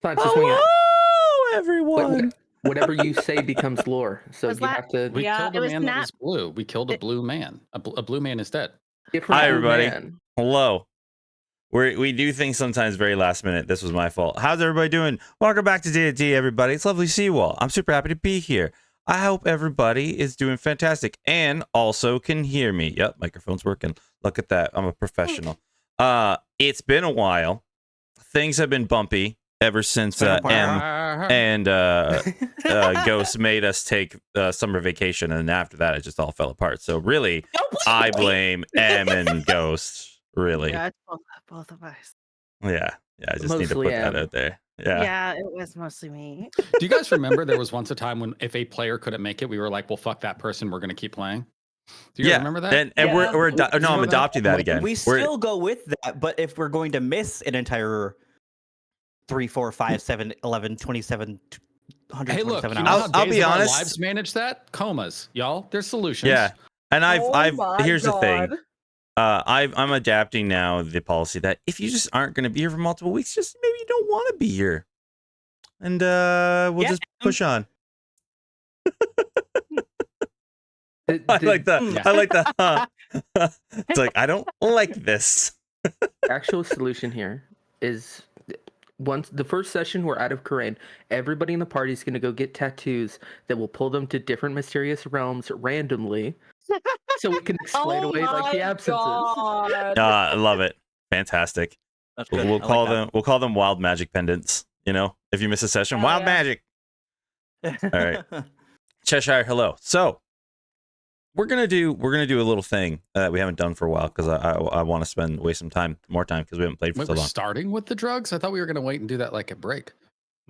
Time to swing it. Hello, everyone. Whatever you say becomes lore. So Was you that- have to We Yeah, killed it a was man that not- was blue. We killed a blue man. A blue man is dead. different Hi, blue everybody. man. Hello. We do things sometimes very last minute. This was my fault. How's everybody doing? Welcome back to D&D, everybody. It's lovely to see you all. I'm super happy to be here. I hope everybody is doing fantastic and also can hear me. Yep, microphone's working. Look at that. I'm a professional. It's been a while. Things have been bumpy ever since M and Ghost made us take summer vacation, and after that it just all fell apart. So really, I blame M and Ghost. Really, Yeah, it's both of us. yeah. I just need to Mostly put that M. out there. Yeah. Yeah, it was mostly me. Do you guys remember there was once a time when if a player couldn't make it, we were like, well, fuck that person. We're going to keep playing. Do you guys remember that? And Yeah. we're no, I'm Remember that? adopting that again. We still go with that, but if we're going to miss an entire 3, 4, 5, 7, 11, 27, Hey, look, 127 you know hours. how I'll Days be of Our honest. Lives manage that? Comas, y'all. There's solutions. Yeah. And Oh my here's the thing. God. I'm adapting now the policy that if you just aren't going to be here for multiple weeks, just maybe you don't want to be here, and we'll just push on. I like that. Yeah. I like that. It's like I don't like this. Actual solution here is once the first session we're out of Korean, everybody in the party is going to go get tattoos that will pull them to different mysterious realms randomly, so we can explain away like the absences. God. I love it. Fantastic. That's good. We'll I call like them. We'll call them wild magic pendants. You know, if you miss a session, Hell wild yeah. magic. that. All right. Cheshire, hello. So we're gonna do a little thing that we haven't done for a while because I want to waste some more time because we haven't played for Wait, so we're long. starting with the drugs? I thought we were going to wait and do that like a break.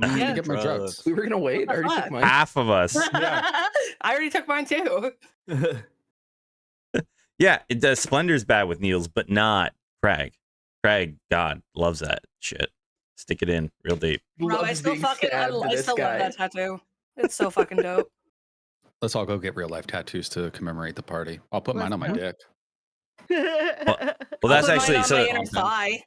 I need to Yeah. get my drugs. We were gonna wait. I already took mine. Half of us. I already took mine too. Yeah, it does. Splendor's bad with needles, but not Craig. Craig, God, loves that shit. Stick it in real deep. Bro, I Loves still being fucking stabbed to I this still love guy. that tattoo. It's so fucking dope. Let's all go get real life tattoos to commemorate the party. I'll put mine on my dick. Well, I'll that's put mine actually on so. my inner thigh.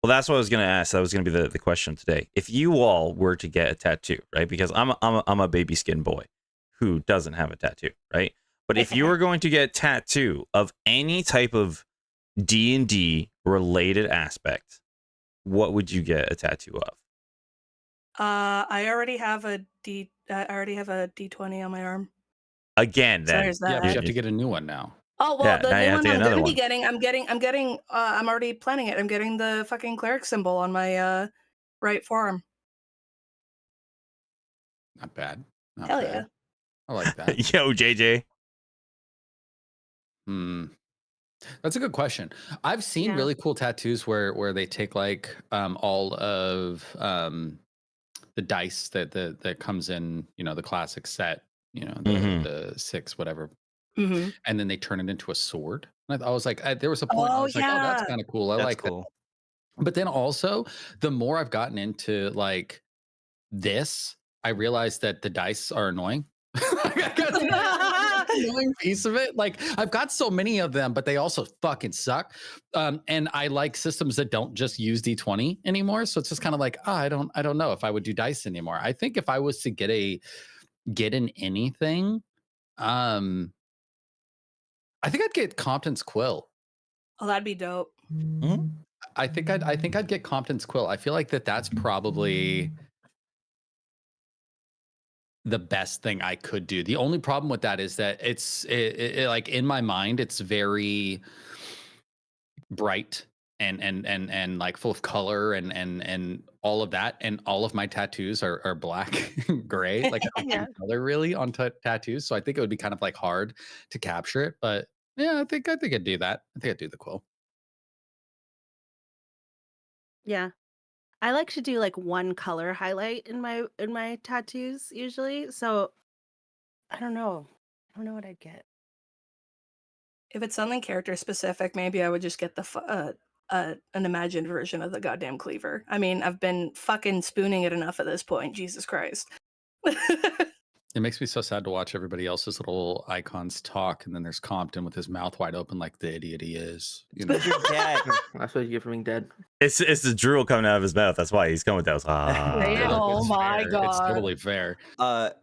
Well, that's what I was going to ask. That was going to be the question today. If you all were to get a tattoo, right? Because I'm a baby skin boy who doesn't have a tattoo, right? But if you were going to get a tattoo of any type of D&D related aspect, what would you get a tattoo of? I already have a D20 on my arm. Again, So then. there's Yeah, that. but you have to get a new one now. Oh well, Yeah, the now you new have one to get I'm another gonna be one. getting. I'm already planning it. I'm getting the fucking cleric symbol on my right forearm. Not bad. Not Hell bad. yeah. I like that. Yo, JJ. That's a good question. I've seen Yeah. really cool tattoos where they take like all of the dice that comes in, you know, the classic set, you know, the 6 whatever, Mm-hmm. and then they turn it into a sword. And I was like, there was a point I Oh, was like, oh, that's yeah. kind of cool. I That's like cool. that. But then also, the more I've gotten into like this, I realized that the dice are annoying. Annoying piece of it. Like I've got so many of them, but they also fucking suck. And I like systems that don't just use D20 anymore. So it's just kind of like, I don't know if I would do dice anymore. I think if I was to get in anything, I think I'd get Compton's Quill. Oh, that'd be dope. Mm-hmm. I think I'd get Compton's Quill. I feel like that's probably the best thing I could do. The only problem with that is that it's like in my mind, it's very bright and like full of color and all of that. And all of my tattoos are black and gray, like I don't Yeah. do color really on tattoos. So I think it would be kind of like hard to capture it. But yeah, I think I'd do that. I think I'd do the quill. Yeah. I like to do like one color highlight in my tattoos usually. So I don't know. I don't know what I'd get. If it's something character specific, maybe I would just get an imagined version of the goddamn cleaver. I mean, I've been fucking spooning it enough at this point. Jesus Christ. It makes me so sad to watch everybody else's little icons talk, and then there's Compton with his mouth wide open like the idiot he is. You know? Because you're dead. That's what you get from being dead. It's the drool coming out of his mouth. That's why he's coming with those. Yeah. Oh It's my fair. It's God. totally fair. To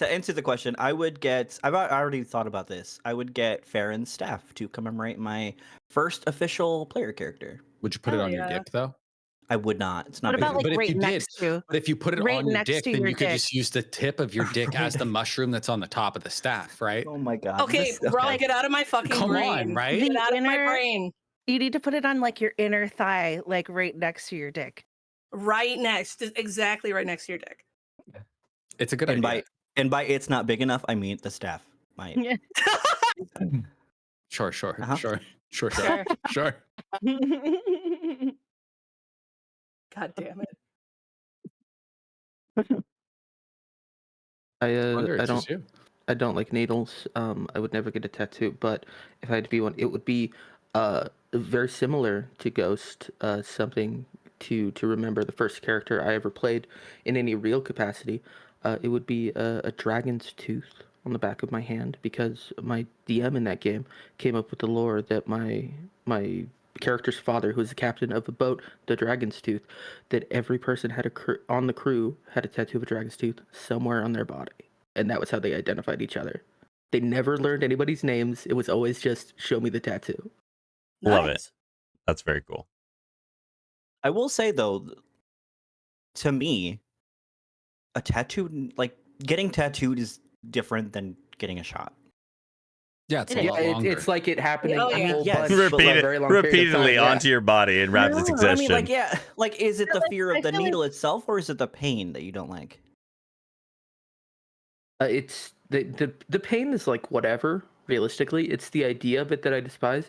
answer the question, I would get. I already thought about this. I would get Farron's staff to commemorate my first official player character. Would you put it Hell on your yeah. dick though? I would not. It's not. What big about enough. like But if right you next did, to? But if you put it Right on your next dick, to then your you could dick. just use the tip of your dick as the mushroom that's on the top of the staff, right? Oh my god. Okay, Rob, get out of my fucking Come brain. on, right? Get The out of my inner- brain. You need to put it on like your inner thigh, like right next to your dick. Right next, exactly right next to your dick. It's a good And idea. by it's not big enough, I mean the staff. My Yeah. Sure. Uh-huh. Sure. God damn it. Wonder I it's just don't you. I don't like needles. I would never get a tattoo, but if I had to be one, it would be very similar to Ghost. Something to remember the first character I ever played in any real capacity. It would be a dragon's tooth on the back of my hand because my DM in that game came up with the lore that my character's father, who was the captain of a boat, the Dragon's Tooth, that every person had on the crew had a tattoo of a dragon's tooth somewhere on their body, and that was how they identified each other. They never learned anybody's names. It was always just show me the tattoo. Love it. Nice. That's very cool. I will say though, to me, a tattoo like getting tattooed is different than getting a shot. Yeah, it's a It is. lot longer. It's like it happening Oh, a yeah. whole Yes. bunch, but Repeat a it very long period of repeatedly time, yeah. onto your body in rapid No, succession. I mean, like, yeah, like, is it the like- fear I of the feel like- needle itself, or is it the pain that you don't like? It's the pain is like whatever. Realistically, it's the idea of it that I despise.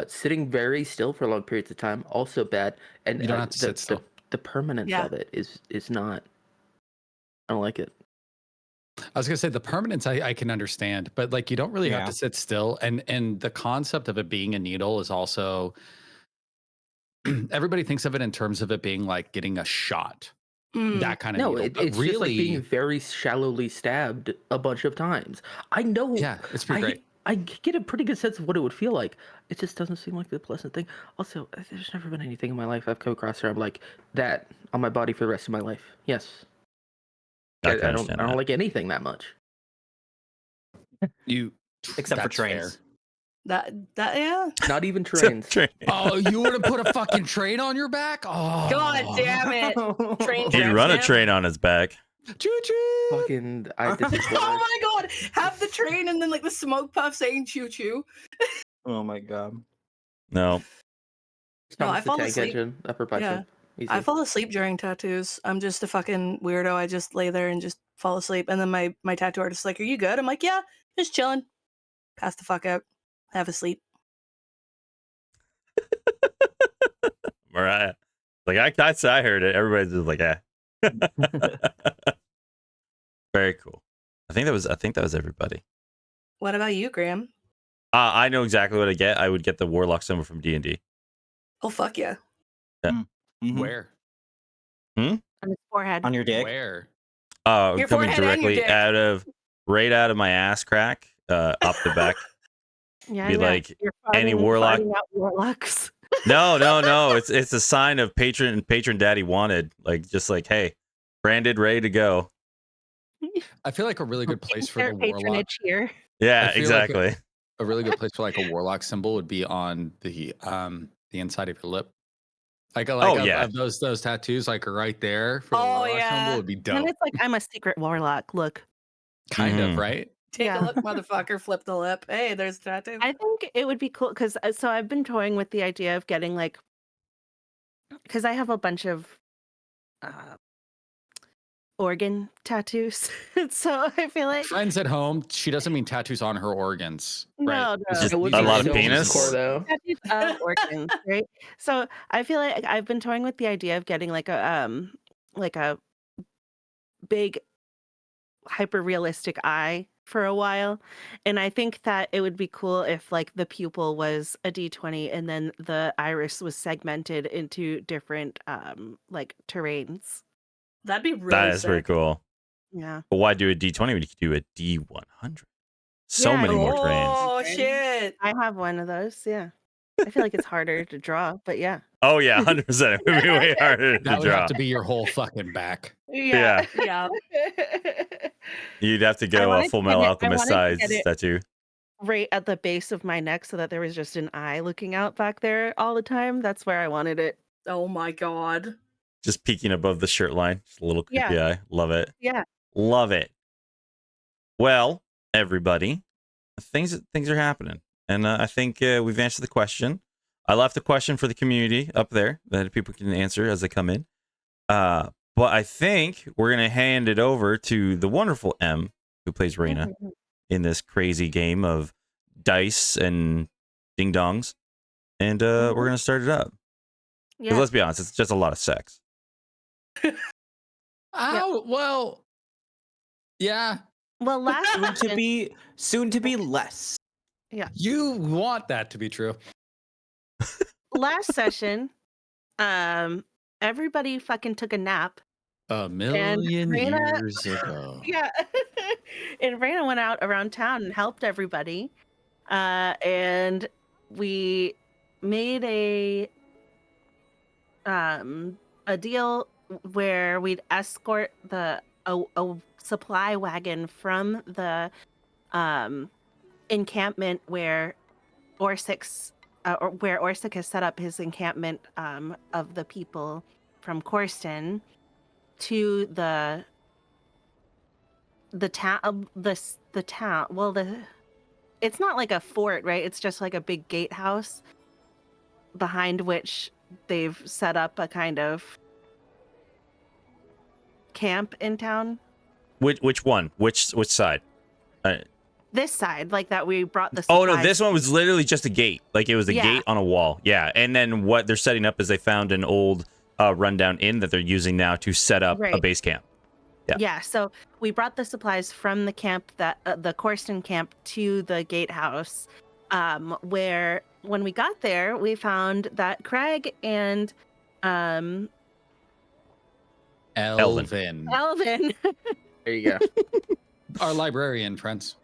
Sitting very still for long periods of time also bad, and You don't have to sit still. The permanence Yeah. of it is not. I don't like it. I was gonna say the permanence I can understand, but like you don't really have Yeah. to sit still. And the concept of it being a needle is also everybody thinks of it in terms of it being like getting a shot. Mm. That kind of No, needle. But it's just like being really, very shallowly stabbed a bunch of times. I know. yeah, it's pretty great. I get a pretty good sense of what it would feel like. It just doesn't seem like the pleasant thing. Also, there's never been anything in my life I've come across where I'm like that on my body for the rest of my life. Yes, I can I understand don't that. like anything that much. You Except for that's trains. fair. That yeah. Not even trains. Oh, you would have put a fucking train on your back? Oh, God damn it. Train He'd tramp run a stamp. train on his back. Choo choo. Fucking, this is the Oh worst. my God. Have the train and then like the smoke puff saying choo choo. Oh my god. No. No, I Thomas the fall Tank asleep. Engine, upper bicep. Yeah. Easy. I fall asleep during tattoos. I'm just a fucking weirdo. I just lay there and just fall asleep. And then my tattoo artist is like, "Are you good?" I'm like, "Yeah, just chilling." Pass the fuck out. Have a sleep. Mariah. Like I heard it. Everybody's just like, Very cool. I think that was everybody. What about you, Graham? I know exactly what I get. I would get the Warlock symbol from D&D. Oh fuck yeah. Mhm. Where? On his forehead. On your dick? Where? Your Coming forehead and your directly dick. right out of my ass crack, up the back. Yeah, be yeah. like, You're any farting- warlock- farting out warlocks. No. It's a sign of patron daddy wanted. Like just like, hey, branded, ready to go. I feel like a really good place for Their the warlock. patronage here. Yeah, I feel like exactly. A really good place for like a warlock symbol would be on the inside of your lip. Like yeah. of those tattoos, like right there for the Oh, warlock yeah. symbol would be And dope. it's like I'm a secret warlock. Look, Kind of, Mhm. right? Take Yeah. a look, motherfucker. Flip the lip. Hey, there's a tattoo. I think it would be cool because so I've been toying with the idea of getting like, because I have a bunch of organ tattoos, so I feel like Friends at home, she doesn't mean tattoos on her organs. Right? no, It's no. just It would a be lot of so penis? hardcore, though. Tattoos of organs, right? So I feel like I've been toying with the idea of getting like a big hyper realistic eye for a while, and I think that it would be cool if like the pupil was a D20 and then the iris was segmented into different like terrains. That'd be really That is sick. pretty cool. Yeah. But why do a D20 when you could do a D100? So Yeah, many more oh. terrains. Oh shit! I have one of those. Yeah. I feel like it's harder to draw, but yeah. Oh yeah, 100%. It would be way harder to That would draw. have to be your whole fucking back. Yeah. Yeah. You'd have to I go wanted to Full get Metal it- I Alchemist wanted to size get it- tattoo. right at the base of my neck so that there was just an eye looking out back there all the time. That's where I wanted it. Oh my god. Just peeking above the shirt line. Just a little creepy eye. Love it. Yeah. Love it. Well, everybody, things are happening, and I think we've answered the question. I left a question for the community up there that people can answer as they come in. But I think we're gonna hand it over to the wonderful M, who plays Reina in this crazy game of dice and ding dongs, and we're gonna start it up. Because Yeah. let's be honest, it's just a lot of sex. Oh, well, yeah. Well, last Soon to be less. You want that to be true. last session, everybody fucking took a nap. A million Reina- years ago. Yeah. And Raina went out around town and helped everybody. And we made a deal where we'd escort a supply wagon from the encampment where Orsic has set up his encampment of the people from Corston to the town. The town. Well, it's not like a fort, right? It's just like a big gatehouse behind which they've set up a kind of camp in town. Which one? Which side? This side, like that we brought the Oh no, supplies. this one was literally just a gate. Like it was a Yeah. gate on a wall. Yeah, and then what they're setting up is they found an old rundown inn that they're using now to set up a Right. base camp. Yeah. Yeah, so we brought the supplies from the camp, that the Corston camp, to the gatehouse, where when we got there, we found that Craig and Elvin. Elvin There you go. Our librarian friends.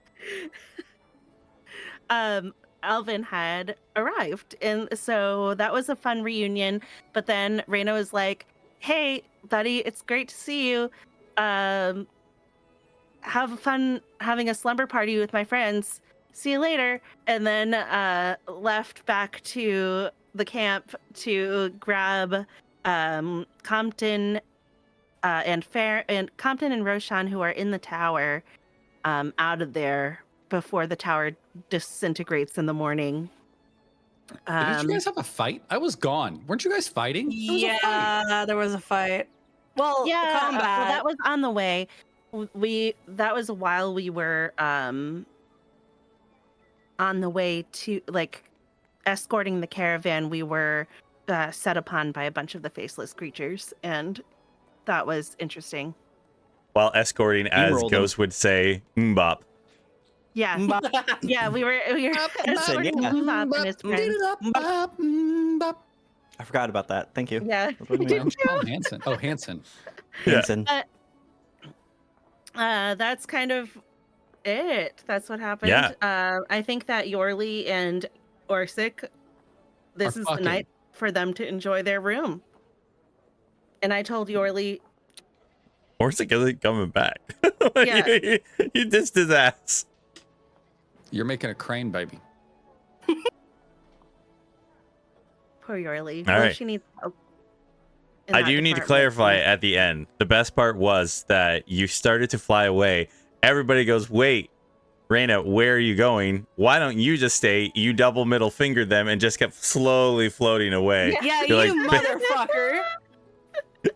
Elvin had arrived, and so that was a fun reunion. But then Reina was like, "Hey, buddy, it's great to see you. Have fun having a slumber party with my friends. See you later." And then left back to the camp to grab Compton and Compton and Roshan, who are in the tower, out of there before the tower disintegrates in the morning. Didn't you guys have a fight? I was gone. Weren't you guys fighting? There was a fight. Yeah, there was a fight. Well, Yeah, combat. well, that was on the way. That was while we were on the way to, like, escorting the caravan. We were set upon by a bunch of the faceless creatures, and that was interesting. While escorting, as Steamrolled them. Ghost would say, mbop. Yeah, yeah, we were escorting yeah. Mbop and his friends. I forgot about that. Thank you. Yeah. Oh, Hanson. Oh, Hanson. Yeah. Hanson. That's kind of it. That's what happened. Yeah. I think that Yorli and Orsic, this Are is fucking. the night for them to enjoy their room. And I told Yorli, Orsic isn't coming back. Yeah. you dissed his ass. You're making a crane, baby. poor Yorli. All Well, right. she needs help. in I that do need to department. clarify at the end. The best part was that you started to fly away. Everybody goes, "Wait, Reina, where are you going? Why don't you just stay?" You double middle fingered them and just kept slowly floating away. Yeah, You're you like, motherfucker.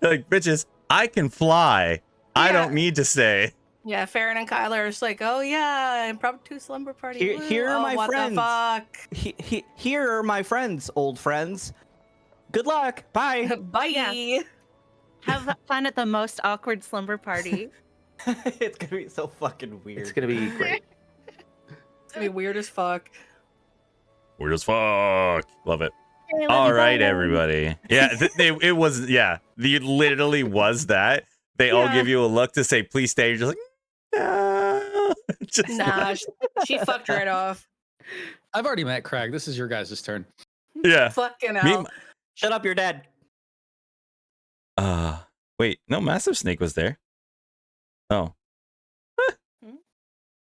like, bitches, I can fly. I Yeah. don't need to stay. Yeah, Farron and Kyler are just like, oh yeah, impromptu slumber party. Here- Woo. here are Oh, my what friends. the fuck? Here are my friends, old friends. Good luck. Bye. Bye. Yeah. Have fun at the most awkward slumber party. It's gonna be so fucking weird. It's gonna be great. It's gonna be weird as fuck. Weird as fuck. Love it. Hey, love All you, right, bye. everybody. Yeah, it was. Yeah, it literally was that. they all Yeah. give you a look to say, please stay. You're just like, no. Just Nah, she fucked right off. I've already met Craig. This is your guys' turn. yeah. Fucking Me- hell. Shut up, you're dead. Wait, no, Massive Snake was there. Oh,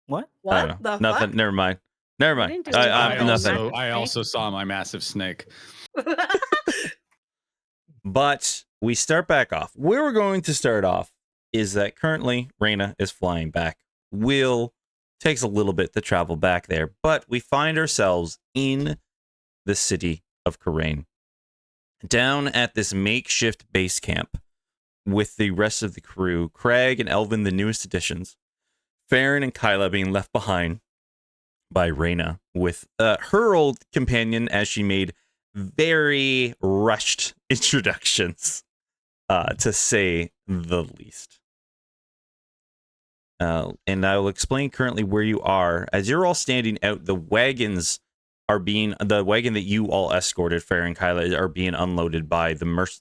What? I don't What know. the Nothing. fuck? Never mind. Never mind. didn't do I, anything. nothing. I also saw my massive snake. But we start back off. Where we're going to start off is that currently Reyna is flying back. Will takes a little bit to travel back there, but we find ourselves in the city of Karain, down at this makeshift base camp with the rest of the crew. Craig and Elvin, the newest additions. Farron and Kyla being left behind by Reyna with her old companion, as she made very rushed introductions, to say the least. And I will explain currently where you are. As you're all standing out, the wagon that you all escorted, Farron and Kyla, are being unloaded by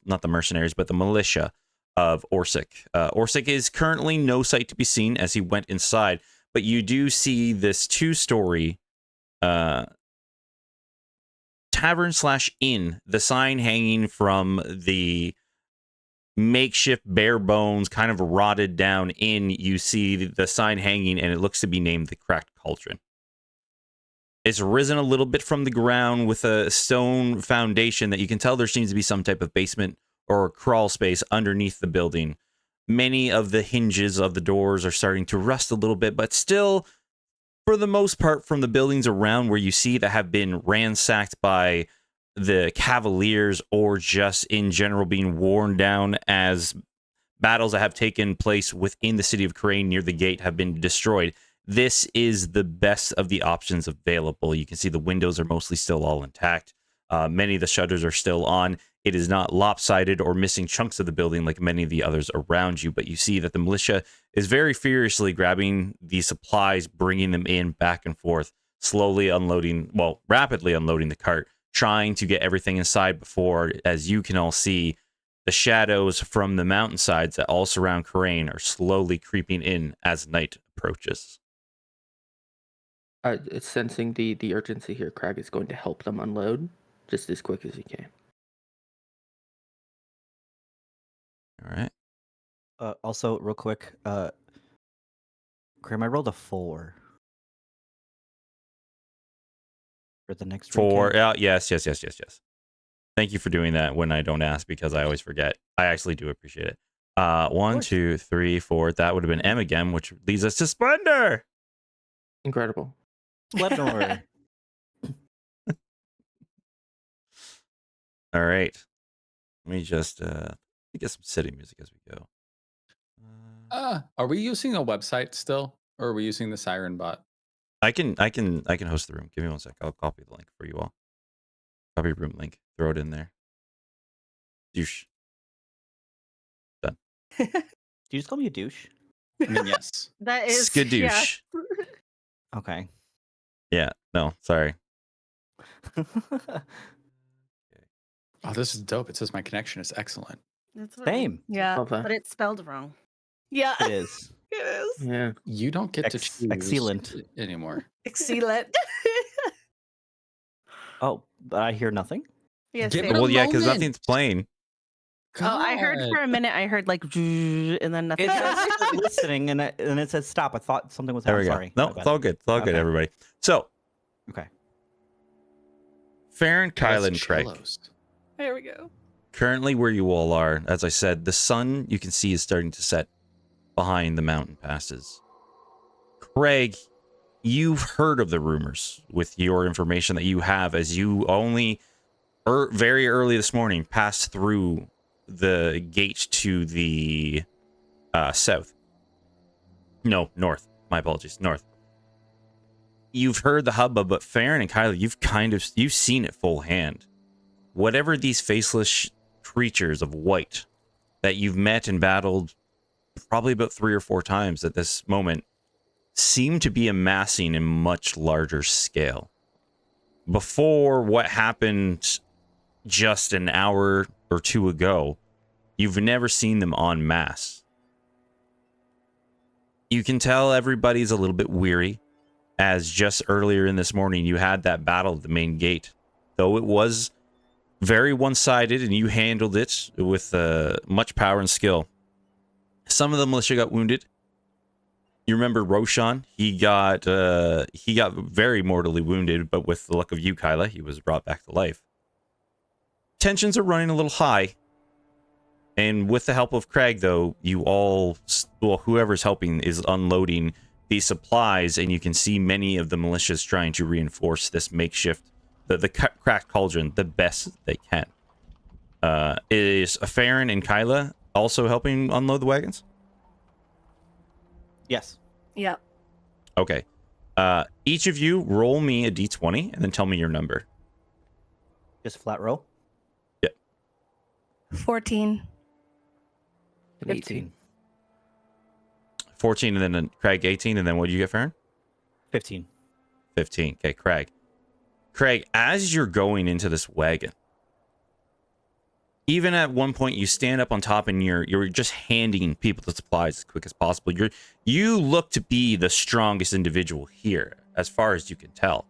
not the mercenaries, but the militia of Orsic. Orsic is currently no sight to be seen as he went inside, but you do see this 2-story tavern/inn, the sign hanging from the makeshift bare bones, kind of rotted down inn. You see the sign hanging, and it looks to be named the Cracked Cauldron. It's risen a little bit from the ground with a stone foundation that you can tell there seems to be some type of basement or crawl space underneath the building. Many of the hinges of the doors are starting to rust a little bit, but still, for the most part, from the buildings around where you see that have been ransacked by the Cavaliers or just in general being worn down as battles that have taken place within the city of Karain near the gate have been destroyed. This is the best of the options available. You can see the windows are mostly still all intact. Many of the shutters are still on. It is not lopsided or missing chunks of the building like many of the others around you, but you see that the militia is very furiously grabbing the supplies, bringing them in back and forth, slowly unloading, well, rapidly unloading the cart, trying to get everything inside before, as you can all see, the shadows from the mountainsides that all surround Karain are slowly creeping in as night approaches. It's sensing the urgency here. Craig is going to help them unload just as quick as he can. All right. Also, real quick, Grim, I rolled a 4 for the next recap. Yes. Thank you for doing that when I don't ask, because I always forget. I actually do appreciate it. 1, 2, 3, 4. That would have been M again, which leads us to Splendor. Incredible. Splendor. All right. Let me just get some city music as we go. Are we using a website still, or are we using the Siren bot? I can host the room. Give me 1 sec. I'll copy the link for you all. Copy room link. Throw it in there. Douche. Done. Do you just call me a douche? I mean, yes. That is Skadoosh. Okay. Yeah. No, sorry. Oh, this is dope. It says my connection is excellent. That's what Same. Yeah, Love that. but it's spelled wrong. yeah, It is. it is. Yeah. You don't get to choose Excellent. anymore. Excellent. Oh, but I hear nothing. Yeah, Give same. it a Well, yeah, because moment. nothing's playing. Oh, I heard God. for a minute. I heard like, and then nothing. It says listening, and it says stop. I thought something was There we happening. go. Sorry. No, My it's bad. all good. It's all good, Okay. everybody. So, Okay. Farron, Kyla, That's and Craig. cellos. There we go. Currently, where you all are, as I said, the sun you can see is starting to set behind the mountain passes. Craig, you've heard of the rumors with your information that you have, as you only very early this morning passed through the gate to the south. No, north. My apologies. North. You've heard the hubbub, but Farron and Kyla, you've seen it full hand. Whatever these faceless creatures of white that you've met and battled probably about 3 or 4 times at this moment seem to be amassing in much larger scale. Before what happened just an hour or 2 ago, you've never seen them en masse. You can tell everybody's a little bit weary, as just earlier in this morning you had that battle at the main gate. Though it was very one-sided and you handled it with much power and skill. Some of the militia got wounded. You remember Roshan? He got very mortally wounded, but with the luck of you, Kyla, he was brought back to life. Tensions are running a little high. And with the help of Craig, though, you all, well, whoever's helping is unloading these supplies, and you can see many of the militias trying to reinforce this makeshift, the cracked cauldron, the best they can. Is Farron and Kyla also helping unload the wagons? Yes. Yep. Okay. Each of you roll me a d20 and then tell me your number. Just a flat roll. 14. 18. 14 and then Craig 18, and then what did you get, Farron? 15. 15. Okay, Craig. Craig, as you're going into this wagon, even at one point you stand up on top and you're just handing people the supplies as quick as possible. You look to be the strongest individual here, as far as you can tell.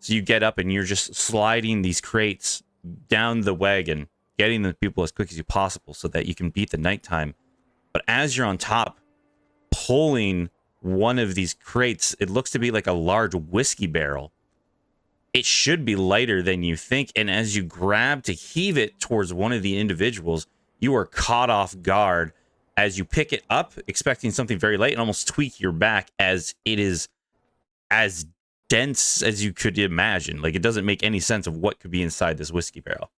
So you get up and you're just sliding these crates down the wagon, getting the people as quick as you possible so that you can beat the nighttime. But as you're on top, pulling one of these crates, it looks to be like a large whiskey barrel. It should be lighter than you think, and as you grab to heave it towards one of the individuals, you are caught off guard as you pick it up, expecting something very light, and almost tweak your back as it is as dense as you could imagine. Like, it doesn't make any sense of what could be inside this whiskey barrel.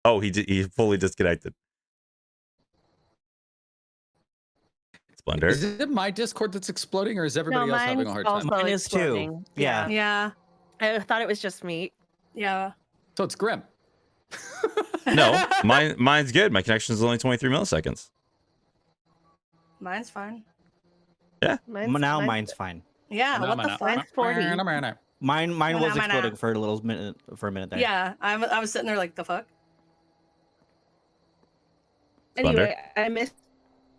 Oh, he fully disconnected. Splendor. Is it my Discord that's exploding, or is everybody else having a hard time? Also Mine is too. exploding. Yeah. Yeah. I thought it was just me. Yeah. So it's grim. No, mine's good. My connection is only 23 milliseconds. Mine's fine. Mine's fine. Yeah. What the fuck? Mine's 40. Mine Mana, was mana. exploding for a minute there. Yeah. I was sitting there like, the fuck? Anyway, I missed.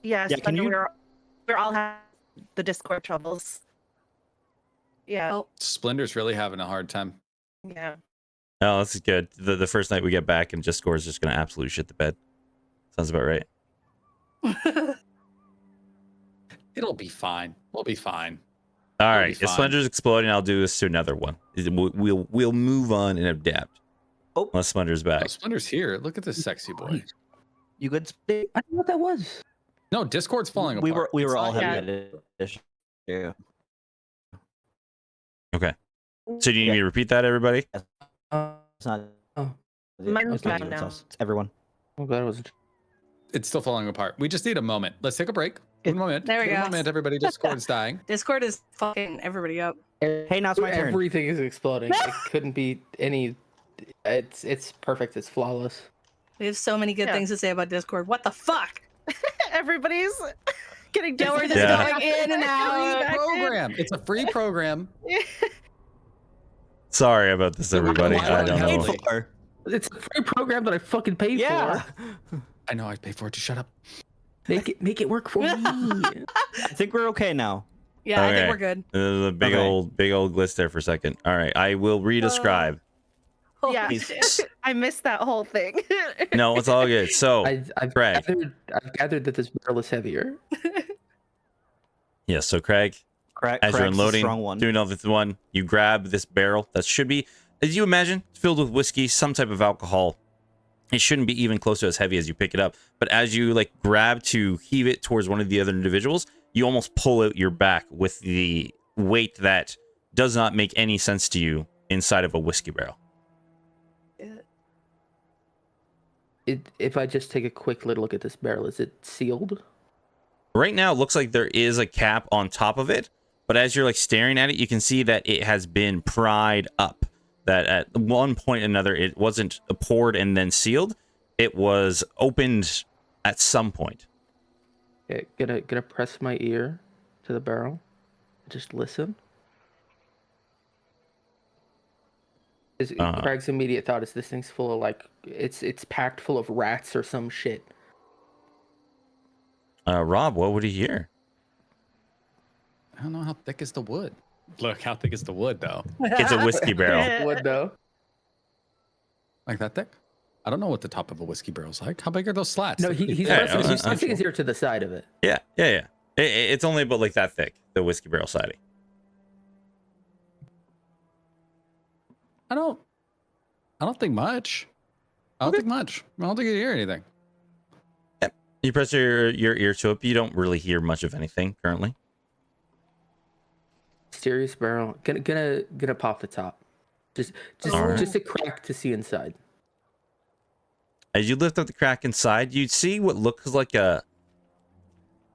Yeah, Yeah, can you- we're all having the Discord troubles. Yeah. Oh. Splender's really having a hard time. Yeah. Oh, this is good. The first night we get back and Discord is just going to absolutely shit the bed. Sounds about right. It'll be fine. We'll be fine. All It'll right, be if fine. Splender's exploding, I'll do this to another one. We'll move on and adapt. Oh. Unless Splender's Oh, back. Splender's here. Look at this sexy boy. You good? I don't know what that was. No, Discord's falling We apart. were It's all not- having that issue. Yeah. Okay. So do you need me to repeat that, everybody? It's not. Oh. Mine's it's not back you, it's now. us. It's everyone. I'm glad it wasn't. It's still falling apart. We just need a moment. Let's take a break. One moment. There we One go. moment, everybody. Discord's dying. Discord is fucking everybody up. Hey, now it's my turn. Everything is exploding. It couldn't be any. It's perfect. It's flawless. We have so many good Yeah. things to say about Discord. What the fuck? Everybody's getting Yeah, we're just Yeah. going in and out. Back in. Program. It's a free program. Sorry about this, everybody. I don't Paid know. for. It's a free program that I fucking paid Yeah. for. I know I paid for it. Just shut up. Make it work for me. I think we're okay now. Yeah, I Okay. think we're good. There's a big Okay. old glitch there for a second. All right, I will redescribe. Holy Yeah. shit. I missed that whole thing. No, it's all good. So, I've Craig. gathered that this barrel is heavier. yes, so Craig, Correct. as you're Craig's the unloading, strong one. doing all this one, you grab this barrel that should be, as you imagine, filled with whiskey, some type of alcohol. It shouldn't be even close to as heavy as you pick it up. But as you like grab to heave it towards one of the other individuals, you almost pull out your back with the weight that does not make any sense to you inside of a whiskey barrel. If I just take a quick little look at this barrel, is it sealed? Right now, it looks like there is a cap on top of it, but as you're like staring at it, you can see that it has been pried up. That at one point or another, it wasn't poured and then sealed. It was opened at some point. Okay, gonna press my ear to the barrel. Just listen. Craig's immediate thought is this thing's full of like it's packed full of rats or some shit. Rob, what would he hear? I don't know how thick is the wood. Look, how thick is the wood, though? It's a whiskey barrel. Would though. Like that thick? I don't know what the top of a whiskey barrel's like. How big are those slats? No, They're pretty he's thick. pressing Yeah, his, I think his ear to the side of it. Yeah. It's only about like that thick, the whiskey barrel siding. I don't think much. I don't think much. I don't think you hear anything. You press your ear to it, but you don't really hear much of anything currently. Mysterious barrel. Gonna pop the top. Just a crack to see inside. As you lift up the crack inside, you see what looks like a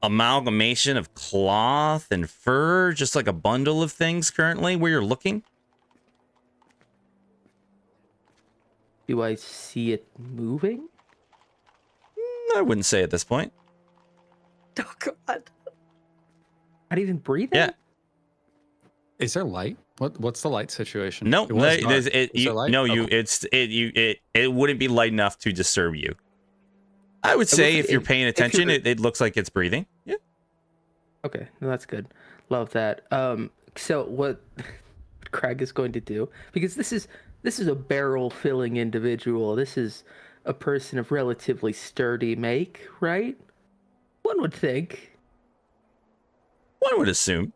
amalgamation of cloth and fur, just like a bundle of things currently where you're looking. Do I see it moving? I wouldn't say at this point. Oh god. Not even breathing? Yeah. Is there light? What's the light situation? No, It was dark. there's- Is there light? it wouldn't be light enough to disturb you. I would say if you're paying attention, it looks like it's breathing. Yeah. Okay, well, that's good. Love that. So what Craig is going to do, because this is a barrel filling individual. This is a person of relatively sturdy make, right? One would think. One would assume.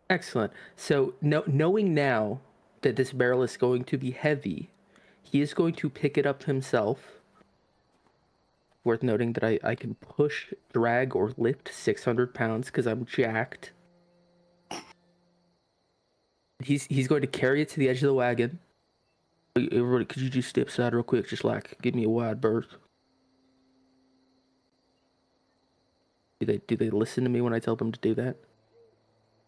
Excellent. So knowing now that this barrel is going to be heavy, he is going to pick it up himself. Worth noting that I can push, drag, or lift 600 pounds because I'm jacked. He's going to carry it to the edge of the wagon. Hey, everybody, could you just step aside real quick? Just like give me a wide berth. Do they listen to me when I tell them to do that?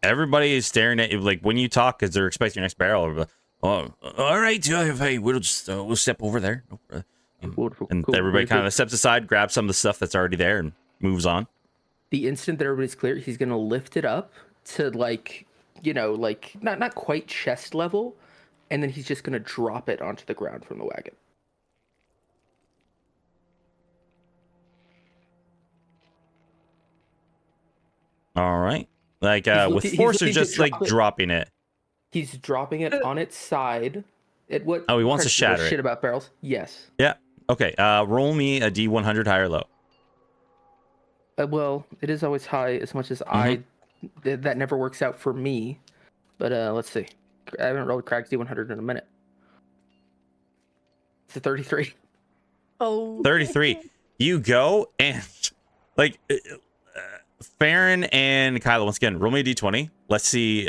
Everybody is staring at you like when you talk because they're expecting your next barrel. Oh, all right, hey, we'll just we'll step over there. Wonderful, And cool. everybody Very kind good. of steps aside, grabs some of the stuff that's already there, and moves on. The instant that everybody's clear, he's gonna lift it up to like not quite chest level, and then he's just gonna drop it onto the ground from the wagon. All right, like He's with looking- force he's or looking to just like drop it. dropping it. He's dropping it on its side. What? Oh, he wants to Craig shatter knows it. Shit about barrels? Yes. Yeah. Okay. Roll me a D100 high or low. Well, it is always high as much as that never works out for me. But let's see. I haven't rolled Craig's D100 in a minute. It's a 33. Oh. 33. You go and like Farron and Kyla, once again, roll me a D20. Let's see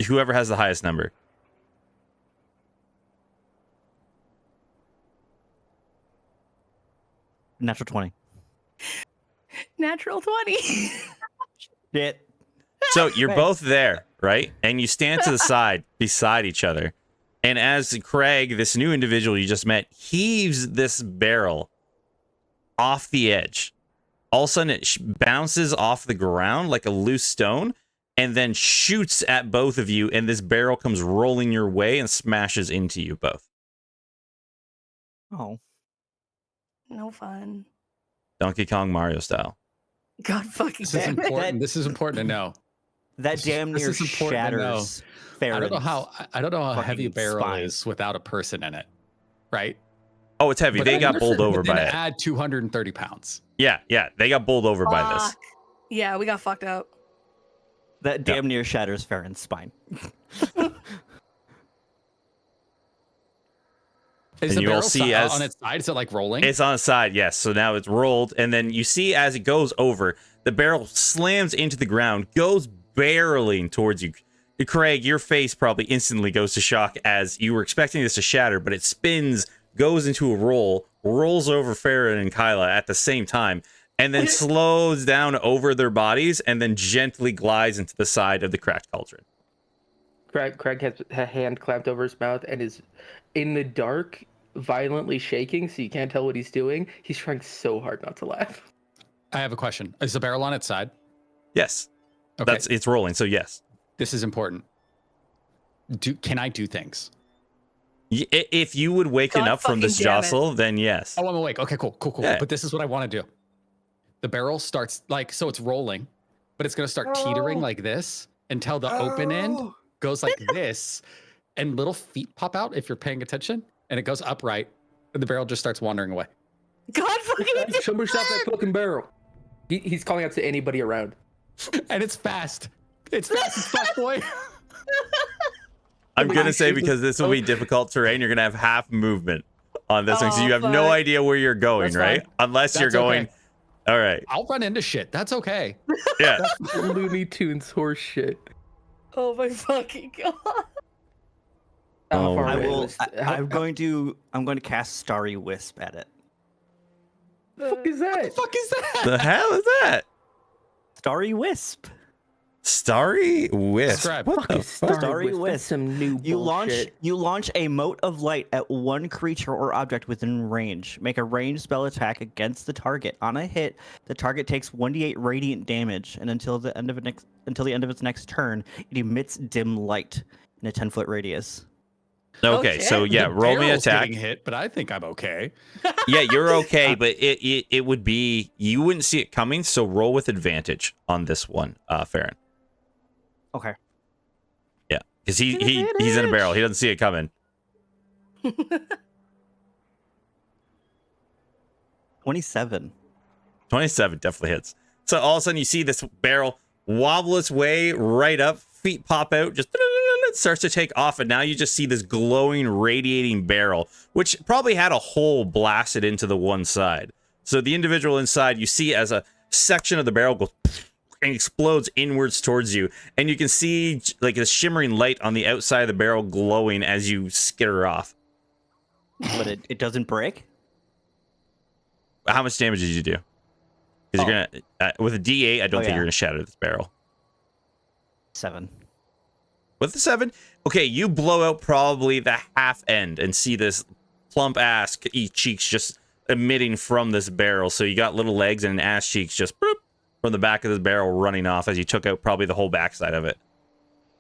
whoever has the highest number. Natural 20. Natural 20. Shit. So you're Right. both there, right? And you stand to the side beside each other. And as Craig, this new individual you just met, heaves this barrel off the edge, all of a sudden it bounces off the ground like a loose stone and then shoots at both of you. And this barrel comes rolling your way and smashes into you both. Oh. No fun. Donkey Kong Mario style. God fucking This is damn it. important. This is important to know. That damn This near is important to know. shatters I don't know how heavy a fucking barrel spine. is without a person in it, right? Oh, it's heavy. But They then- got bowled over but then by it. add 230 pounds. Yeah. They got bowled over by this. Fuck. Yeah, we got fucked up. That damn near shatters Farron's spine. Is And the you all barrel see as- on its side? Is it like rolling? It's on the side, yes. So now it's rolled, and then you see as it goes over, the barrel slams into the ground, goes barreling towards you. Craig, your face probably instantly goes to shock as you were expecting this to shatter, but it spins, goes into a roll, rolls over Farron and Kyla at the same time, and then slows down over their bodies, and then gently glides into the side of the cracked cauldron. Craig has a hand clamped over his mouth and is in the dark, violently shaking, so you can't tell what he's doing. He's trying so hard not to laugh. I have a question. Is the barrel on its side? Yes. Okay. It's rolling, so yes. This is important. Can I do things? If you would waken God up from this fucking damn it. jostle, then yes. Oh, I'm awake. Okay, cool. Yeah. But this is what I want to do. The barrel starts so it's rolling, but it's gonna start teetering like this until the open end goes like this, and little feet pop out if you're paying attention, and it goes upright, and the barrel just starts wandering away. God fucking Somebody stop that fucking barrel. He's calling out to anybody around. And it's fast. It's fast as fuck, boy. I'm gonna say because this will be difficult terrain, you're gonna have half movement on this one, so you have no fuck. idea where you're going, That's right? fine. Unless you're That's going. okay. All right. I'll run into shit. That's okay. Yeah. Looney Tunes horse shit. Oh my fucking god. Oh, How far my I away will. was- I'm going to cast Starry Wisp at it. the fuck is What the that? fuck is that? The hell is that? Starry Wisp. Starry Wisp. Describe. What the fuck? Starry That's Wisp. some new You bullshit. launch a mote of light at one creature or object within range. Make a ranged spell attack against the target. On a hit, the target takes 1d8 radiant damage, and until the end of its next turn, it emits dim light in a 10-foot radius. Okay, so shit. yeah, The roll me barrel's attack. getting hit, but I think I'm okay. Yeah, you're okay, but it would be you wouldn't see it coming, so roll with advantage on this one, Farron. Okay. Yeah, because he's in a barrel. He doesn't see it coming. 27. 27 definitely hits. So all of a sudden you see this barrel wobble its way right up, feet pop out, just it starts to take off, and now you just see this glowing, radiating barrel, which probably had a hole blasted into the one side. So the individual inside, you see as a section of the barrel goes and explodes inwards towards you, and you can see like a shimmering light on the outside of the barrel glowing as you skitter off. But it doesn't break? How much damage did you do? Because you're gonna with a D8, I don't think yeah. you're gonna shatter this barrel. 7. With the 7, okay, you blow out probably the half end and see this plump ass cheeks just emitting from this barrel. So you got little legs and ass cheeks just boop, from the back of this barrel running off as you took out probably the whole backside of it.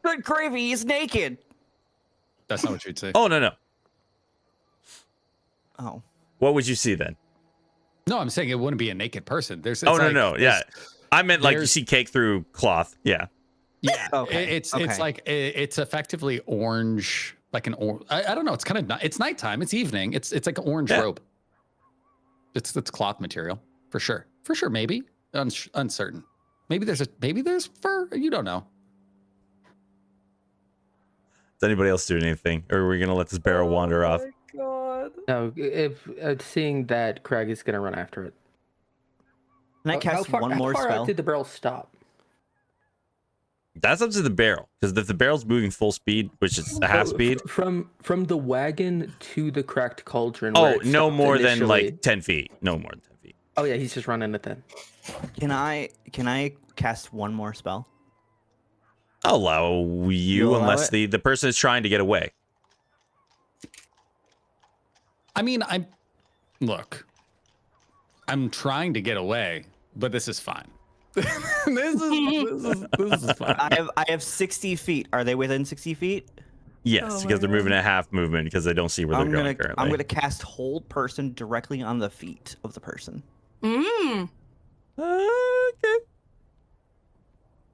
Good gravy, he's naked! That's not what you'd say. Oh, no. Oh. What would you see then? No, I'm saying it wouldn't be a naked person. There's. Oh, it's like- no. Yeah. I meant like you there's- see cake through cloth. Yeah. Yeah. Okay, It's okay. like it's effectively orange, like an orange. I don't know. It's kind of it's nighttime. It's evening. It's like an orange Yeah. robe. It's cloth material for sure. For sure, maybe uncertain. Maybe there's fur. You don't know. Is anybody else doing anything, or are we gonna let this barrel wander off? Oh my god. No, if seeing that, Craig is gonna run after it. Can I cast one more how far spell? out did the barrel stop? That's up to the barrel, because if the barrel's moving full speed, which is a half Oh, speed, from the wagon to the cracked cauldron. oh, where it no stopped more than initially. like 10 feet. No more than 10 feet. Oh yeah, he's just running it then. Can I cast one more spell? I'll allow you, You'll allow unless it? the person is trying to get away. I mean, I'm trying to get away, but this is fine. this is fine. I have 60 feet. Are they within 60 feet? Yes, Oh because my they're moving God. at half movement because they don't see where they're going currently. I'm gonna cast hold person directly on the feet of the person. Mmm. Okay.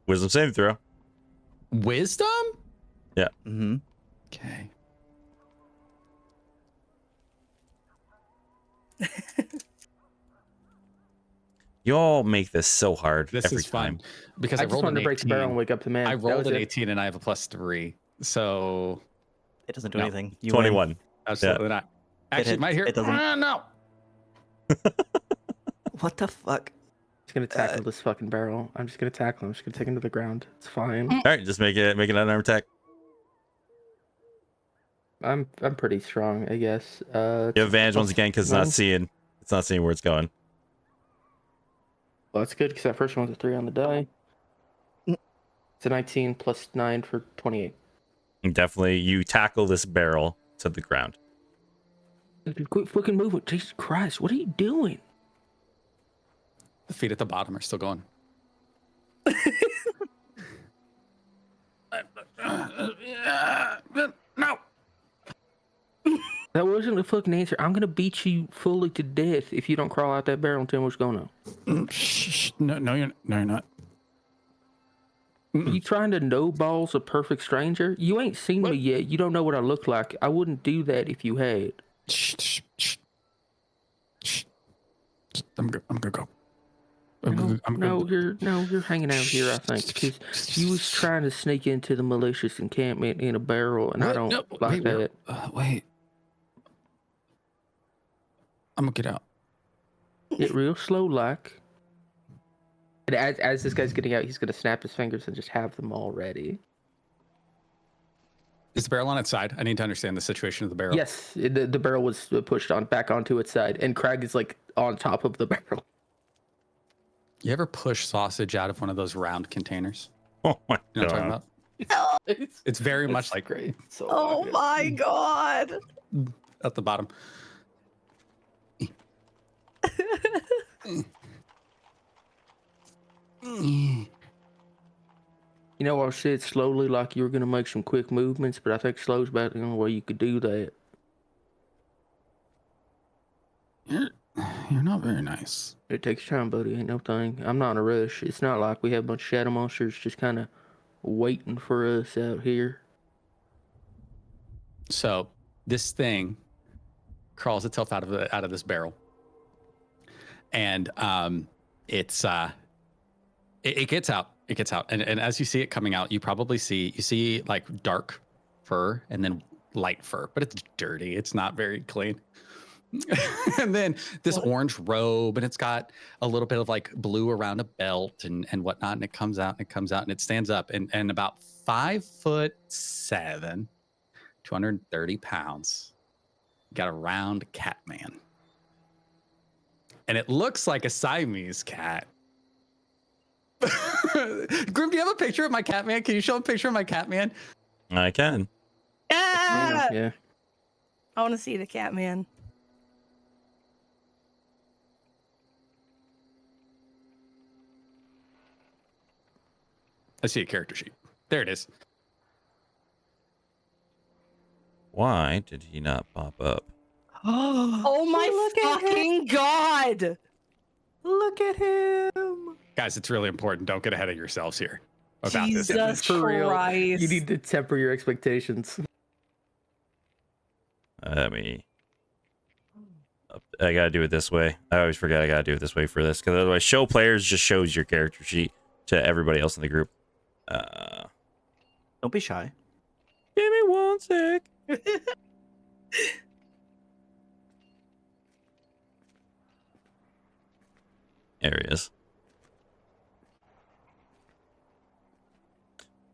Wisdom saving throw. Wisdom? Mm-hmm. Okay. You all make this so hard This every is time. fun because I I just rolled wanted an to break the barrel and 18. wake up the man. I That rolled was an it. 18 and I have a +3. So It doesn't do No. anything. You 21. win. absolutely not. Actually, hits. might hear. It doesn't- No. What the fuck? I'm just gonna tackle this fucking barrel. I'm just gonna tackle him. I'm just gonna take him to the ground. It's fine. All right, just make an unarmed attack. I'm pretty strong, I guess. You have advantage once again because it's not seeing where it's going. Well, that's good because that first one's a 3 on the die. It's a 19 plus 9 for 28. And definitely, you tackle this barrel to the ground. Quit fucking moving. Jesus Christ, what are you doing? The feet at the bottom are still going. No. That wasn't a fucking answer. I'm gonna beat you fully to death if you don't crawl out that barrel and tell me what's going on. Shh. No, you're not. Are you trying to no balls a perfect stranger? You ain't seen me yet. You don't know what I look like. I wouldn't do that if you had. Shh. I'm gonna go. You're hanging out here, I think, because you was trying to sneak into the malicious encampment in a barrel, and I don't like that. Wait. I'm gonna get out. Get real slow, like. And as this guy's getting out, he's gonna snap his fingers and just have them all ready. Is the barrel on its side? I need to understand the situation of the barrel. Yes, the barrel was pushed back onto its side, and Craig is like on top of the barrel. You ever push sausage out of one of those round containers? Oh my You know what I'm god. talking about? It's very much like great. So Oh my god. at the bottom. You know, I said slowly like you were gonna make some quick movements, but I think slow's about the only way you could do that. You're not very nice. It takes time, buddy. Ain't no thing. I'm not in a rush. It's not like we have a bunch of shadow monsters just kind of waiting for us out here. So this thing crawls itself out of this barrel, and it gets out. It gets out, and as you see it coming out, you see like dark fur and then light fur, but it's dirty. It's not very clean. And then this orange robe, and it's got a little bit of like blue around a belt and whatnot, and it comes out and it stands up, and about 5'7", 230 pounds, got a round cat man, and it looks like a Siamese cat. Grim, do you have a picture of my cat man? Can you show a picture of my cat man? I can. Yeah. I want to see the cat man. I see a character sheet. There it is. Why did he not pop up? Oh my fucking god! Look at him. Guys, it's really important. Don't get ahead of yourselves here about this. Jesus For real. Christ. You need to temper your expectations. I gotta do it this way. I always forget I gotta do it this way for this, because otherwise show players just shows your character sheet to everybody else in the group. Don't be shy. Give me one sec. There he is.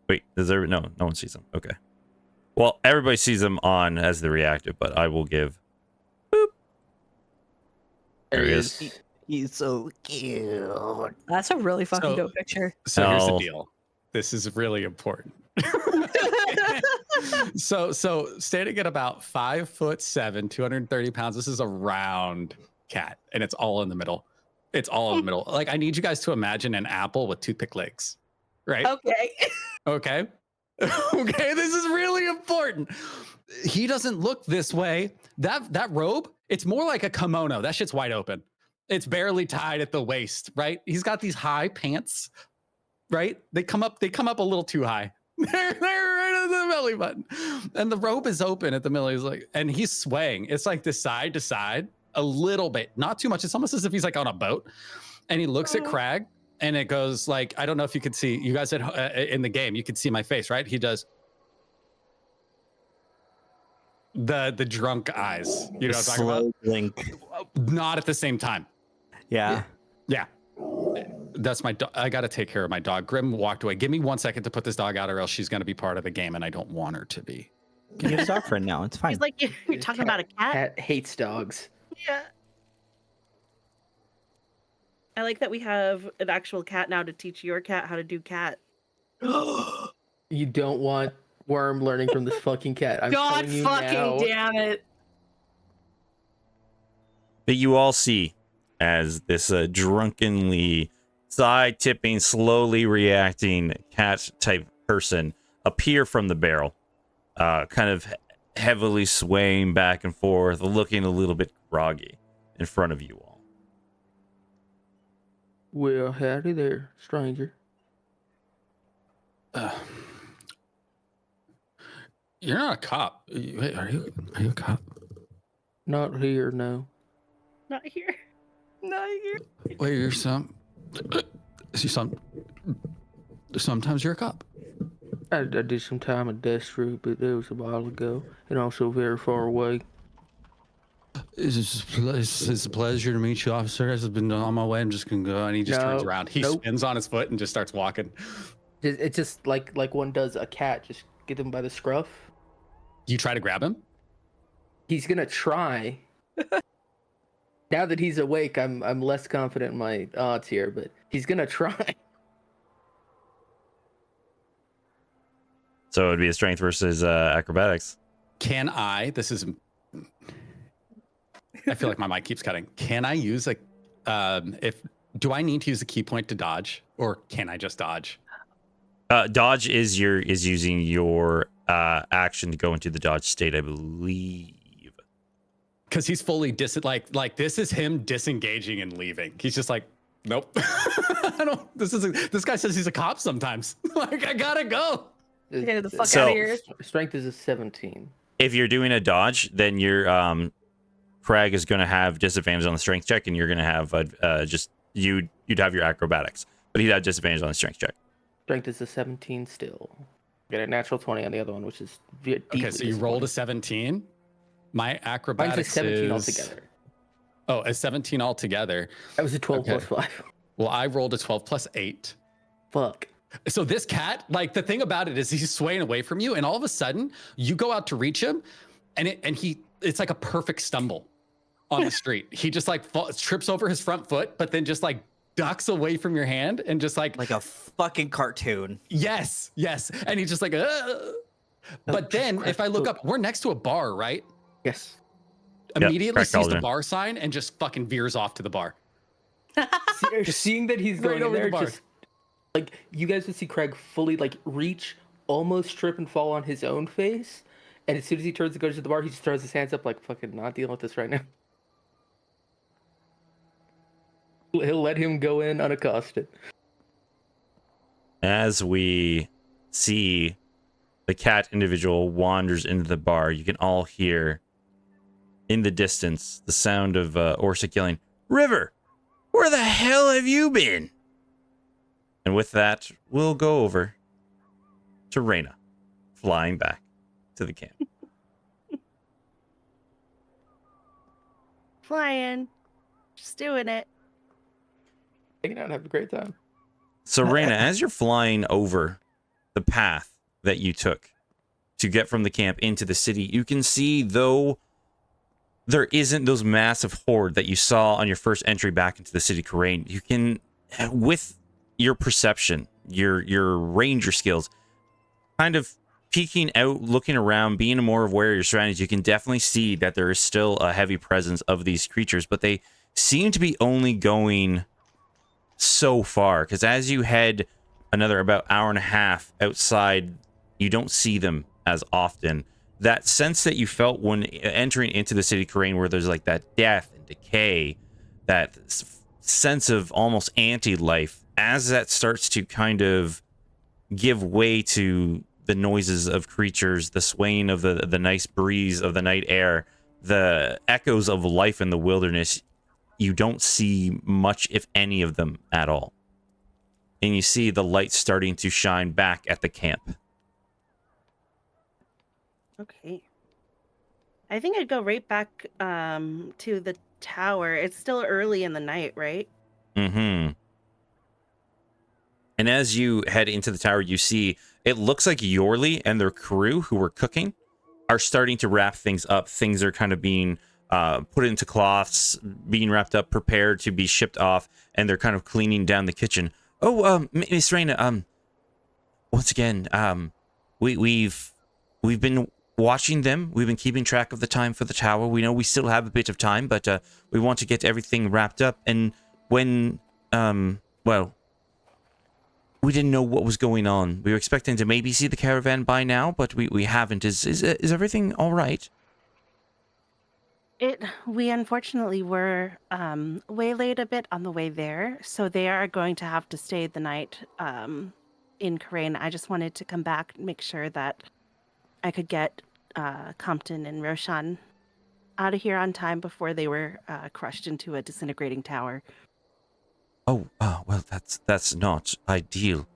Wait, no one sees him. Okay. Well, everybody sees him on as the reactive, but I will give. Boop. There he is. He's so cute. That's a really fucking dope picture. So here's the No. deal. This is really important. So standing at about 5'7", 230 pounds. This is a round cat, and it's all in the middle. It's all in the middle. Like, I need you guys to imagine an apple with toothpick legs, right? Okay. Okay. Okay, this is really important. He doesn't look this way. That robe, it's more like a kimono. That shit's wide open. It's barely tied at the waist, right? He's got these high pants, right? They come up a little too high. They're right at the belly button. And the robe is open at the middle. He's like, and he's swaying. It's like the side to side a little bit, not too much. It's almost as if he's like on a boat. And he looks at Crag, and it goes like, I don't know if you could see, you guys in the game, you could see my face, right? He does the drunk eyes. You know what I'm talking about? Slow blink. Not at the same time. Yeah. Yeah. That's my dog. I got to take care of my dog. Grim walked away. Give me 1 second to put this dog out, or else she's going to be part of the game, and I don't want her to be. You have a dog friend now. It's fine. He's like, you're talking about a cat? Cat hates dogs. Yeah. I like that we have an actual cat now to teach your cat how to do cat. You don't want Worm learning from this fucking cat. I'm God telling you fucking now. damn it. But you all see as this drunkenly side-tipping, slowly reacting cat-type person appear from the barrel, kind of heavily swaying back and forth, looking a little bit groggy in front of you all. Well, howdy there, stranger. You're not a cop. Wait, are you a cop? Not here, no. Not here. Not here. Wait, you're sometimes you're a cop. I did some time at desk group, but it was a while ago, and also very far away. It's a pleasure to meet you, officer. I've been on my way. I'm just gonna go. And he just turns around. He spins on his foot and just starts walking. It's just like one does a cat. Just get him by the scruff. You try to grab him? He's gonna try. Now that he's awake, I'm less confident in my odds here, but he's gonna try. So it would be a strength versus acrobatics. Can I? This is. I feel like my mic keeps cutting. Can I use do I need to use a key point to dodge, or can I just dodge? Dodge is using your action to go into the dodge state, I believe. Because he's fully like this is him disengaging and leaving. He's just like, nope. I don't. This guy says he's a cop sometimes. Like, I gotta go. Get the fuck out of here. Strength is a 17. If you're doing a dodge, then your Craig is going to have disadvantage on the strength check, and you're going to have you'd have your acrobatics, but he'd have disadvantage on the strength check. Strength is a 17 still. Get a natural 20 on the other one, which is Okay. So you rolled a 17. My acrobatics Mine's a 17 is altogether. Oh, a 17 altogether. That was a 12 Okay. plus 5. Well, I rolled a 12 plus 8. Fuck. So this cat, like, the thing about it is he's swaying away from you, and all of a sudden you go out to reach him, and it's like a perfect stumble on the street. He just like trips over his front foot, but then just like ducks away from your hand and just like a fucking cartoon. Yes, and he's just like, But then if I look up, we're next to a bar, right? Yes. Immediately sees the Cauldron. bar sign and just fucking veers off to the bar. Seeing that he's Right going in over the there, bar. just like you guys would see Craig fully like reach, almost trip and fall on his own face, and as soon as he turns and goes to the bar, he just throws his hands up like, fucking not dealing with this right now. He'll let him go in unaccosted. As we see the cat individual wanders into the bar, you can all hear in the distance the sound of Orsic yelling, "River, where the hell have you been?" And with that, we'll go over to Reyna, flying back to the camp. Flying. Just doing it. Hanging out and have a great time. So, Reyna, as you're flying over the path that you took to get from the camp into the city, you can see, though there isn't those massive horde that you saw on your first entry back into the city, Karain, you can, with your perception, your ranger skills, kind of peeking out, looking around, being more aware of your surroundings, you can definitely see that there is still a heavy presence of these creatures, but they seem to be only going so far, because as you head another about hour and a half outside, you don't see them as often. That sense that you felt when entering into the city, Karain, where there's like that death and decay, that sense of almost anti-life, as that starts to kind of give way to the noises of creatures, the swaying of the nice breeze of the night air, the echoes of life in the wilderness, you don't see much, if any of them at all. And you see the light starting to shine back at the camp. Okay. I think I'd go right back to the tower. It's still early in the night, right? Mm-hmm. And as you head into the tower, you see it looks like Yorley and their crew who were cooking are starting to wrap things up. Things are kind of being put into cloths, being wrapped up, prepared to be shipped off, and they're kind of cleaning down the kitchen. Oh, Miss Reyna, once again, we've been watching them. We've been keeping track of the time for the tower. We know we still have a bit of time, but we want to get everything wrapped up. And when, well, we didn't know what was going on. We were expecting to maybe see the caravan by now, but we haven't. Is everything all right? We unfortunately were waylaid a bit on the way there, so they are going to have to stay the night in Crane. I just wanted to come back and make sure that I could get Compton and Roshan out of here on time before they were crushed into a disintegrating tower. Oh, well, that's not ideal.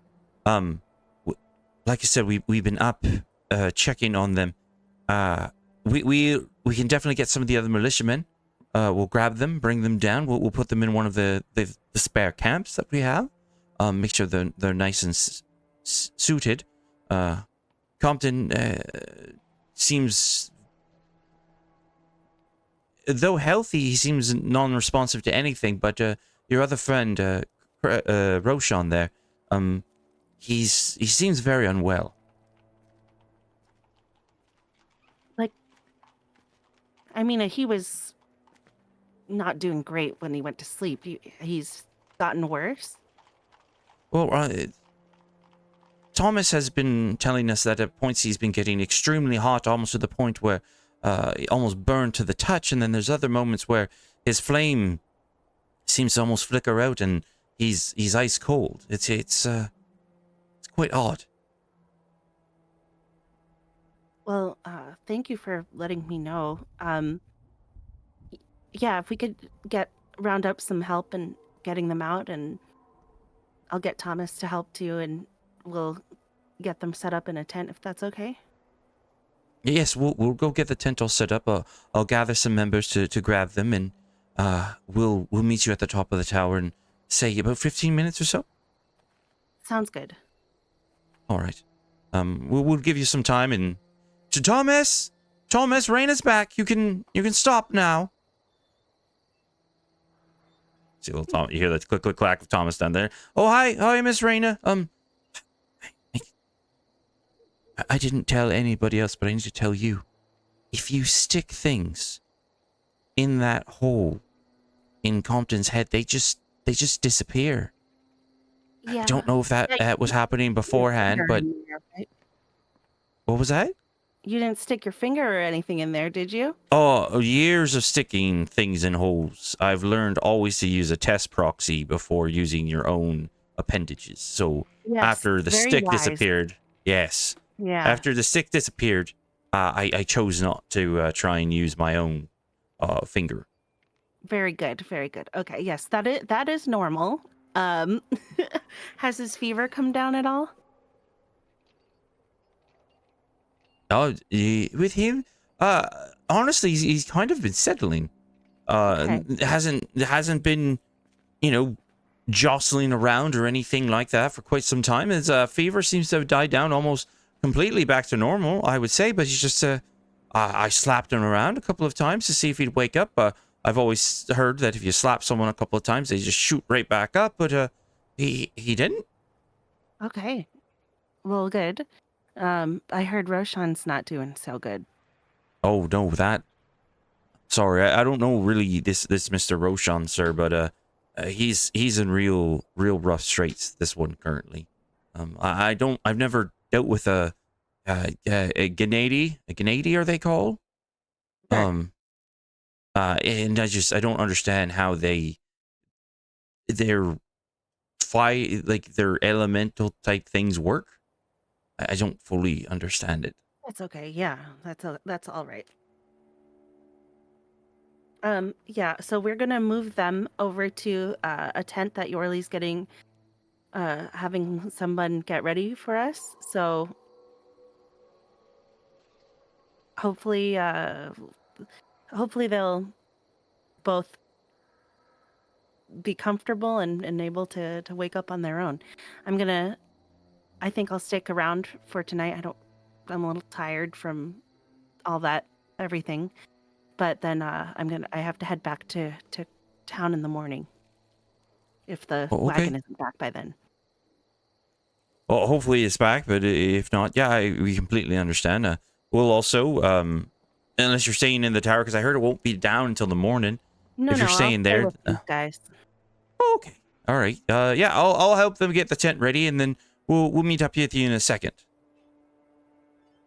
Like I said, we've been up checking on them. We can definitely get some of the other militiamen. We'll grab them, bring them down. We'll put them in one of the spare camps that we have. Make sure they're nice and suited. Compton seems, though healthy, he seems non-responsive to anything. But your other friend, Roshan, there, he seems very unwell. I mean, he was not doing great when he went to sleep. He's gotten worse. Well, Thomas has been telling us that at points he's been getting extremely hot, almost to the point where he almost burned to the touch. And then there's other moments where his flame seems to almost flicker out, and he's ice cold. It's quite odd. Well, thank you for letting me know. Yeah, if we could round up some help and getting them out, and I'll get Thomas to help too, and we'll get them set up in a tent if that's okay. Yes, we'll go get the tent all set up. I'll gather some members to grab them, and we'll meet you at the top of the tower in, say, about 15 minutes or so. Sounds good. All right. We'll give you some time. And to Thomas, Raina's back. You can stop now. See a little Tom. You hear that click click clack of Thomas down there. Oh, hi, Miss Raina. I didn't tell anybody else, but I need to tell you. If you stick things in that hole in Compton's head, they just disappear. Yeah. I don't know if that was happening beforehand, but what was that? You didn't stick your finger or anything in there, did you? Oh, years of sticking things in holes. I've learned always to use a test proxy before using your own appendages. So Yes, after the very stick wise. disappeared, yes. Yeah. After the stick disappeared, I chose not to try and use my own finger. Very good. Very good. Okay. Yes, that is normal. Has his fever come down at all? Oh, with him, honestly, he's kind of been settling. Okay. Hasn't been, jostling around or anything like that for quite some time. His fever seems to have died down almost completely back to normal, I would say. But he's just, I slapped him around a couple of times to see if he'd wake up. I've always heard that if you slap someone a couple of times, they just shoot right back up. But he didn't. Okay. Well, good. I heard Roshan's not doing so good. Oh no, sorry, I don't know really this Mr. Roshan, sir, but he's in real rough straits, this one currently. I've never dealt with a Gennady, are they called? Sure. And I don't understand how their elemental type things work. I don't fully understand it. That's okay. Yeah, that's all right. Yeah, so we're gonna move them over to a tent that Yorley's getting, having someone get ready for us. So hopefully, hopefully they'll both be comfortable and able to wake up on their own. I think I'll stick around for tonight. I'm a little tired from all that, everything. But then I have to head back to town in the morning if the Oh, okay. wagon isn't back by then. Well, hopefully it's back, but if not, yeah, we completely understand. we'll also, unless you're staying in the tower, because I heard it won't be down until the morning. No, If you're I'll staying stay there, with these guys. okay, all right. Yeah, I'll help them get the tent ready, and then we'll meet up with you in a second.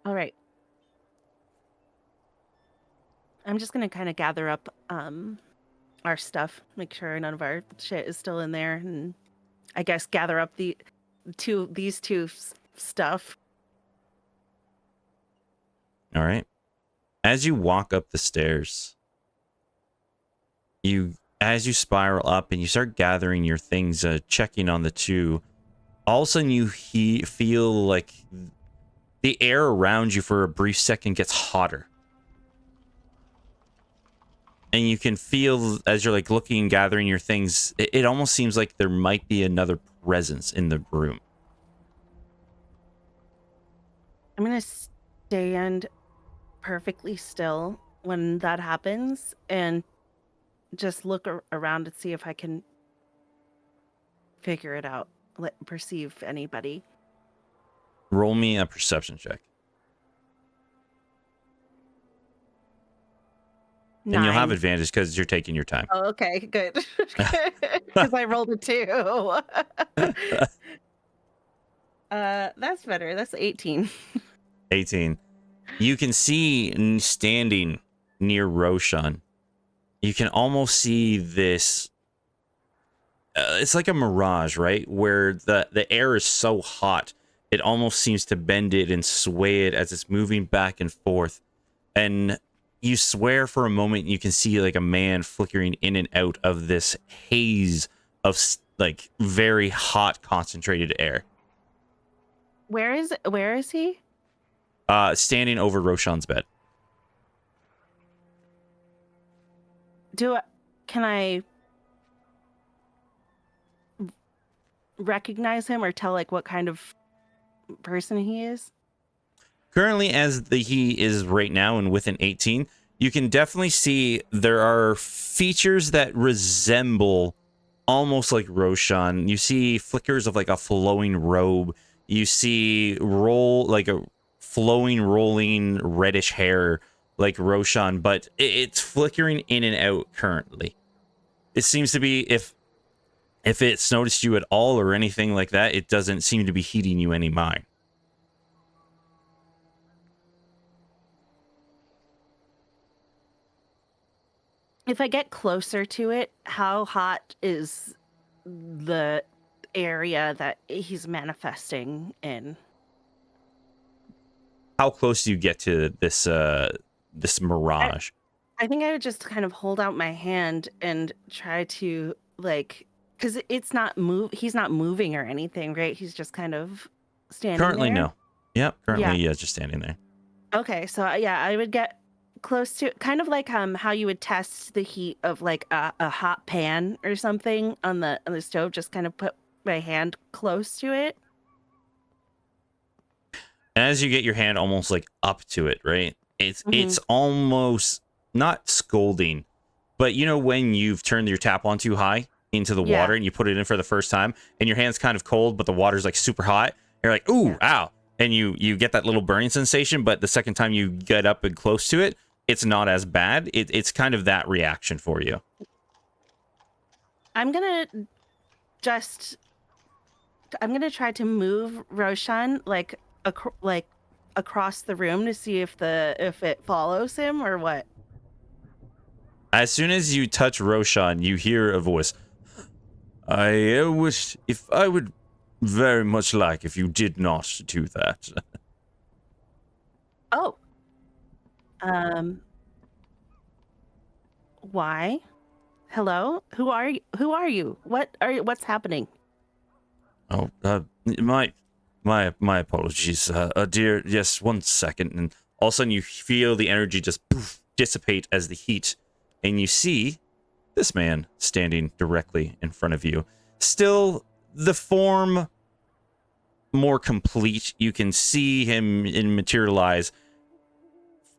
All right. I'm just gonna kind of gather up our stuff, make sure none of our shit is still in there, and I guess gather up these two stuff. All right. As you walk up the stairs, as you spiral up and you start gathering your things, checking on the two, all of a sudden you feel like the air around you for a brief second gets hotter. And you can feel, as you're like looking and gathering your things, it almost seems like there might be another presence in the room. I'm gonna stand perfectly still when that happens and just look around and see if I can figure it out, perceive anybody. Roll me a perception check. And you'll have 9. advantage because you're taking your time. Oh, okay, good. Because I rolled a 2. That's better. That's 18. 18. You can see standing near Roshan. You can almost see this. It's like a mirage, right? Where the air is so hot, it almost seems to bend it and sway it as it's moving back and forth. And you swear for a moment you can see like a man flickering in and out of this haze of like very hot concentrated air. Where is he? Standing over Roshan's bed. Can I recognize him or tell like what kind of person he is? Currently, as he is right now and with an 18, you can definitely see there are features that resemble almost like Roshan. You see flickers of like a flowing robe. You see like a flowing, rolling reddish hair like Roshan, but it's flickering in and out currently. It seems to be, if it's noticed you at all or anything like that, it doesn't seem to be heating you any mind. If I get closer to it, how hot is the area that he's manifesting in? How close do you get to this this mirage? I think I would just kind of hold out my hand and try to like, because it's not he's not moving or anything, right? He's just kind of standing Currently, there. no. Yep, currently, Yeah. just standing there. Okay, so yeah, I would get close to kind of like how you would test the heat of like a hot pan or something on the stove. Just kind of put my hand close to it. As you get your hand almost like up to it, right? It's almost not scalding, but you know when you've turned your tap on too high into the water and you put it in for the first time and your hand's kind of cold, but the water's like super hot. You're like, ooh, ow. And you get that little burning sensation, but the second time you get up and close to it, it's not as bad. It's kind of that reaction for you. I'm gonna try to move Roshan like across the room to see if it follows him or what. As soon as you touch Roshan, you hear a voice. I would very much like if you did not do that. Oh. Why? Hello? Who are you? What's happening? Oh, my apologies, dear. Yes, 1 second, and all of a sudden you feel the energy just dissipate as the heat, and you see this man standing directly in front of you. Still, the form more complete. You can see him materialize,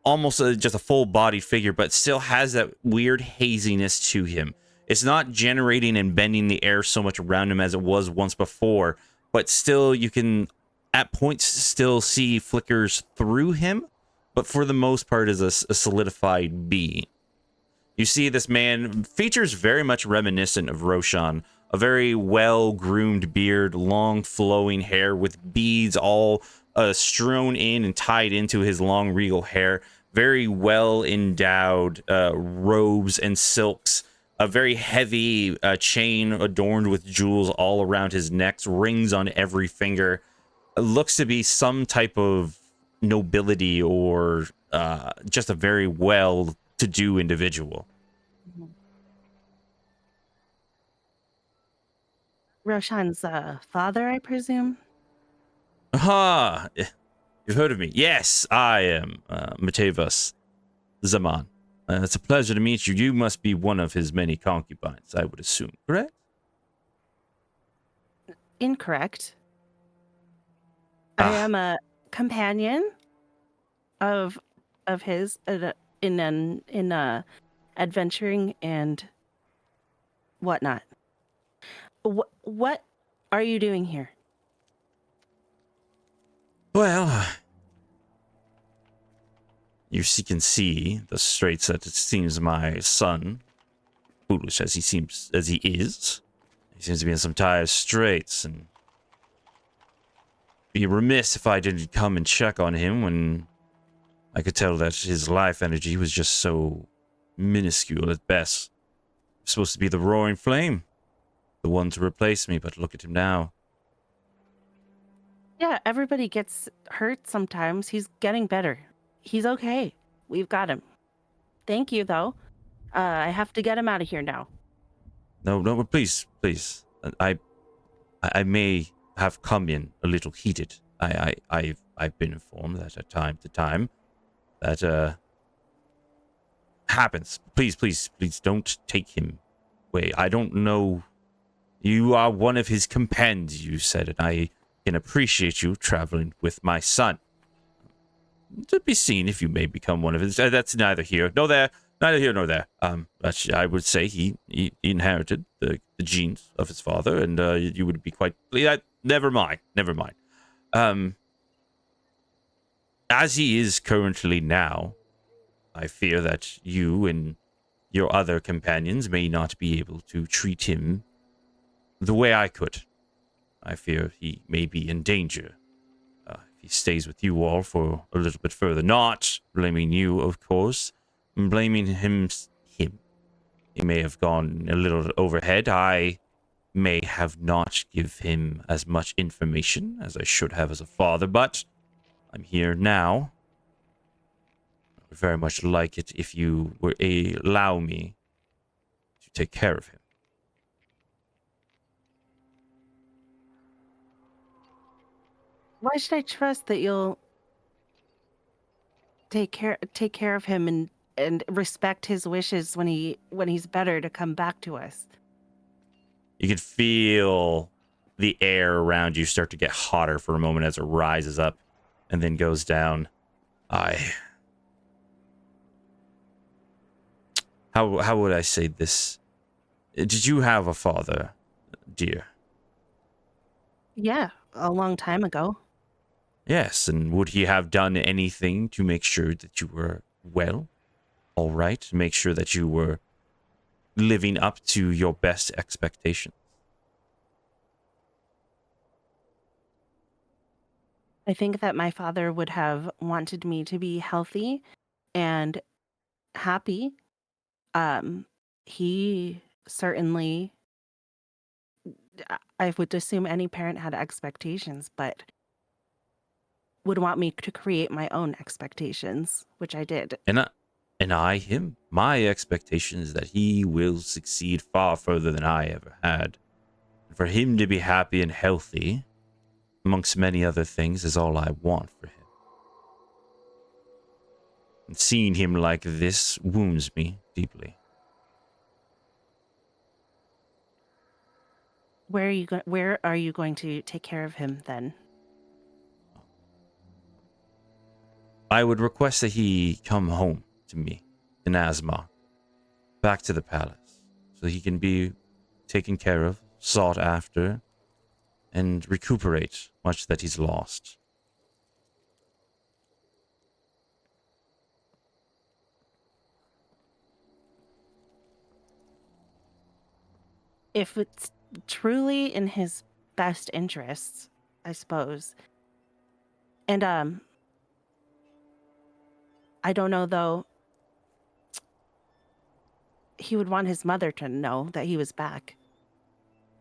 almost just a full-bodied figure, but still has that weird haziness to him. It's not generating and bending the air so much around him as it was once before, but still you can, at points, still see flickers through him, but for the most part is a solidified B. You see this man features very much reminiscent of Roshan. A very well-groomed beard, long flowing hair with beads all strewn in and tied into his long regal hair. Very well-endowed robes and silks. A very heavy chain adorned with jewels all around his neck. Rings on every finger. It looks to be some type of nobility or just a very well-to-do individual. Roshan's father, I presume? Aha! You've heard of me. Yes, I am Matevos Zaman. It's a pleasure to meet you. You must be one of his many concubines, I would assume, correct? Incorrect. I am a companion of his in adventuring and whatnot. What are you doing here? Well, you can see the straits that it seems my son, foolish as he is, he seems to be in some dire straits, and be remiss if I didn't come and check on him when I could tell that his life energy was just so minuscule at best. He's supposed to be the roaring flame, the one to replace me, but look at him now. Yeah, everybody gets hurt sometimes. He's getting better. He's okay. We've got him. Thank you, though. I have to get him out of here now. No, please. I may have come in a little heated. I've been informed that at time to time that happens. Please don't take him away. I don't know. You are one of his companions, you said, and I can appreciate you traveling with my son. To be seen if you may become one of his. That's neither here nor there. Neither here nor there. I would say he inherited the genes of his father, and you would be quite. Never mind. As he is currently now, I fear that you and your other companions may not be able to treat him the way I could. I fear he may be in danger if he stays with you all for a little bit further. Not blaming you, of course. I'm blaming him. He may have gone a little overhead. I may have not give him as much information as I should have as a father, but I'm here now. I would very much like it if you were allow me to take care of him. Why should I trust that you'll take care of him and respect his wishes when he's better to come back to us? You can feel the air around you start to get hotter for a moment as it rises up and then goes down. How would I say this? Did you have a father, dear? Yeah, a long time ago. Yes, and would he have done anything to make sure that you were well, all right, to make sure that you were living up to your best expectations? I think that my father would have wanted me to be healthy and happy. He certainly, I would assume any parent had expectations, but would want me to create my own expectations, which I did. And I him. My expectation is that he will succeed far further than I ever had. And for him to be happy and healthy, amongst many other things, is all I want for him. And seeing him like this wounds me deeply. Where are you going to take care of him then? I would request that he come home to me in Asma, back to the palace, so he can be taken care of, sought after, and recuperate much that he's lost. if it's truly in his best interests, I suppose. And I don't know though. He would want his mother to know that he was back.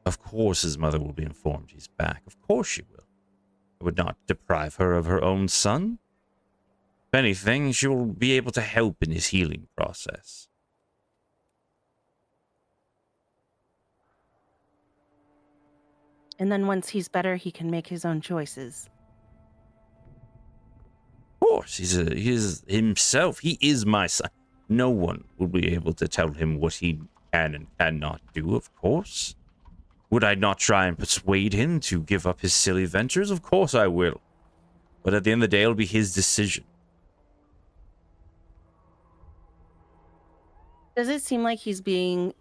Of course his mother will be informed he's back. Of course she will. It would not deprive her of her own son. If anything, she will be able to help in his healing process. And then once he's better, he can make his own choices. Of course, he is himself. He is my son. No one will be able to tell him what he can and cannot do, of course. Would I not try and persuade him to give up his silly ventures? Of course I will. But at the end of the day, it'll be his decision. Does it seem like he's being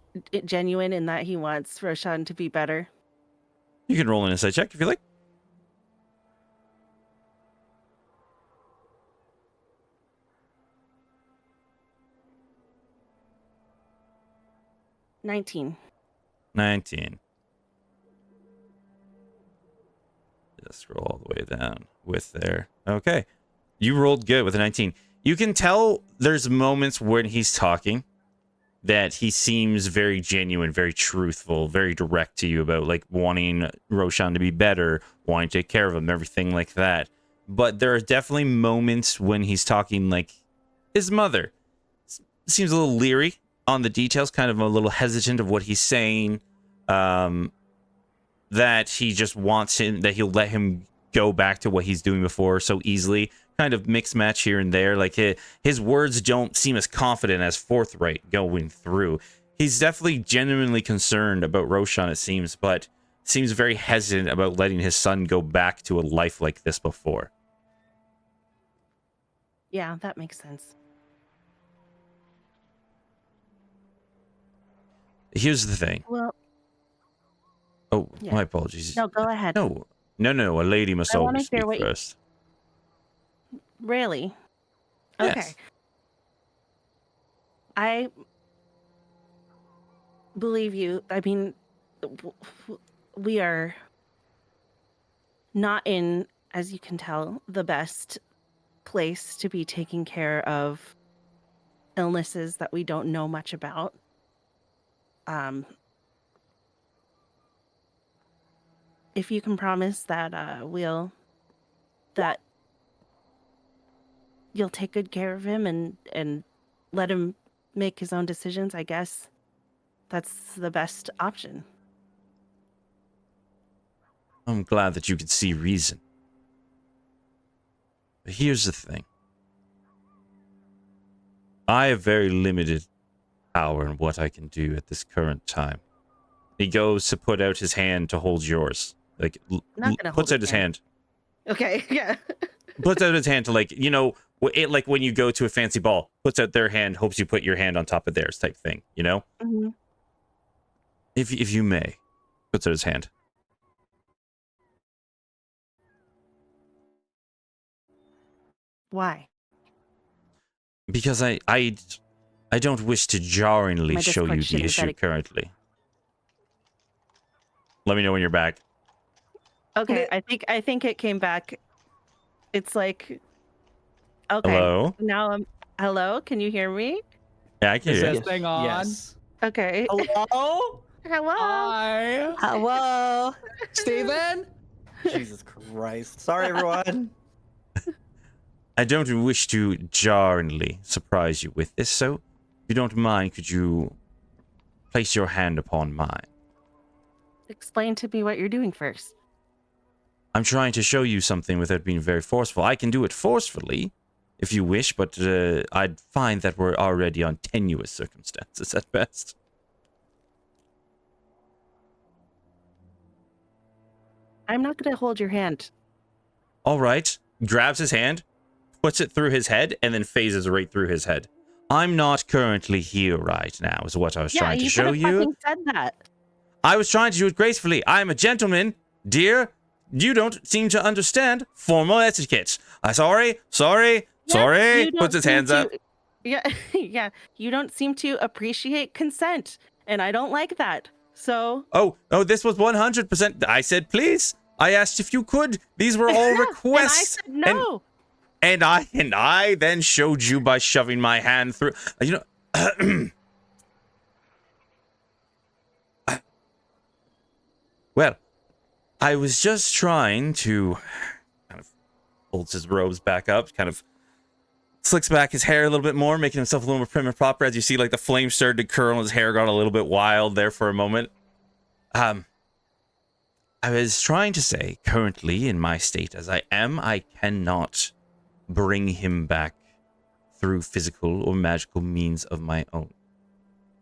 genuine in that he wants Roshan to be better? You can roll an insight check if you like. $19. 19. Just scroll all the way down with there. Okay. You rolled good with a 19. You can tell there's moments when he's talking that he seems very genuine, very truthful, very direct to you about like wanting Roshan to be better, wanting to take care of him, everything like that. But there are definitely moments when he's talking like his mother. Seems a little leery on the details, kind of a little hesitant of what he's saying. That he just wants him, that he'll let him go back to what he's doing before so easily. Kind of mixed match here and there. Like his words don't seem as confident, as forthright going through. He's definitely genuinely concerned about Roshan, it seems, but seems very hesitant about letting his son go back to a life like this before. Yeah, that makes sense. Here's the thing. Well, Oh, yeah. my apologies. No, go ahead. No. A lady must I always wanna hear speak what you- first. Really? Okay. Yes. I believe you. I mean, we are not in, as you can tell, the best place to be taking care of illnesses that we don't know much about. If you can promise that that you'll take good care of him and let him make his own decisions, I guess that's the best option. I'm glad that you could see reason. But here's the thing. I have very limited power in what I can do at this current time. He goes to put out his hand to hold yours. Like, Not gonna puts hold out his hand. Okay, yeah. Puts out his hand to, like, you know, it, like when you go to a fancy ball, puts out their hand, hopes you put your hand on top of theirs type thing, you know? Mm-hmm. If you may. Puts out his hand. Why? Because I don't wish to jarringly Am I just, show like, you the shitting issue pathetic? currently. Let me know when you're back. Okay, I think it came back. It's like, okay. Hello? Now hello, can you hear me? Yeah, I can Is hear you. this thing on? Yes. Okay. Hello? Hello. Hi, Hello. Steven? Jesus Christ. Sorry, everyone. I don't wish to jarringly surprise you with this, so if you don't mind, could you place your hand upon mine? Explain to me what you're doing first. I'm trying to show you something without being very forceful. I can do it forcefully, if you wish, but I'd find that we're already on tenuous circumstances at best. I'm not going to hold your hand. All right. Grabs his hand, puts it through his head, and then phases right through his head. I'm not currently here right now, is what I was trying to show you could have you. fucking said that. I was trying to do it gracefully. I am a gentleman, dear. You don't seem to understand formal etiquette. Sorry. You don't Puts his seem hands to- up. Yeah, yeah. You don't seem to appreciate consent, and I don't like that. So Oh, this was 100%. I said, please. I asked if you could. These were all and I requests. said no. And I then showed you by shoving my hand through. You know, well, I was just trying to kind of folds his robes back up, kind of slicks back his hair a little bit more, making himself a little more prim and proper. As you see, like the flame started to curl and his hair got a little bit wild there for a moment. I was trying to say, currently in my state as I am, I cannot bring him back through physical or magical means of my own.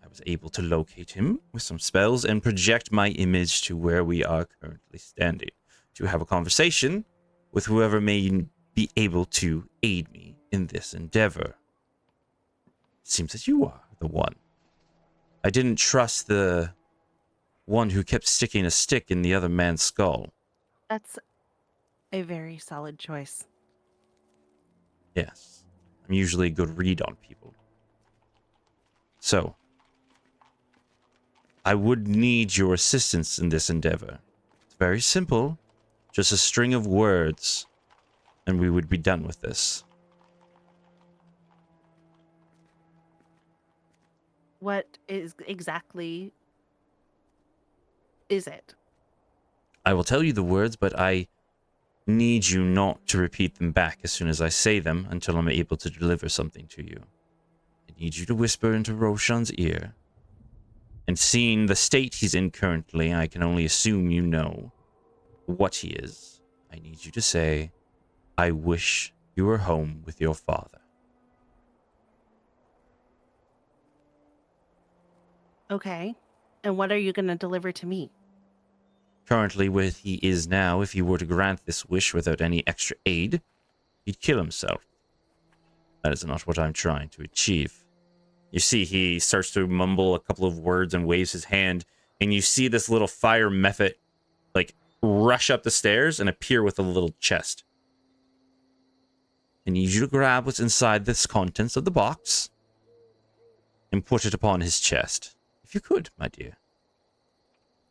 I was able to locate him with some spells and project my image to where we are currently standing to have a conversation with whoever may be able to aid me in this endeavor. It seems that you are the one. I didn't trust the one who kept sticking a stick in the other man's skull. That's a very solid choice. Yes, I'm usually a good read on people. So, I would need your assistance in this endeavor. It's very simple, just a string of words, and we would be done with this. What is exactly is it? I will tell you the words, but I need you not to repeat them back as soon as I say them until I'm able to deliver something to you. I need you to whisper into Roshan's ear. And seeing the state he's in currently, I can only assume you know what he is. I need you to say, I wish you were home with your father. Okay. And what are you going to deliver to me? Currently, where he is now, if he were to grant this wish without any extra aid, he'd kill himself. That is not what I'm trying to achieve. You see, he starts to mumble a couple of words and waves his hand, and you see this little fire method, like, rush up the stairs and appear with a little chest. I need you to grab what's inside this contents of the box and put it upon his chest. If you could, my dear.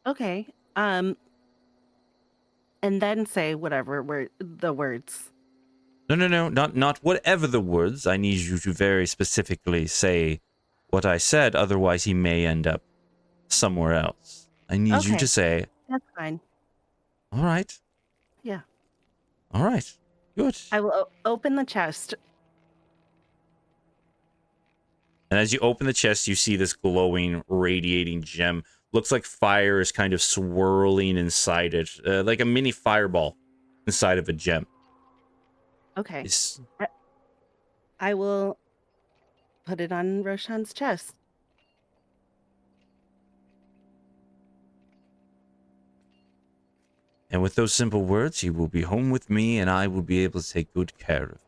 Okay. And then say whatever were the words. No, not whatever the words. I need you to very specifically say what I said, otherwise he may end up somewhere else. I need you Okay. to say, That's fine. all right. Yeah. All right. Good. I will open the chest. And as you open the chest, you see this glowing, radiating gem. Looks like fire is kind of swirling inside it, like a mini fireball inside of a gem. Okay. It's, I will put it on Roshan's chest. and with those simple words, he will be home with me, and I will be able to take good care of him.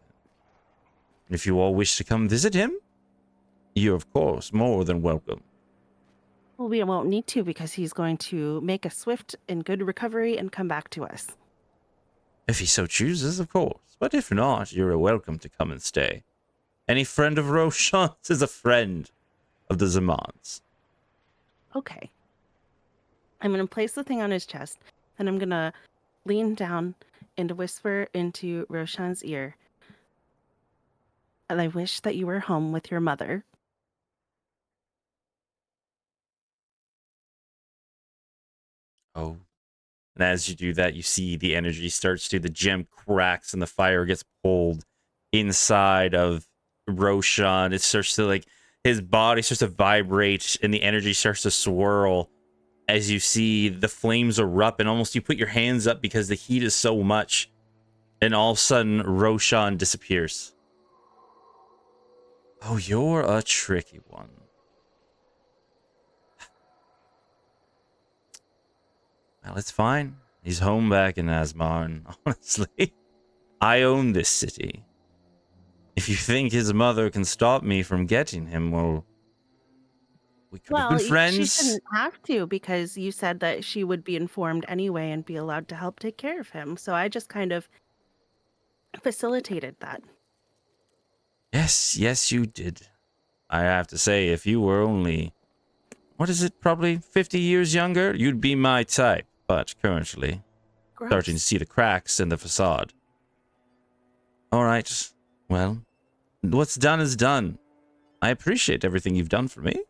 And if you all wish to come visit him, you're, of course, more than welcome. Well, we won't need to because he's going to make a swift and good recovery and come back to us. If he so chooses, of course. But if not, you're welcome to come and stay. Any friend of Roshan's is a friend of the Zamans. Okay. I'm going to place the thing on his chest, and I'm going to lean down and whisper into Roshan's ear. And I wish that you were home with your mother. Oh. And as you do that, you see the energy starts to, the gem cracks and the fire gets pulled inside of Roshan. It starts to, like, his body starts to vibrate and the energy starts to swirl as you see the flames erupt, and almost you put your hands up because the heat is so much, and all of a sudden Roshan disappears. Oh, you're a tricky one. Well, it's fine. He's home back in Asmar, and honestly, I own this city. If you think his mother can stop me from getting him, well, we could have been She friends. didn't have to because you said that she would be informed anyway and be allowed to help take care of him. So I just kind of facilitated that. Yes, you did. I have to say, if you were only what is it, probably 50 years younger. You'd be my type, but currently starting to Gross. see the cracks in the facade. All right, well, what's done is done. I appreciate everything you've done for me.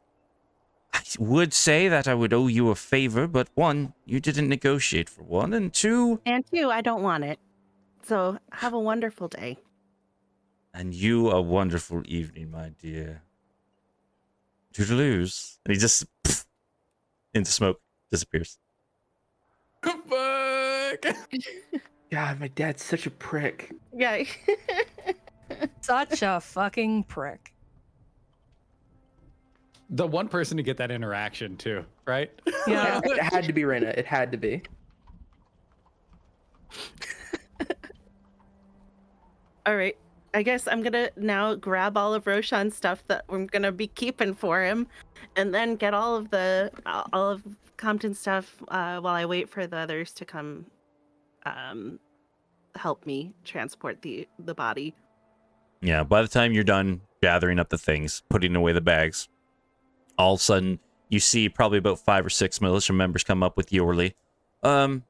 I would say that I would owe you a favor, but one, you didn't negotiate for one, and two, And two, I don't want it. So have a wonderful day. and you a wonderful evening, my dear. Toodaloos. And he just into smoke, disappears. Fuck. God, my dad's such a prick. Yeah. Such a fucking prick. The one person to get that interaction too, right? Yeah. It had to be Rena. It had to be. All right. I guess I'm gonna now grab all of Roshan's stuff that I'm gonna be keeping for him, and then get all of Compton's stuff while I wait for the others to come help me transport the body. Yeah, by the time you're done gathering up the things, putting away the bags, all of a sudden you see probably about 5 or 6 militia members come up with Yorley. I'm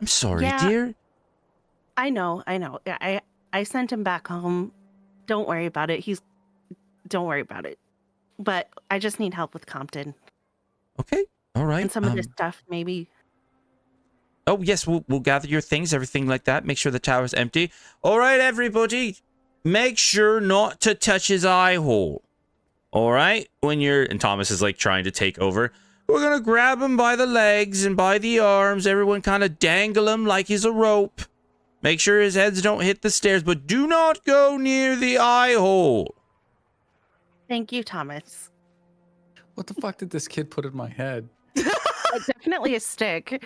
sorry, Yeah. dear. I know. Yeah, I sent him back home. Don't worry about it. Don't worry about it. But I just need help with Compton Okay, all right. and some of this stuff, maybe. Oh, yes, we'll gather your things, everything like that. Make sure the tower's empty. All right, everybody. Make sure not to touch his eye hole. All right? And Thomas is like trying to take over. We're going to grab him by the legs and by the arms. Everyone kind of dangle him like he's a rope. Make sure his heads don't hit the stairs, but do not go near the eye hole. Thank you, Thomas. What the fuck did this kid put in my head? Definitely a stick.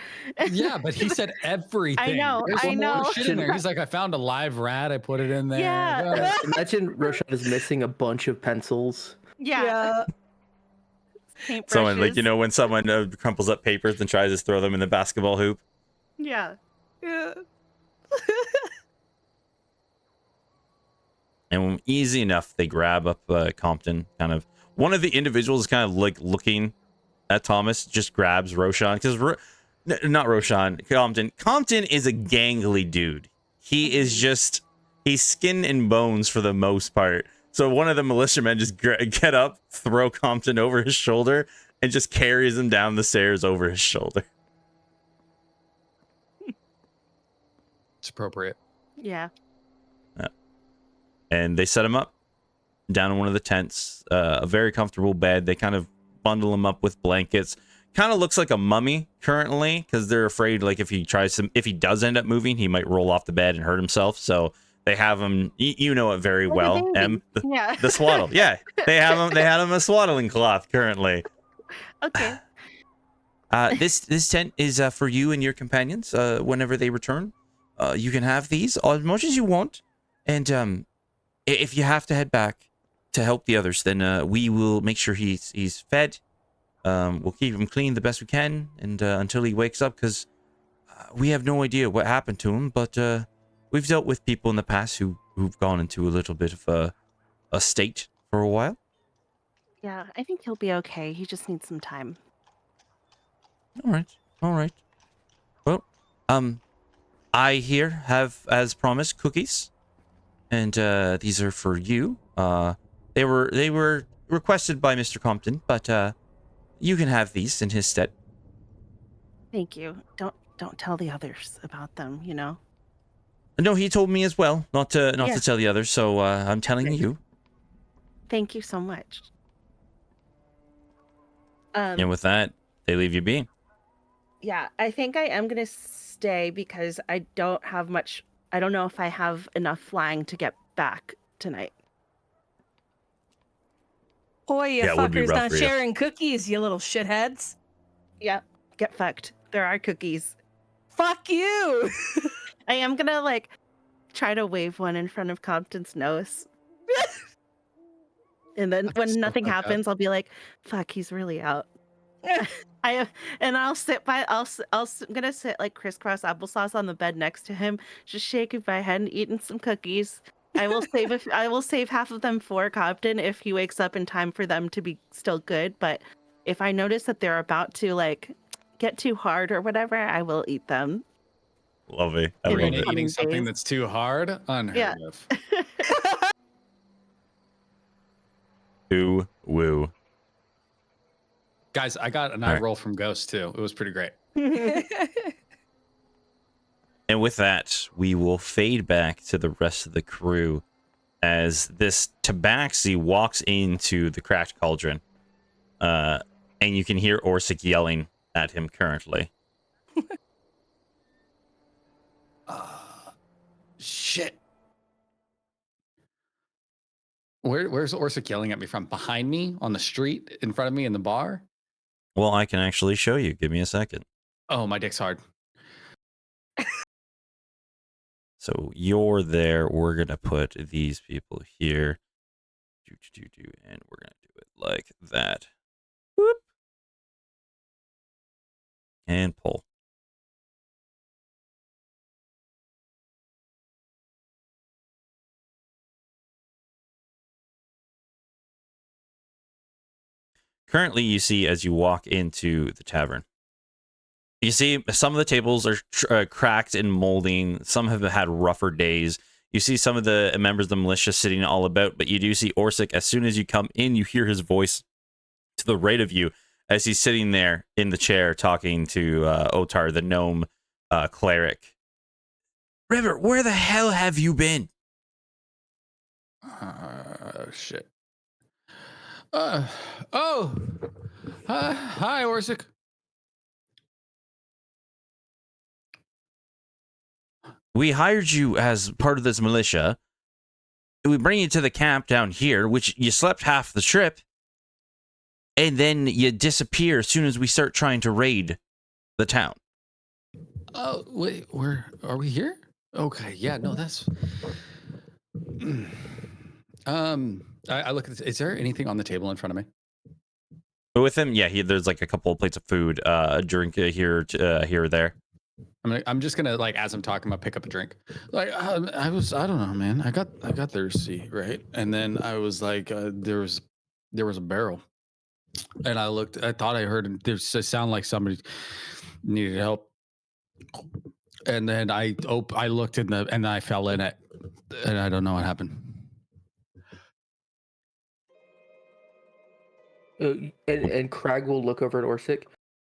Yeah, but he said everything. There's I more know. shit in there. He's like, I found a live rat. I put it in there. Yeah. Imagine Roshan is missing a bunch of pencils. Yeah. Someone, like, Paintbrushes. when someone crumples up papers and tries to throw them in the basketball hoop. Yeah. Yeah. And easy enough, they grab up Compton. Kind of one of the individuals is kind of like looking at Thomas, just grabs Roshan because not Roshan, Compton. Compton is a gangly dude. He is just he's skin and bones for the most part. So one of the militiamen just get up, throw Compton over his shoulder, and just carries him down the stairs over his shoulder. It's appropriate. Yeah. And they set him up down in one of the tents, a very comfortable bed. They kind of bundle him up with blankets. Kind of looks like a mummy currently because they're afraid, like, if he does end up moving, he might roll off the bed and hurt himself. So they have him. You know it very Like a well, baby. Em. Yeah. The swaddle. Yeah, they have him. They had him a swaddling cloth currently. Okay. This tent is for you and your companions. Whenever they return, you can have these as much as you want, and if you have to head back to help the others, then we will make sure he's fed. We'll keep him clean the best we can, and until he wakes up, because we have no idea what happened to him. But we've dealt with people in the past who've gone into a little bit of a state for a while. Yeah, I think he'll be okay. He just needs some time. All right. Well, I here have, as promised, cookies, and these are for you. They were requested by Mr. Compton, but you can have these in his stead. Thank you. Don't tell the others about them, you know? No, he told me as well not to Yeah. tell the others, so I'm telling Okay. you. Thank you so much. And with that, they leave you be. Yeah, I think I am gonna stay because I don't have much. I don't know if I have enough flying to get back tonight. Boy, you Yeah, it would be fuckers rough not for you. sharing cookies, you little shitheads. Yeah, get fucked. There are cookies. Fuck you. I am gonna try to wave one in front of Compton's nose. And then Okay, when stuff nothing like that. happens, I'll be like, "Fuck, he's really out." I'll sit by. I'm gonna sit like crisscross applesauce on the bed next to him, just shaking my head and eating some cookies. I will save half of them for Cobden if he wakes up in time for them to be still good. But if I notice that they're about to like get too hard or whatever, I will eat them. Lovely. I love Karina it. eating Coming something days. that's too hard? Unheard Yeah. of. Ooh, woo. Guys, I got an eye Alright. roll from Ghost too. It was pretty great. And with that, we will fade back to the rest of the crew as this tabaxi walks into the cracked cauldron. And you can hear Orsic yelling at him currently. Shit. Where's Orsic yelling at me from? Behind me, on the street, in front of me, in the bar? Well, I can actually show you. Give me a second. Oh, my dick's hard. So you're there. We're going to put these people here. And we're going to do it like that. Whoop. And pull. Currently, you see as you walk into the tavern, you see some of the tables are cracked and molding. Some have had rougher days. You see some of the members of the militia sitting all about, but you do see Orsic. As soon as you come in, you hear his voice to the right of you as he's sitting there in the chair talking to Otar, the gnome cleric. River, where the hell have you been? Shit. Hi, Orsic. We hired you as part of this militia. We bring you to the camp down here, which you slept half the trip, and then you disappear as soon as we start trying to raid the town. Oh, wait, where are we here? Okay, yeah, no, that's. I look at this. Is there anything on the table in front of me? But with him, yeah, there's like a couple of plates of food, a drink here or there. I'm just gonna like as I'm talking, I'll pick up a drink. Like I don't know, man. I got thirsty, right? And then I was like, there was a barrel, and I looked. I thought I heard there's a sound like somebody needed help, and then I looked in and I fell in it, and I don't know what happened. And Crag will look over at Orsic.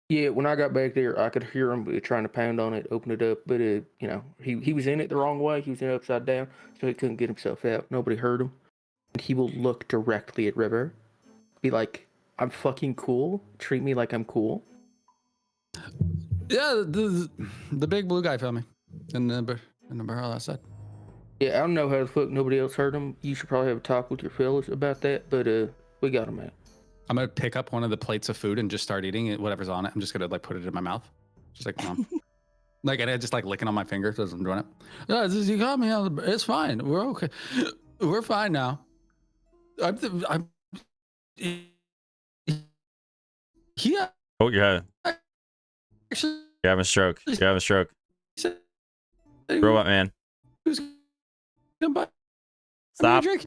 Yeah, when I got back there, I could hear him trying to pound on it, open it up, but he was in it the wrong way. He was in it upside down, so he couldn't get himself out. Nobody heard him. And he will look directly at River, be like, "I'm fucking cool. Treat me like I'm cool." Yeah, the big blue guy found me in the barrel outside. Yeah, I don't know how the fuck nobody else heard him. You should probably have a talk with your fellas about that, but we got him out. I'm gonna pick up one of the plates of food and just start eating it, whatever's on it. I'm just gonna like put it in my mouth, just like mom. Like, and I just like licking on my fingers as I'm doing it. Yeah, you got me. It's fine. We're okay. We're fine now. I'm yeah. Oh, you're having a stroke. You're having a stroke. Robot man. Who's gonna buy Stop. me a drink?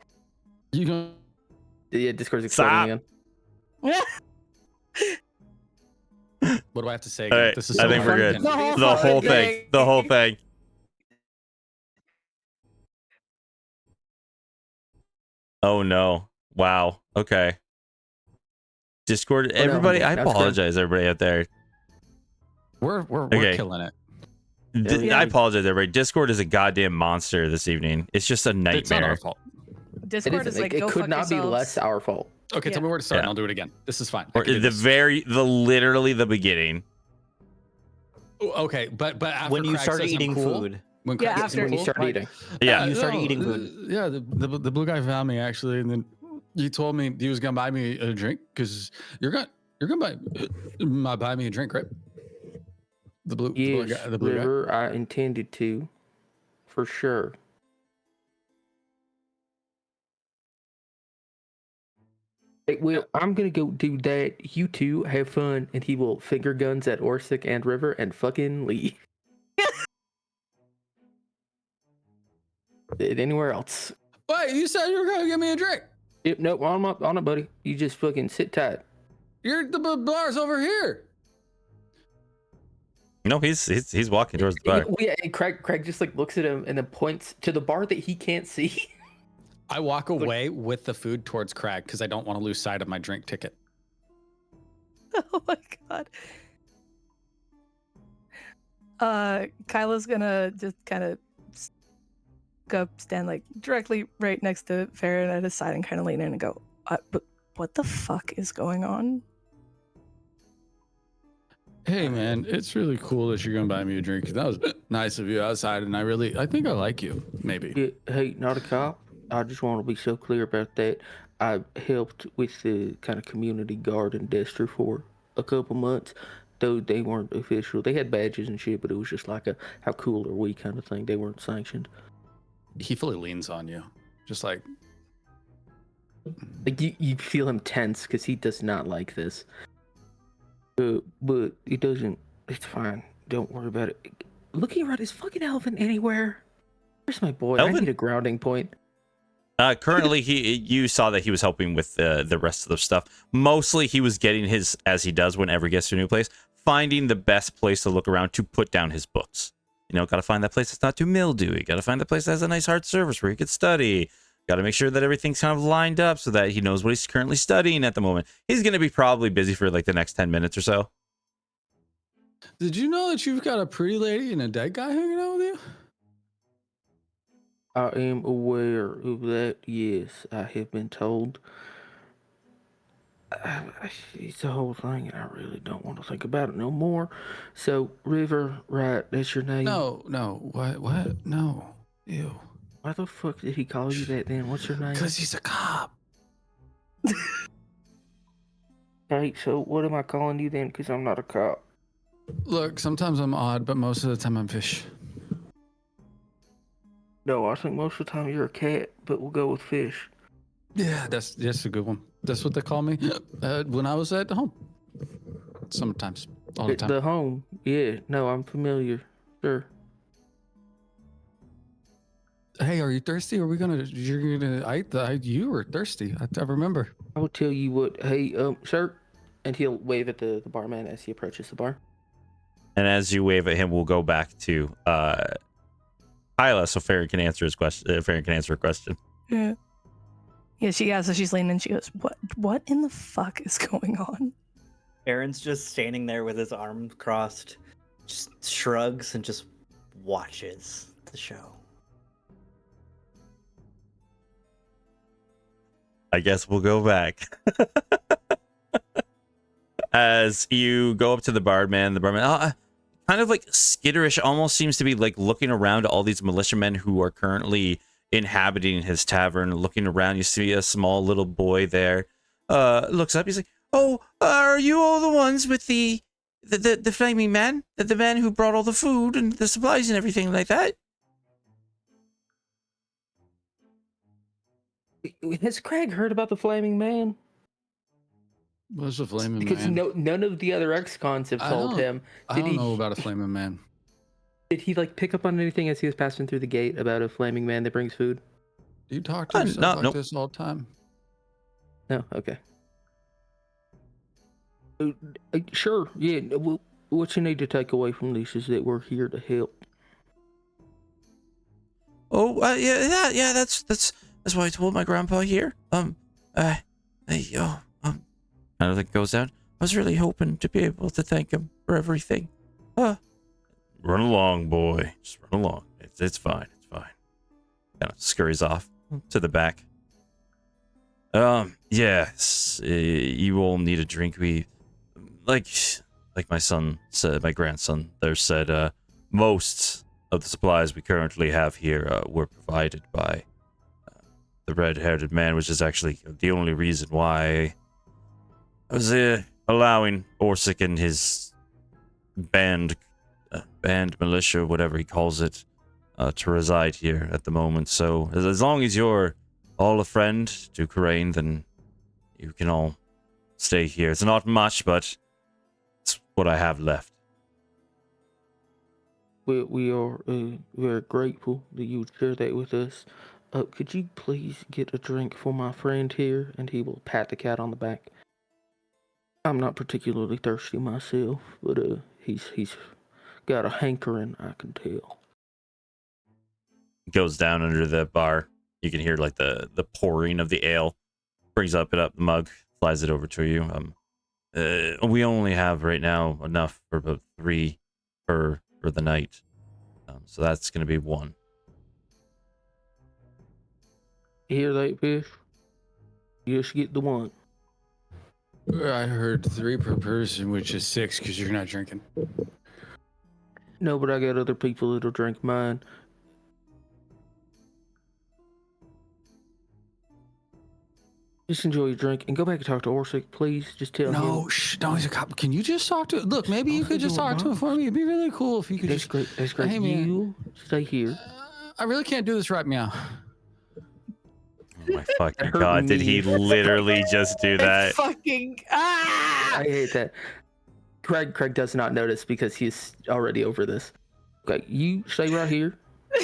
You gonna? Yeah, Discord's Stop. exploding again. What do I have to say? All Again? right, This is I so think we're hard. good. No. The whole thing. The whole thing. Oh no. Wow. Okay. Discord, everybody, I That's good. apologize, everybody out there. We're Okay. killing it. Yeah. I apologize, everybody. Discord is a goddamn monster this evening. It's just a It's not nightmare. our fault. Discord is like, it go could fuck not be yourselves. less our fault. Okay, Yeah. tell me where to start, Yeah. and I'll do it again. This is fine. I Or can do this. literally the beginning. Okay, but after When you Craig started says I'm eating cool, food. when Yeah, Craig says after I'm When you cool, start like, eating. Yeah. You started eating food. Yeah, the blue guy found me actually, and then he told me he was gonna buy me a drink because you're gonna buy me a drink, right? The blue Yes, guy, the blue guy. River, I intended to, for sure. Hey, well, I'm gonna go do that. You two have fun, and he will finger guns at Orsic and River and fucking leave. Anywhere else? Wait, you said you were gonna give me a drink. Yep, nope, on it, buddy. You just fucking sit tight. The bar's over here. No, he's walking towards the bar. Yeah, and Craig just like looks at him and then points to the bar that he can't see. I walk away with the food towards Craig because I don't want to lose sight of my drink ticket. Oh my god. Kyla's gonna just kind of go stand like directly right next to Farron at his side and kind of lean in and go, but what the fuck is going on? Hey man, it's really cool that you're gonna buy me a drink. That was nice of you outside, and I think I like you. Maybe. Yeah, hey, not a cop. I just want to be so clear about that. I helped with the kind of community guard in Dester for a couple months. Though they weren't official. They had badges and shit, but it was just like a how cool are we kind of thing. They weren't sanctioned. He fully leans on you, just like You feel him tense because he does not like this. But he doesn't. It's fine. Don't worry about it. Looking around, is fucking Elvin anywhere? Where's my boy? Elvin? I need a grounding point. Currently, you saw that he was helping with the rest of the stuff. Mostly, he was getting his, as he does whenever he gets to a new place, finding the best place to look around to put down his books. You know, got to find that place that's not too mildewy. Got to find the place that has a nice hard surface where he could study. Got to make sure that everything's kind of lined up so that he knows what he's currently studying at the moment. He's going to be probably busy for like the next 10 minutes or so. Did you know that you've got a pretty lady and a dead guy hanging out with you? I am aware of that. Yes, I have been told. It's the whole thing, and I really don't want to think about it no more. So, River, right? That's your name. No. What? No. Ew. Why the fuck did he call you that then? What's your name? Because he's a cop. Hey, so what am I calling you then? Because I'm not a cop. Look, sometimes I'm odd, but most of the time I'm fish. No, I think most of the time you're a cat, but we'll go with fish. Yeah, that's a good one. That's what they call me when I was at home. Sometimes, all the time. The home. Yeah, no, I'm familiar. Sure. Hey, are you thirsty? Are we gonna? You're gonna? You were thirsty. I remember. I will tell you what. Hey, sir, and he'll wave at the barman as he approaches the bar. And as you wave at him, we'll go back to Hyla, so Farron can answer his question. Farron can answer a question. Yeah. Yeah, so she's leaning and she goes, What in the fuck is going on? Aaron's just standing there with his arms crossed, just shrugs and just watches the show. I guess we'll go back. As you go up to the barman kind of like skitterish, almost seems to be like looking around at all these militiamen who are currently inhabiting his tavern. Looking around, you see a small little boy there. Looks up, he's like, "Oh, are you all the ones with the flaming man? The man who brought all the food and the supplies and everything like that?" Has Craig heard about the Flaming Man? What's a flaming Because man? none of the other ex-cons have told him. I don't know about a flaming man. Did he like pick up on anything as he was passing through the gate about a flaming man that brings food? You talk to yourself like this all the time. No, okay. Sure, yeah. Well, what you need to take away from this is that we're here to help. Oh, yeah. That's why I told my grandpa here. Kind of like goes down. I was really hoping to be able to thank him for everything. Run along, boy. Just run along. It's fine. It's fine. Kind of scurries off to the back. Yes. You all need a drink. We, like my son said, my grandson there said, most of the supplies we currently have here were provided by the red-haired man, which is actually the only reason why I was allowing Orsic and his band militia, whatever he calls it, to reside here at the moment. So as long as you're all a friend to Karain, then you can all stay here. It's not much, but it's what I have left. We are very grateful that you would share that with us. Could you please get a drink for my friend here? And he will pat the cat on the back. I'm not particularly thirsty myself, but he's got a hankering, I can tell. Goes down under the bar. You can hear like the pouring of the ale. Brings up the mug, flies it over to you. We only have right now enough for about 3 for the night. So that's gonna be 1. You hear that, fish? You just get the one. I heard 3 per person, which is 6 because you're not drinking. No, but I got other people that'll drink mine. Just enjoy your drink and go back and talk to Orsic, please. Just tell him. No, no, he's a cop. Can you just talk to? Look, maybe you could just talk to him for me. It'd be really cool if you could That's just. great. That's great. Hey, man. You stay here. I really can't do this right now. Oh my fucking hurt god! Did he me. literally just do that? Fucking I hate that. Craig does not notice because he's already over this. Okay, you stay right here.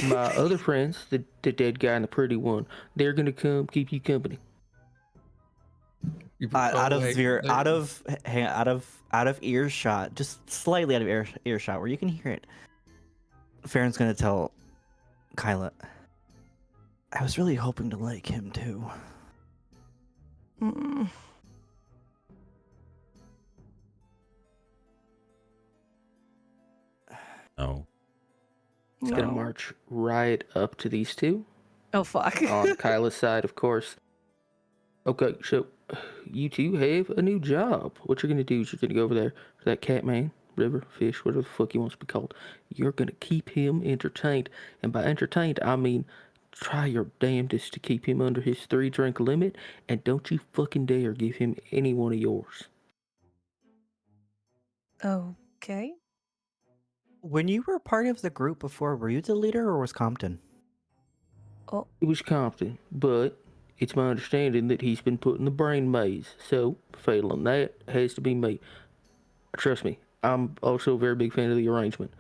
My other friends, the dead guy and the pretty one, they're gonna come keep you company. Out of earshot, just slightly out of earshot, where you can hear it. Farron's gonna tell Kyla, I was really hoping to like him too. Mm. No. It's gonna No. march right up to these two Oh fuck. on Kyla's side, of course. Okay, so you two have a new job. What you're gonna do is you're gonna go over there to that cat man, river, fish, whatever the fuck he wants to be called. You're gonna keep him entertained, and by entertained I mean try your damnedest to keep him under his 3-drink limit, and don't you fucking dare give him any one of yours. Okay. When you were part of the group before, were you the leader or was Compton? It was Compton, but it's my understanding that he's been put in the brain maze. So, failing that, has to be me. Trust me, I'm also a very big fan of the arrangement.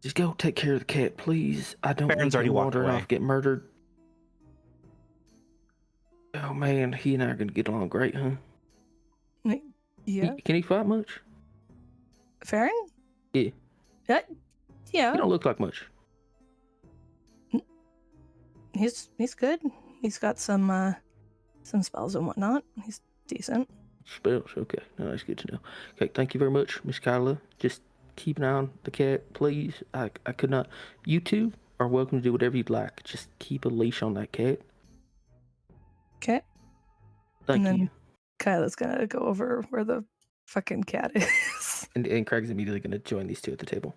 Just go take care of the cat, please. I don't Baron's need already him walked wandering away. off, get murdered. Oh man, he and I are gonna get along great, huh? Yeah. Can he fight much? Farron? Yeah. Yeah. He don't look like much. He's good. He's got some spells and whatnot. He's decent. Spells, okay. No, that's good to know. Okay, thank you very much, Miss Kyla. Just keep an eye on the cat, please. I could not. You two are welcome to do whatever you'd like. Just keep a leash on that cat. Okay. Thank And then you. Kyla's gonna go over where the fucking cat is. And Craig's immediately going to join these two at the table.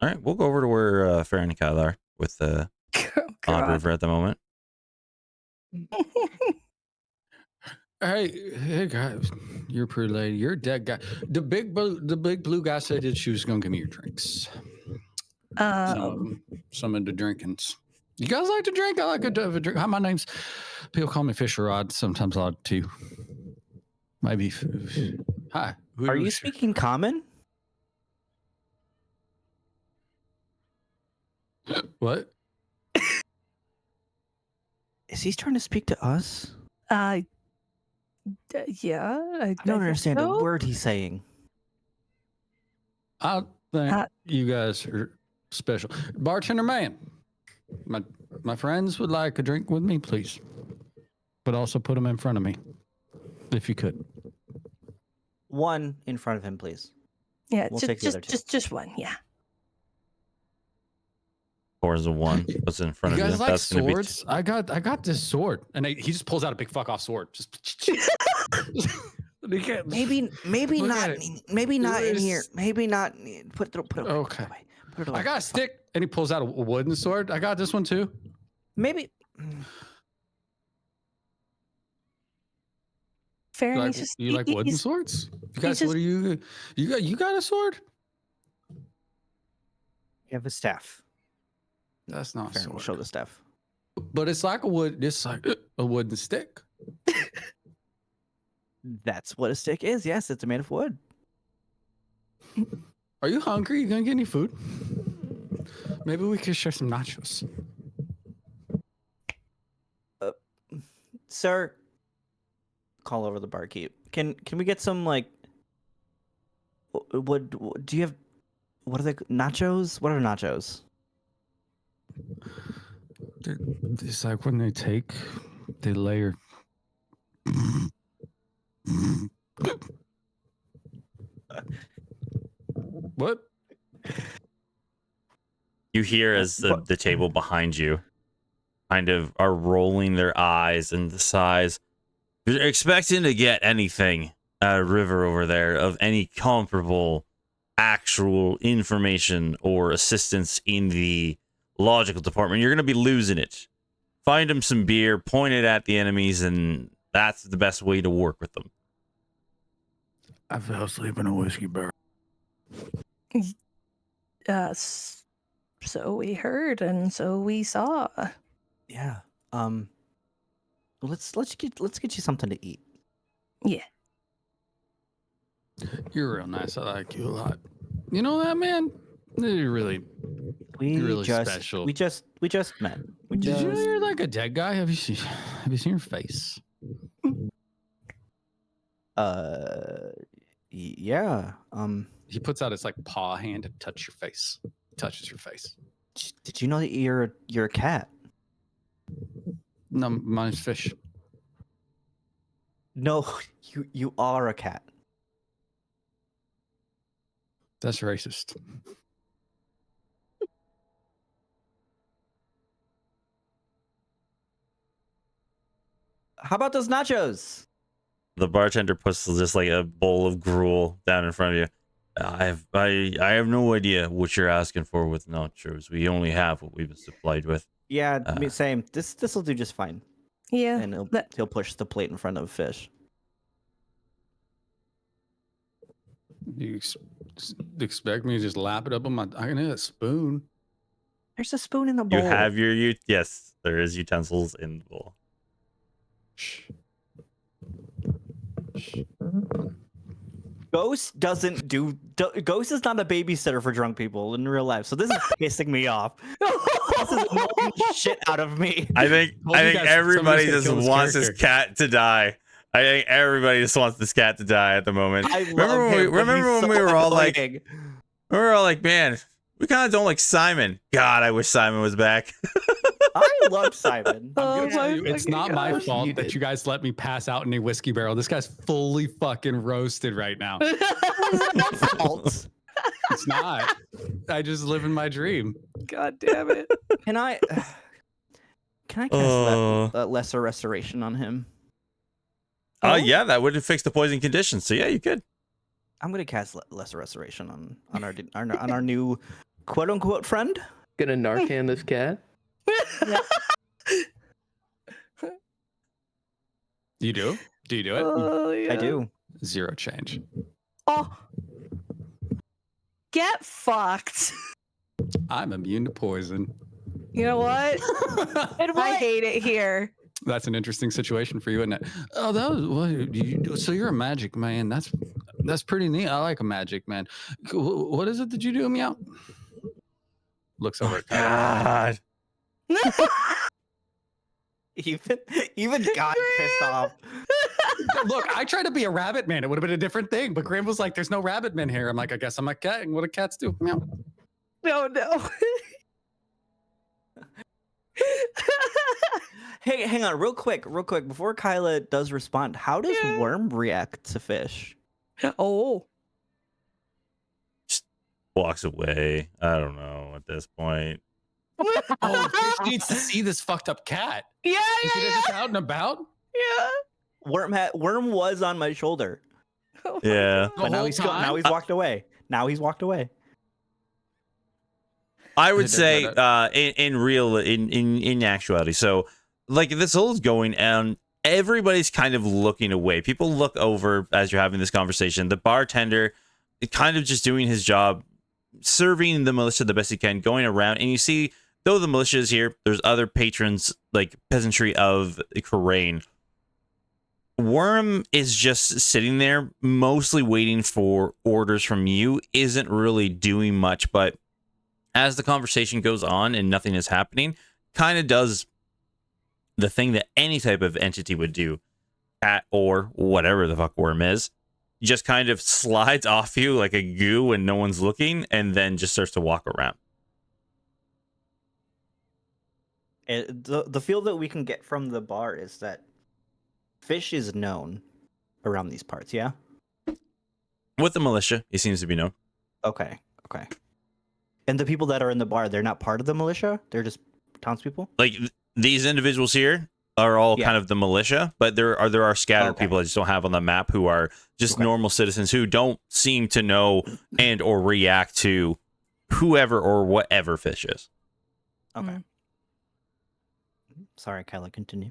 All right, we'll go over to where Farron and Kyle are with Oh, Odd God. River at the moment. Hey guys, you're a pretty lady. You're a dead guy. The big blue guy said that she was gonna give me your drinks. Some of the drinkings. You guys like to drink? I like to have a drink. Hi, my name's. People call me Fisher Rod. Sometimes Odd too. Maybe. Hi. Are you speaking common? What? Is he trying to speak to us? Yeah. I don't understand a word he's saying. I think you guys are special. Bartender man, my friends would like a drink with me, please. But also put them in front of me, if you could. One in front of him, please. Yeah, We'll take the other two. just one. Yeah. 4 is a 1. What's in front You of you? guys like That's gonna be swords? I got this sword, and he just pulls out a big fuck off sword. Just you can't. Maybe Look not. at it. Maybe not in It's- here. Maybe not. Put it away. Okay. Put it away. I got a stick, and he pulls out a wooden sword. I got this one too. Maybe. Farron, Like, he's just you like wooden he's, swords? You guys, just- what are you? You got a sword? You have a staff. That's not a Farron will sword. show the staff. But it's like a wood. It's like a wooden stick. That's what a stick is. Yes, it's made of wood. Are you hungry? You gonna get any food? Maybe we could share some nachos. Sir, call over the barkeep. Can we get some like? What do you have? What are they? Nachos? What are nachos? It's like when they layer. What? You hear as the table behind you kind of are rolling their eyes and the sighs. You're expecting to get anything out of River over there of any comparable actual information or assistance in the logical department. You're going to be losing it. Find him some beer, point it at the enemies, and that's the best way to work with them. I fell asleep in a whiskey barrel. So we heard and so we saw. Yeah. Let's get you something to eat. Yeah. You're real nice. I like you a lot. You know that, man? You're really special. We just met. Did you know you're like a dead guy? Have you seen your face? Yeah. He puts out his like paw hand to touch your face. Touches your face. Did you know that you're a cat? No, mine's fish. No, you are a cat. That's racist. How about those nachos? The bartender puts just like a bowl of gruel down in front of you. I have no idea what you're asking for with nachos. We only have what we've been supplied with. Yeah, same. This will do just fine. Yeah. And he'll push the plate in front of fish. You expect me to just lap it up on my? I can have a spoon. There's a spoon in the bowl. You have your yes, there is utensils in the bowl. Shh. Ghost doesn't do. Ghost is not a babysitter for drunk people in real life, so this is pissing me off. This is annoying shit out of me. I think everybody just wants this cat to die. I think everybody just wants this cat to die at the moment. Remember when we were all like, man, we kind of don't like Simon. God, I wish Simon was back. I love Simon. It's not my fault that you guys let me pass out in a whiskey barrel. This guy's fully fucking roasted right now. Fault. It's not. I just live in my dream. God damn it. Can I cast lesser restoration on him? Yeah, that would have fixed the poison condition. So yeah, you could. I'm gonna cast lesser restoration on our new quote unquote friend. Gonna Narcan this cat. You do? Do you do it? Oh, yeah. I do. 0 change. Oh. Get fucked. I'm immune to poison. You know what? I hate it here. That's an interesting situation for you, isn't it? Oh, that was so you're a magic man. That's pretty neat. I like a magic man. What is it that you do, meow? Looks over at God. Even God pissed off. Look, I tried to be a rabbit man. It would have been a different thing. But Graham was like, "There's no rabbit man here." I'm like, "I guess I'm a cat." And what do cats do? Meow. No. Hey, hang on, real quick, before Kyla does respond. How does Worm react to fish? Oh. Just walks away. I don't know at this point. Oh, Fish needs to see this fucked up cat. Yeah. Is it just out and about? Yeah. Worm was on my shoulder. Yeah. But now he's walked away. Now he's walked away. I would say in actuality, so like this whole is going and everybody's kind of looking away. People look over as you're having this conversation. The bartender kind of just doing his job, serving the militia the best he can, going around, and you see though the militia is here, there's other patrons like peasantry of Khura'in Worm is just sitting there, mostly waiting for orders from you, isn't really doing much, but as the conversation goes on and nothing is happening, kind of does the thing that any type of entity would do, cat or whatever the fuck Worm is, just kind of slides off you like a goo when no one's looking, and then just starts to walk around. The feel that we can get from the bar is that Fish is known around these parts, yeah? With the militia, he seems to be known. Okay. And the people that are in the bar, they're not part of the militia? They're just townspeople? Like these individuals here are all Yeah. kind of the militia, but there are scattered Okay. people I just don't have on the map who are just normal citizens who don't seem to know and or react to whoever or whatever Fish is. Okay. Sorry, Kyla, continue.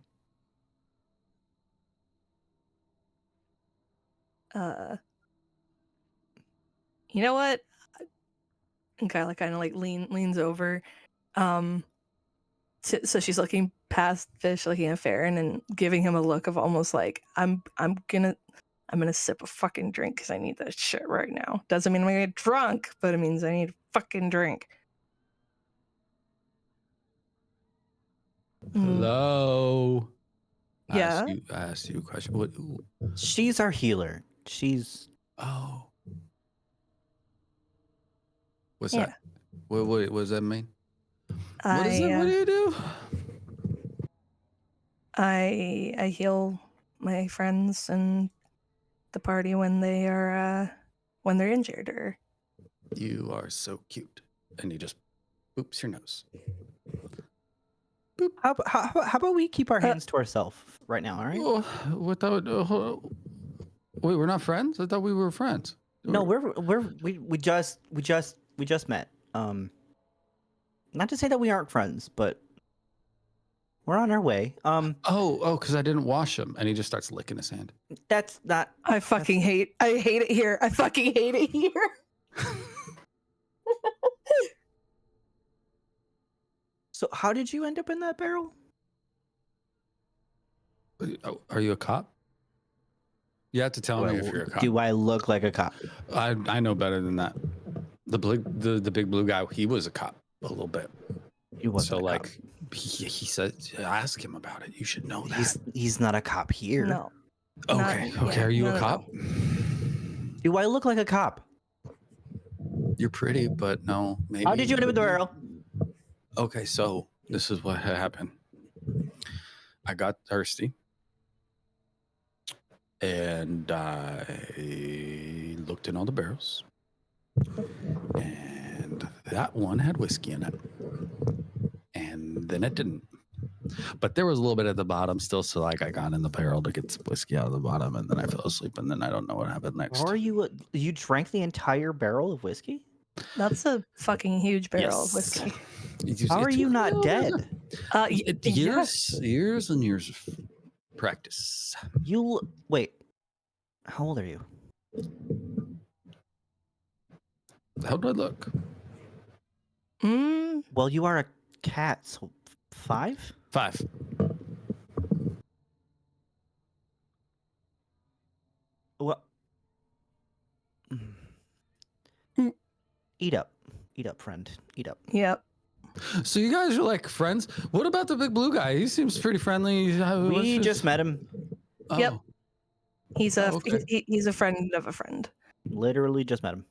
You know what? And Kyla kind of like leans over. So she's looking past Fish, looking at Farron, and giving him a look of almost like I'm gonna sip a fucking drink because I need that shit right now. Doesn't mean I'm gonna get drunk, but it means I need a fucking drink. Hello. Yeah. I asked you a question. What? She's our healer. She's... Oh. What's Yeah. that? What does that mean? What is I it? What do you do? I heal my friends and the party when they're injured or... You are so cute. And he just boops your nose. How about we keep our hands to ourselves right now, all right? Oh, wait, we're not friends? I thought we were friends. No, we just met. Not to say that we aren't friends, but we're on our way. Because I didn't wash him, and he just starts licking his hand. That's not... I hate it here. I fucking hate it here. So how did you end up in that barrel? Are you a cop? You have to tell me if you're a cop. Do I look like a cop? I know better than that. The big blue guy, he was a cop a little bit. He wasn't So a like cop. he said, ask him about it. You should know that. He's not a cop here. No. Okay. Not- Okay. Are you no, a no, cop? Do I look like a cop? You're pretty, but no. Maybe. How did you end up in the barrel? Okay, so this is what happened. I got thirsty. And I looked in all the barrels. And that one had whiskey in it. And then it didn't. But there was a little bit at the bottom still, so like I got in the barrel to get some whiskey out of the bottom, and then I fell asleep, and then I don't know what happened next. Or you drank the entire barrel of whiskey? That's a fucking huge barrel of Yes. whiskey. How are you not dead? Years and years of practice. Wait. How old are you? How do I look? Well, you are a cat, so 5? 5. What? Eat up, friend. Eat up. Yep. So you guys are like friends. What about the big blue guy? He seems pretty friendly. We just met him. Oh. Yep. He's a okay. he's a friend of a friend. Literally just met him.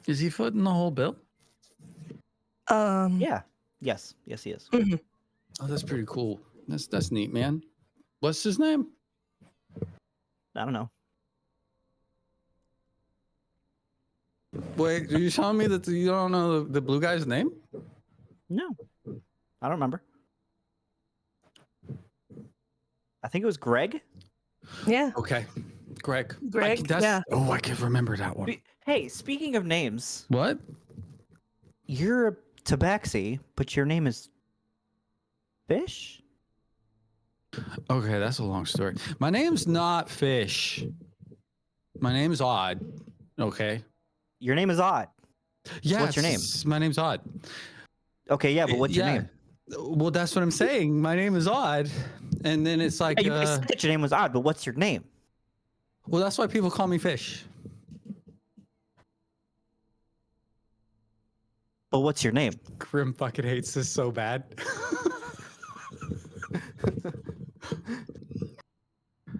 Is he footing the whole bill? Yeah. Yes, he is. Mhm. Oh, that's pretty cool. That's neat, man. What's his name? I don't know. Wait, are you telling me that you don't know the blue guy's name? No. I don't remember. I think it was Greg. Yeah. Okay, Greg. Greg, yeah. Oh, I can remember that one. Hey, speaking of names, What? you're a tabaxi, but your name is Fish? Okay, that's a long story. My name's not Fish. My name's Odd. Okay. Your name is Odd. Yeah. What's your name? My name's Odd. Okay, yeah, but what's your name? Well, that's what I'm saying. My name is Odd, and then it's like Yeah, you said that your name was Odd, but what's your name? Well, that's why people call me Fish. But what's your name? Grim fucking hates this so bad.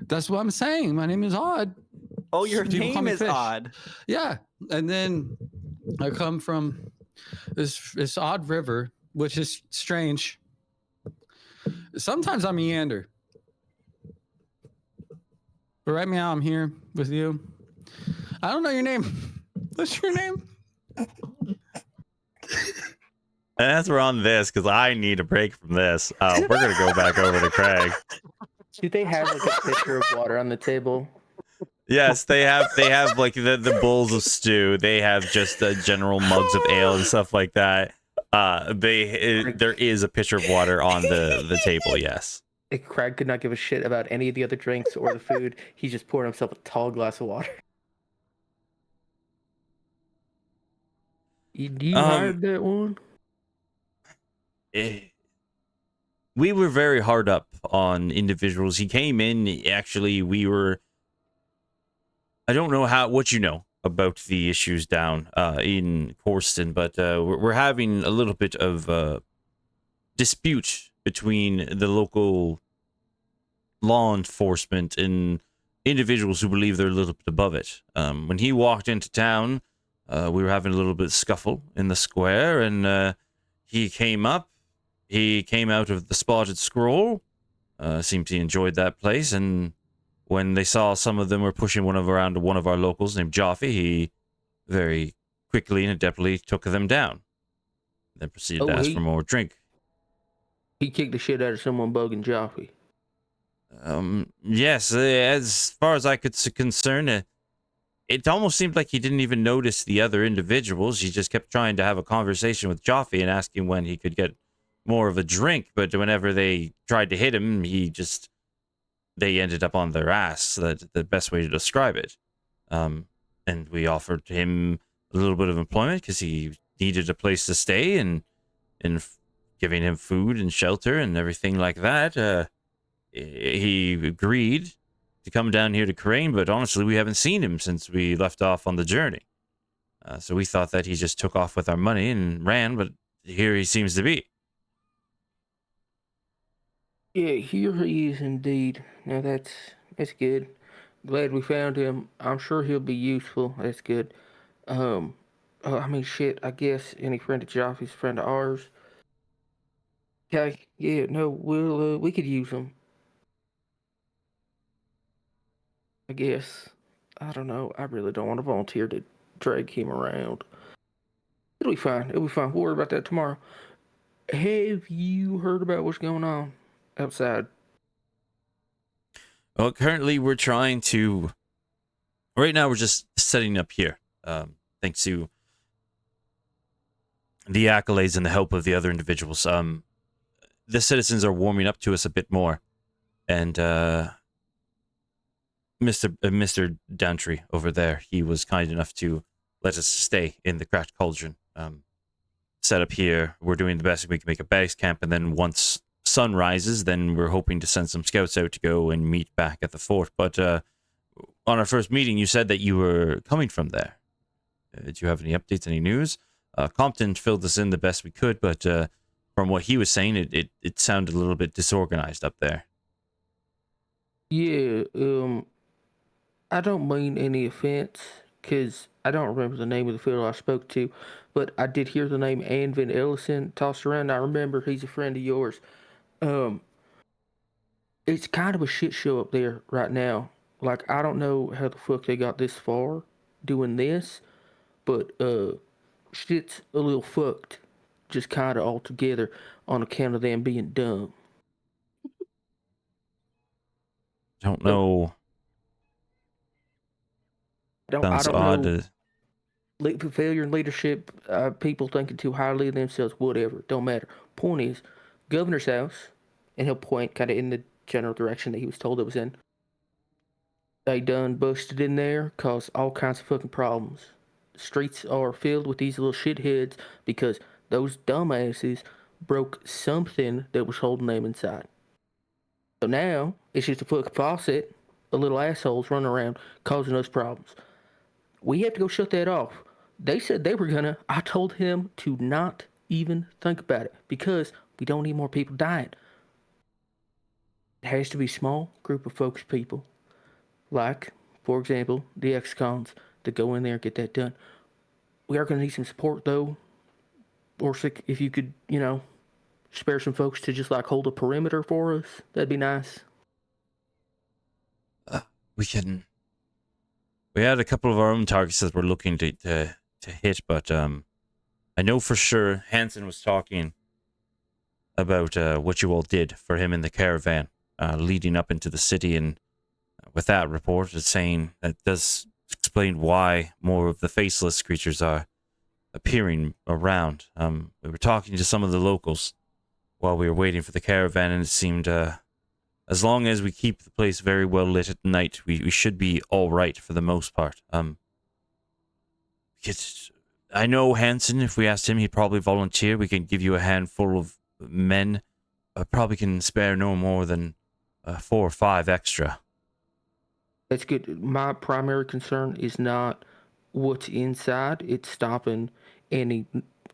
That's what I'm saying. My name is Odd. Oh, your People call name me is Fish. Odd. Yeah, and then I come from this odd river, which is strange. Sometimes I meander, but right now I'm here with you. I don't know your name. What's your name? And as we're on this, because I need a break from this, we're gonna go back over to Craig. Do they have like a pitcher of water on the table? Yes, they have like the bowls of stew. They have just general mugs of ale and stuff like that. There is a pitcher of water on the table. Yes. Craig could not give a shit about any of the other drinks or the food. He just poured himself a tall glass of water. You hired that one? We were very hard up on individuals. He came in. Actually, we were. I don't know what you know about the issues down in Corston, but we're having a little bit of dispute between the local law enforcement and individuals who believe they're a little bit above it. When he walked into town, we were having a little bit of scuffle in the square, and he came up. He came out of the Spotted Scroll. Seemed he enjoyed that place, and when they saw some of them were pushing one of our locals named Joffe, he very quickly and adeptly took them down. Then proceeded to ask for more drink. He kicked the shit out of someone bugging Joffe. Yes, as far as I could concern, it almost seemed like he didn't even notice the other individuals. He just kept trying to have a conversation with Joffe and asking when he could get more of a drink. But whenever they tried to hit him, they ended up on their ass. That's the best way to describe it. And we offered him a little bit of employment because he needed a place to stay, and giving him food and shelter and everything like that. He agreed to come down here to Crane, but honestly, we haven't seen him since we left off on the journey. So we thought that he just took off with our money and ran, but here he seems to be. Yeah, here he is indeed. Now that's good. Glad we found him. I'm sure he'll be useful. That's good. I mean, shit. I guess any friend of Joffy's a friend of ours. Okay. Yeah. No. We could use him. I guess. I don't know. I really don't want to volunteer to drag him around. It'll be fine. It'll be fine. We'll worry about that tomorrow. Have you heard about what's going on outside? Well, currently we're trying to. Right now, we're just setting up here. Thanks to the accolades and the help of the other individuals. The citizens are warming up to us a bit more, and Mr. Downtree over there, he was kind enough to let us stay in the Cracked Cauldron. Set up here, we're doing the best we can make a base camp, and then once sun rises, then we're hoping to send some scouts out to go and meet back at the fort. But on our first meeting, you said that you were coming from there. Did you have any updates, any news? Compton filled us in the best we could, but from what he was saying, it sounded a little bit disorganized up there. Yeah, I don't mean any offense, because I don't remember the name of the fellow I spoke to, but I did hear the name Anvin Ellison tossed around. I remember he's a friend of yours. It's kind of a shit show up there right now. Like, I don't know how the fuck they got this far doing this, but shit's a little fucked, just kind of all together on account of them being dumb. Don't know. I Sounds don't odd. know. Failure in leadership, people thinking too highly of themselves, whatever, don't matter. Point is, governor's house, and he'll point kind of in the general direction that he was told it was in. They done busted in there, caused all kinds of fucking problems. Streets are filled with these little shitheads because those dumbasses broke something that was holding them inside. So now it's just a fucking faucet, little assholes running around causing us problems. We have to go shut that off. They said they were gonna. I told him to not even think about it because we don't need more people dying. It has to be small group of focused people, like, for example, the ex-cons, to go in there and get that done. We are gonna need some support though, or if you could, spare some folks to just like hold a perimeter for us, that'd be nice. We had a couple of our own targets that we're looking to hit, but I know for sure Hansen was talking about what you all did for him in the caravan leading up into the city, and with that report, it's saying that does explain why more of the faceless creatures are appearing around. We were talking to some of the locals while we were waiting for the caravan, and it seemed as long as we keep the place very well lit at night, we should be all right for the most part. I know Hansen, if we asked him, he'd probably volunteer. We can give you a handful of men. Probably can spare no more than 4 or 5 extra. That's good. My primary concern is not what's inside. It's stopping any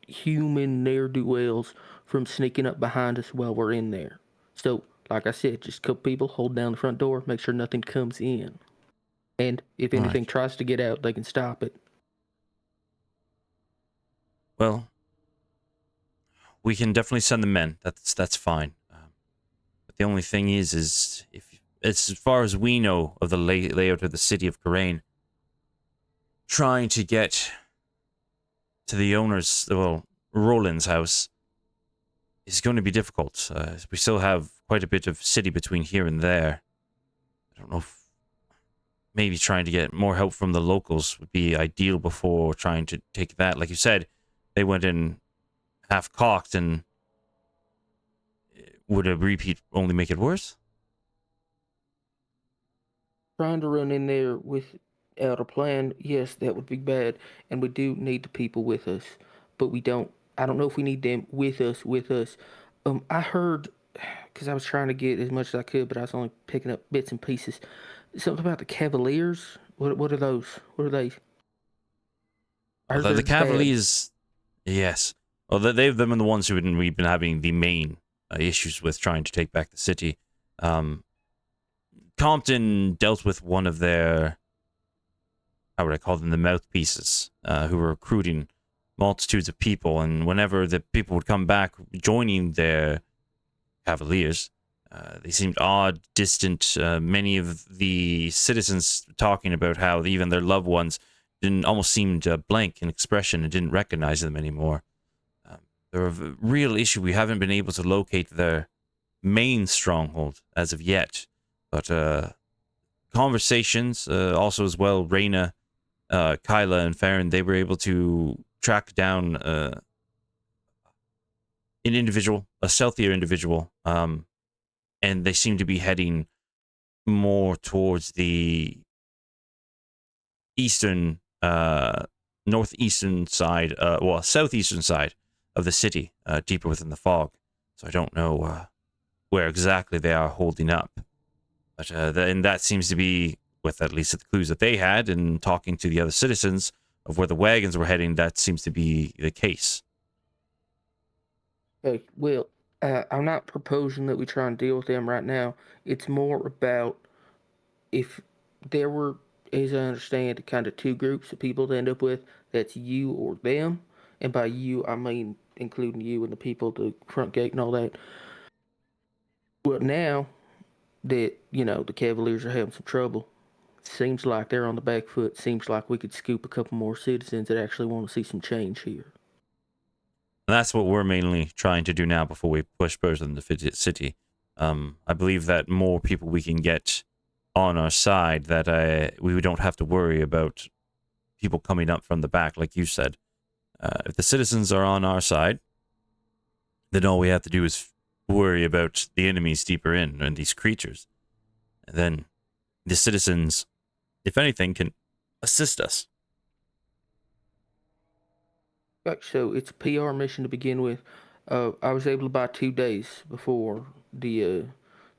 human ne'er-do-wells from sneaking up behind us while we're in there. So, like I said, just a couple people hold down the front door, make sure nothing comes in. And if anything tries to get out, they can stop it. Well, we can definitely send the men. That's fine. But the only thing is if as far as we know of the layout of the city of Karain, trying to get to the owner's, well, Roland's house is going to be difficult. We still have quite a bit of city between here and there. I don't know if maybe trying to get more help from the locals would be ideal before trying to take that. Like you said, they went in half-cocked, and would a repeat only make it worse? Trying to run in there without a plan, yes, that would be bad. And we do need the people with us. But I don't know if we need them with us. I heard, because I was trying to get as much as I could, but I was only picking up bits and pieces. Something about the Cavaliers. What are those? What are they? I heard The they're bad. Cavaliers, yes. Well, they've been the ones we've been having the main issues with trying to take back the city. Compton dealt with one of their, how would I call them, the mouthpieces, who were recruiting multitudes of people, and whenever the people would come back joining their Cavaliers, they seemed odd, distant. Many of the citizens talking about how even their loved ones almost seemed blank in expression and didn't recognize them anymore. They're a real issue. We haven't been able to locate their main stronghold as of yet, but conversations, also as well, Reyna, Kyla, and Farron, they were able to track down an individual, a stealthier individual, and they seem to be heading more towards the eastern, northeastern side, southeastern side of the city, deeper within the fog. So I don't know where exactly they are holding up. But and that seems to be, with at least the clues that they had and talking to the other citizens of where the wagons were heading, that seems to be the case. Hey, well, I'm not proposing that we try and deal with them right now. It's more about if there were, as I understand, kind of 2 groups of people to end up with, that's you or them. And by you, I mean including you and the people at the front gate and all that. Well, now that, the Cavaliers are having some trouble, seems like they're on the back foot. Seems like we could scoop a couple more citizens that actually want to see some change here. And that's what we're mainly trying to do now before we push further in the city. I believe that more people we can get on our side, that we don't have to worry about people coming up from the back, like you said. If the citizens are on our side, then all we have to do is worry about the enemies deeper in and these creatures. And then the citizens, if anything, can assist us. Right, so it's a PR mission to begin with. I was able to buy 2 days before the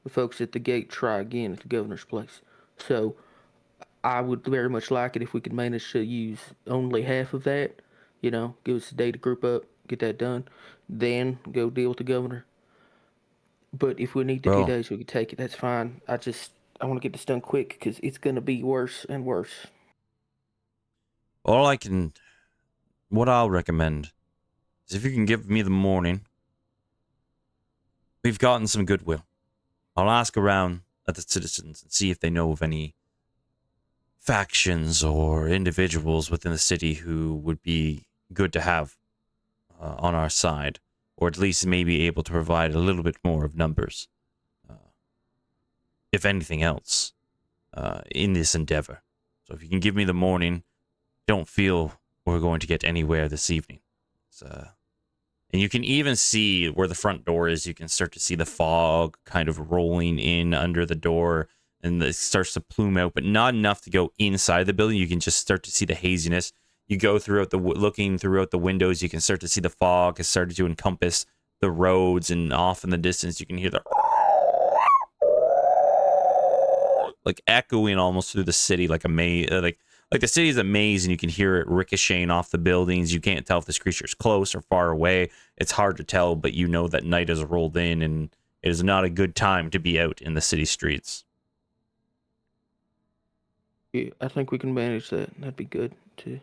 folks at the gate try again at the governor's place. So I would very much like it if we could manage to use only half of that. You know, give us a day to group up, get that done, then go deal with the governor. But if we need the two Well, days, we could take it. That's fine. I want to get this done quick because it's gonna be worse and worse. all I can, what I'll recommend is if you can give me the morning. We've gotten some goodwill. I'll ask around at the citizens and see if they know of any factions or individuals within the city who would be good to have on our side, or at least maybe able to provide a little bit more of numbers, uh, if anything else, in this endeavor. So if you can give me the morning, don't feel we're going to get anywhere this evening. And you can even see where the front door is. You can start to see the fog kind of rolling in under the door, and it starts to plume out, but not enough to go inside the building. You can just start to see the haziness. You go throughout looking throughout the windows. You can start to see the fog has started to encompass the roads, and off in the distance, you can hear the like echoing almost through the city, like a maze, like the city is a maze, and you can hear it ricocheting off the buildings. You can't tell if this creature is close or far away. It's hard to tell, but you know that night has rolled in, and it is not a good time to be out in the city streets. Yeah, I think we can manage that. That'd be good too.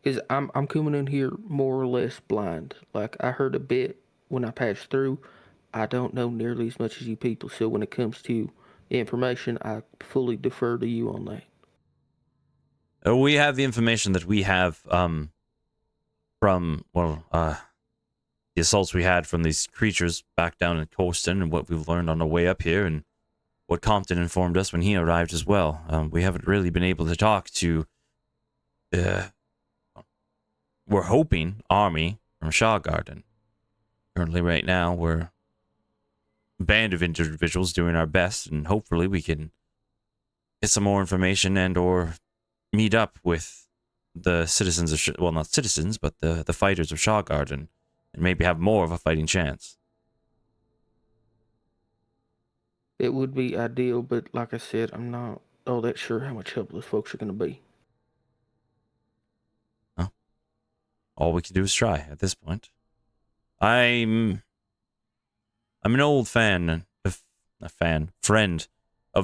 Because I'm coming in here more or less blind. Like I heard a bit when I passed through. I don't know nearly as much as you people. So when it comes to information, I fully defer to you on that. We have the information that we have from the assaults we had from these creatures back down in Coruscant, and what we've learned on the way up here, and what Compton informed us when he arrived as well. We haven't really been able to talk to, we're hoping, army from Shaw Garden. Currently, right now, we're a band of individuals doing our best, and hopefully we can get some more information and or meet up with the citizens of, well, not citizens, but the fighters of Shaw Garden, and maybe have more of a fighting chance. It would be ideal, but like I said, I'm not all that sure how much help those folks are going to be. Well, all we can do is try at this point. I'm an old friend of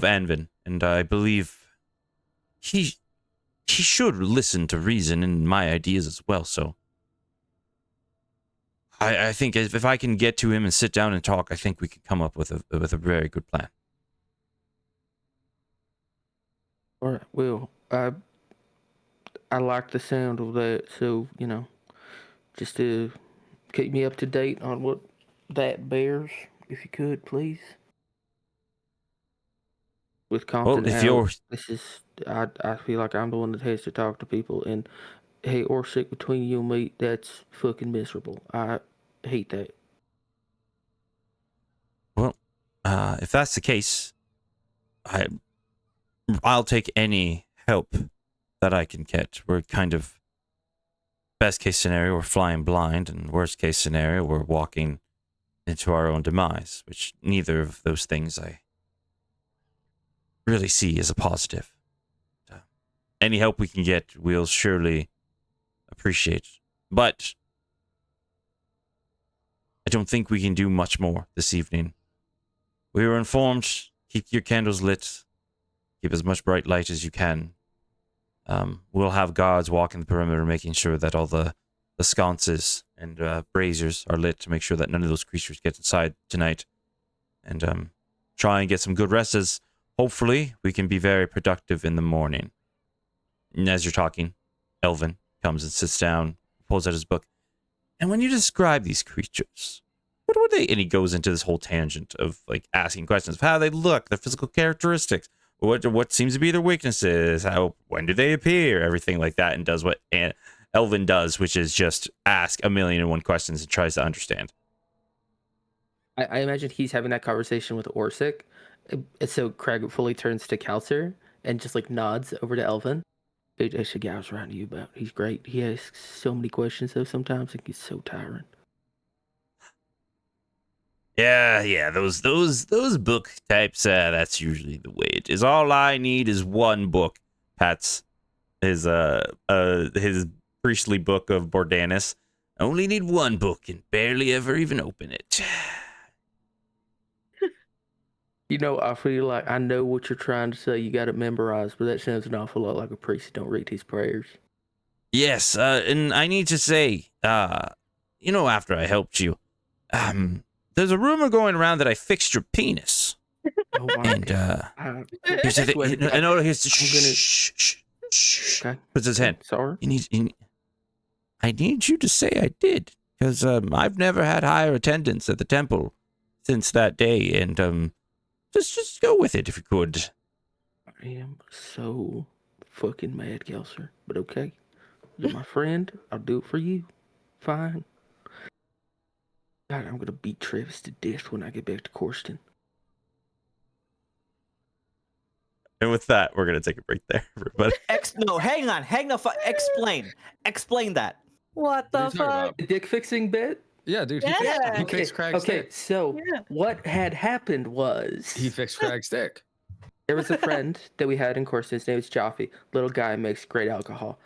Anvin, and I believe he should listen to reason and my ideas as well. So I think if I can get to him and sit down and talk, I think we can come up with a very good plan. All right. Well, I like the sound of that. So you know, just to keep me up to date on what that bears, if you could, please. With Well, Compton if out, you're this is I feel like I'm the one that has to talk to people, and hey, Orsic, between you and me, that's fucking miserable. I hate that. well, if that's the case, I'll take any help that I can get. We're kind of best case scenario, we're flying blind, and worst case scenario, we're walking into our own demise, which neither of those things I really see as a positive. Any help we can get, we'll surely appreciate. But I don't think we can do much more this evening. We were informed, keep your candles lit, keep as much bright light as you can. We'll have guards walking the perimeter, making sure that all the sconces and braziers are lit to make sure that none of those creatures get inside tonight. And try and get some good rest, as hopefully we can be very productive in the morning. And as you're talking, Elvin comes and sits down, pulls out his book. And when you describe these creatures, what were they? And he goes into this whole tangent of like asking questions of how they look, their physical characteristics, what seems to be their weaknesses, when do they appear, everything like that, and does what Elvin does, which is just ask 1,000,001 questions and tries to understand. I imagine he's having that conversation with Orsic, and so Craig fully turns to Kelser and just like nods over to Elvin. Dude, that's the guy I was writing to you about. He's great. He asks so many questions though sometimes, it gets so tiring. Yeah, those book types. That's usually the way it is. All I need is one book. That's his priestly book of Bordanis. I only need one book and barely ever even open it. You know, I feel like I know what you're trying to say. You got it memorized, but that sounds an awful lot like a priest who don't read his prayers. Yes, and I need to say, after I helped you, there's a rumor going around that I fixed your penis. Oh my And here's the thing. No, here's the shh. Okay. Puts his hand. Sorry. I need you to say I did, because I've never had higher attendance at the temple since that day, and just go with it if you could. I am so fucking mad, Gelser. But okay. You're my friend. I'll do it for you. Fine. God, I'm gonna beat Travis to death when I get back to Corston. And with that, we're gonna take a break there, everybody. No, hang on. Explain that. What What the are you talking fuck? about? The dick fixing bit? Yeah, dude. Yeah. He fixed Craig's Okay, dick. so Yeah. what had happened was He fixed Craig's dick. there was a friend that we had in Corston. His name was Jaffe. Little guy, makes great alcohol.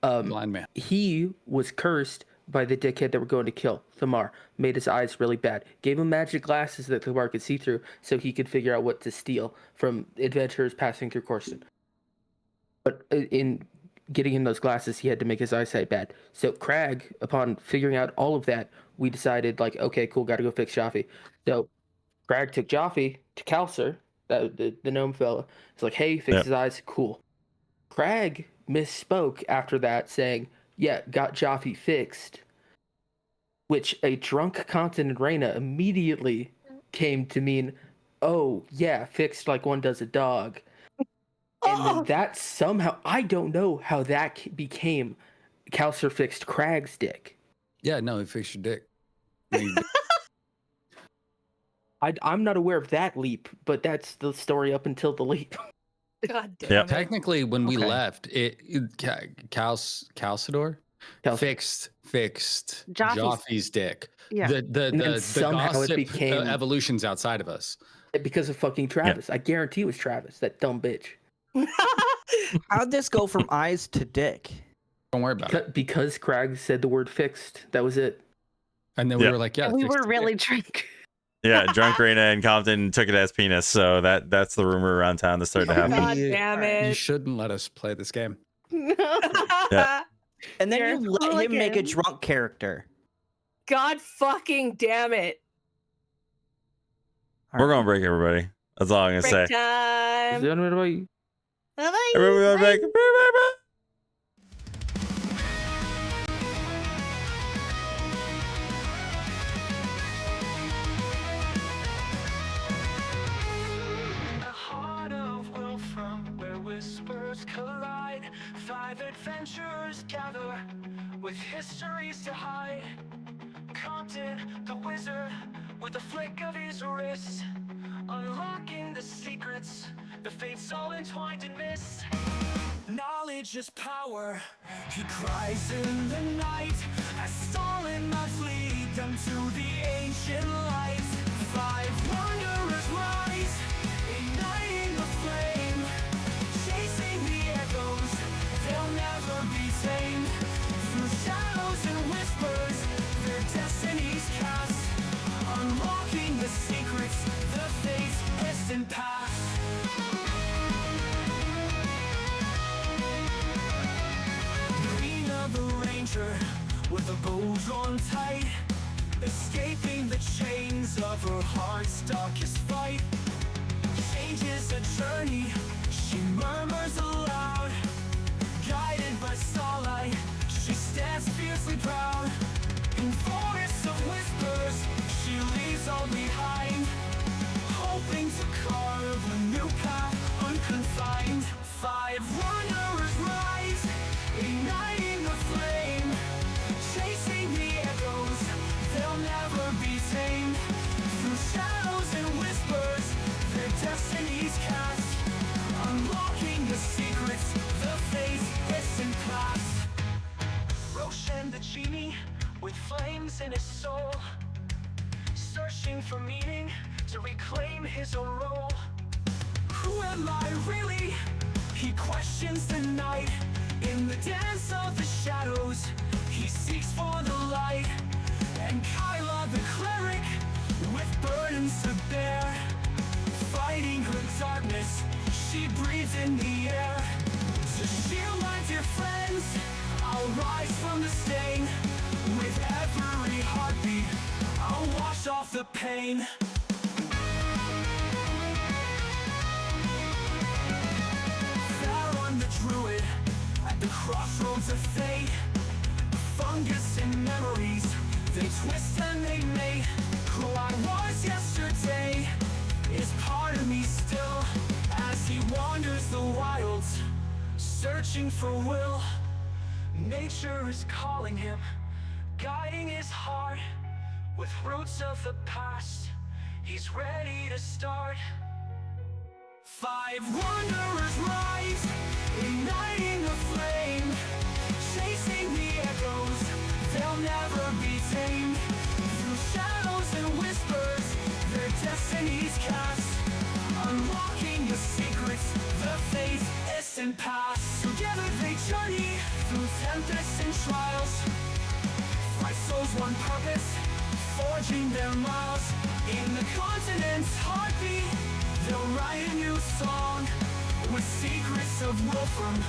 Blind man. He was cursed by the dickhead that we're going to kill, Thamar. Made his eyes really bad. Gave him magic glasses that Thamar could see through so he could figure out what to steal from adventurers passing through Corston. But in getting him those glasses, he had to make his eyesight bad. So Crag, upon figuring out all of that, we decided, like, okay, cool, gotta go fix Jaffe. So Crag took Jaffe to Kalser, the gnome fella. He's like, hey, fix his eyes, cool. Crag misspoke after that, saying, yeah, got Jaffe fixed, which a drunk Compton and Reyna immediately came to mean, oh, yeah, fixed like one does a dog. And then that somehow, I don't know how that became Kalser fixed Crag's dick. Yeah, no, he fixed your dick. I'm not aware of that leap, but that's the story up until the leap. God damn Yep. it. Technically, when we Okay. left, Calcidor fixed Jaffe's- Jaffe's dick. Yeah. The somehow it gossip became- evolutions outside of us. Because of fucking Travis. I guarantee it was Travis, that dumb bitch. How'd this go from eyes to dick? Don't worry about it. Because Crag said the word fixed. That was it. And then we Yeah. were like, yeah, we fixed were your really dick. drunk. Yeah, drunk Reyna and Compton took it as penis, so that's the rumor around town that's starting to happen. God damn You it. shouldn't let us play this game. Yeah. And then You're you a let him make a hooligan. drunk character. God fucking damn it. We're gonna break everybody. That's all I'm gonna Break say. time. Everybody, Bye-bye. Everybody gonna break. A heart of Wolfram where whispers collide. 5 adventurers gather with histories to hide. Compton, the wizard, with a flick of his wrist, unlocking the secrets, the fates all entwined in mist. Knowledge is power, he cries in the night, as stolen must lead them to the ancient light. 5 wanderers rise, igniting the flame, chasing the echoes, they'll never be tamed. Through shadows and whispers, their destinies cast, unlocking the secrets, the fate's distant past. Rena the ranger, with a bow drawn tight, escaping the chains of her heart's darkest fight. Change is a journey, she murmurs aloud. Guided by starlight, she stands fiercely proud. In forests of whispers, she leaves all behind, hoping to carve a new path unconfined. 5 wanderers rise, igniting the flame, chasing the echoes, they'll never be tamed. Through shadows and whispers, their destinies cast, unlocking the secrets, the fate's distant past. Roshan the genie, with flames in his soul, searching for meaning, to reclaim his own role. Who am I really? He questions the night. In the dance of the shadows, he seeks for the light. And Kyla the cleric, with burdens to bear, fighting her darkness, she breathes in the air. To shield my dear friends, I'll rise from the stain. With every heartbeat, I'll wash off the pain. Theron the druid, at the crossroads of fate. Fungus and memories, they twist and they make. Who I was yesterday is part of me still, as he wanders the wilds, searching for will. Nature is calling him, guiding his heart. With roots of the past, he's ready to start. 5 wanderers rise, igniting a flame, chasing the echoes, they'll never be tamed. Through shadows and whispers, their destinies cast, unlocking the secrets, the fate's distant past. Together they journey through tempests and trials, 5 souls, one purpose, forging their miles. In the continent's heartbeat, they'll write a new song, with secrets of Wolfram,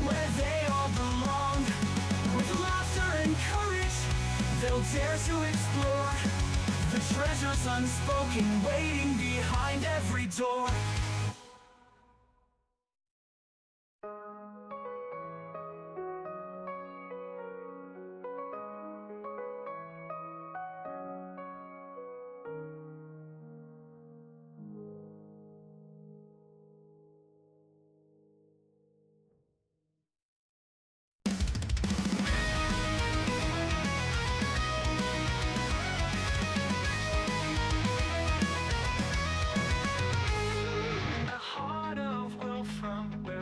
where they all belong. With laughter and courage, they'll dare to explore the treasures unspoken, waiting behind every door.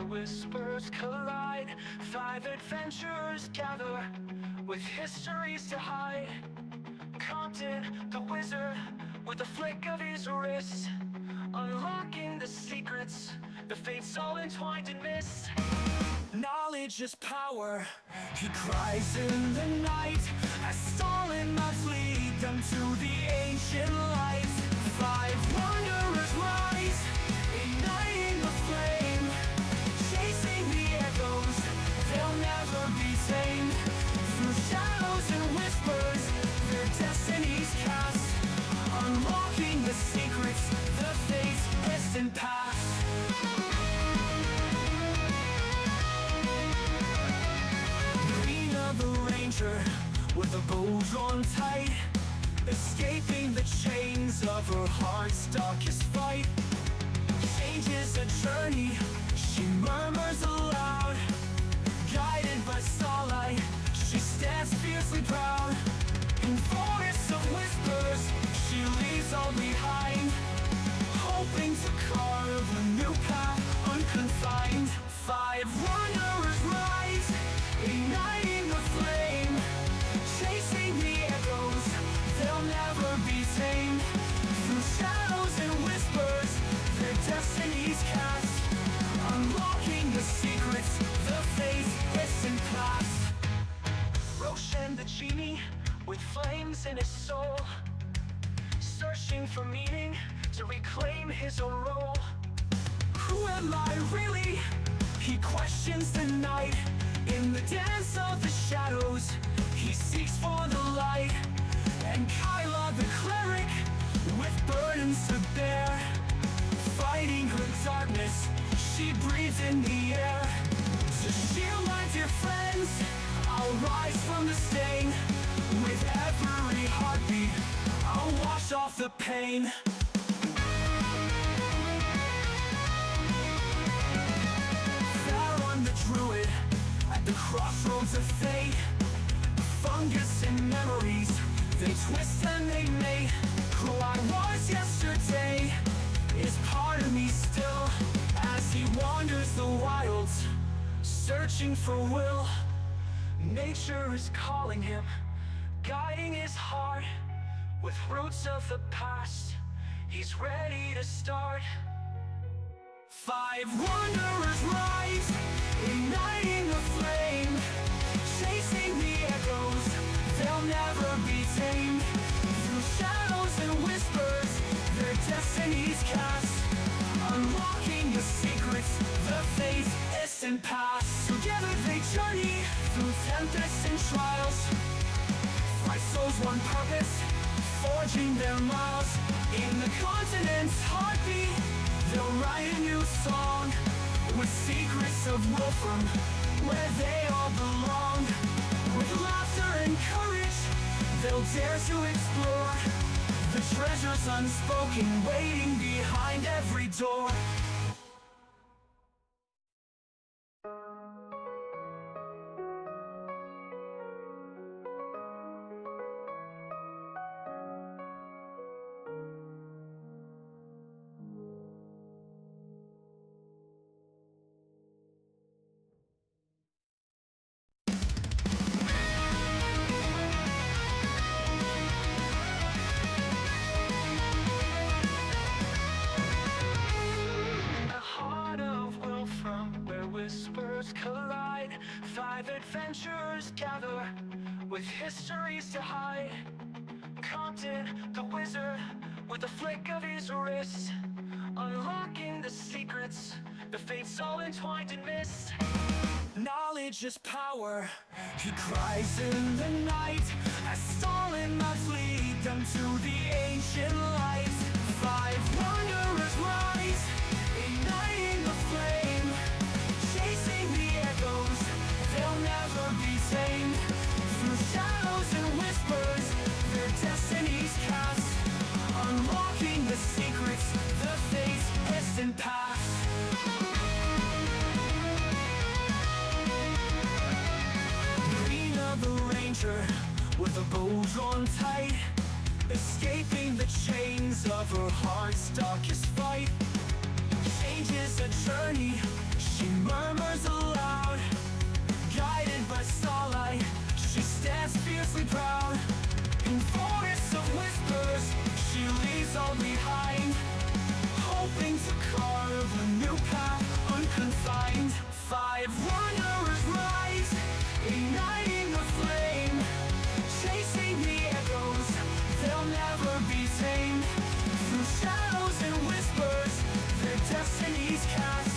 Whispers collide, 5 adventurers gather, with histories to hide. Compton, the wizard, with a flick of his wrist, unlocking the secrets, the fates all entwined in mist. Knowledge is power, he cries in the night, as stolen must lead them to the ancient light. 5 wanderers rise, igniting the flame, chasing the echoes, they'll never be tamed. Through shadows and whispers, their destinies cast, unlocking the secrets, the fate's distant past. Green the ranger, with a bow drawn tight, escaping the chains of her heart's darkest fight. Change is a journey, she murmurs aloud, guided by starlight, she stands fiercely proud. In forests of whispers, she leaves all behind, hoping to carve a new path unconfined. 5 wanderers rise, igniting the flame, chasing the echoes, they'll never be tamed. Through shadows and whispers, their destinies cast, unlocking the secrets, the fate's distant past. Roshan the genie, with flames in his soul, searching for meaning, to reclaim his own role. Who am I really? He questions the night. In the dance of the shadows, he seeks for the light. And Kyla the cleric, with burdens to bear, fighting her darkness, she breathes in the air. To shield my dear friends, I'll rise from the stain. With every heartbeat, I'll wash off the pain. Theron the druid, at the crossroads of fate. Fungus and memories, they twist and they make. Who I was yesterday is part of me still, as he wanders the wilds, searching for will. Nature is calling him, guiding his heart, with roots of the past, he's ready to start. 5 wanderers rise, igniting the flame, chasing the echoes, they'll never be tamed. Through shadows and whispers, their destinies cast, unlocking the secrets, the fate's distant past. Together they journey through tempests and trials, fight souls, one purpose, forging their miles. In the continent's heartbeat, they'll write a new song, with secrets of Wolfram, where they all belong. With laughter and courage, they'll dare to explore the treasures unspoken, waiting behind every door. Whispers collide, 5 adventurers gather, with histories to hide. Compton, the wizard, with a flick of his wrist, unlocking the secrets, the fates all entwined in mist. Knowledge is power, he cries in the night, as stolen must lead them to the ancient light. 5 wanderers rise, igniting the flame, chasing the echoes, they'll never be tamed. Through shadows and whispers, their destinies cast, unlocking the secrets, the fate's distant past. Greener the ranger, with a bow drawn tight, escaping the chains of her heart's darkest fight. Change is a journey, she murmurs aloud, guided by starlight, she stands fiercely proud. In forests of whispers, she leaves all behind, hoping to carve a new path unconfined. 5 wanderers rise, igniting the flame, chasing the echoes, they'll never be tamed. Through shadows and whispers, their destinies cast,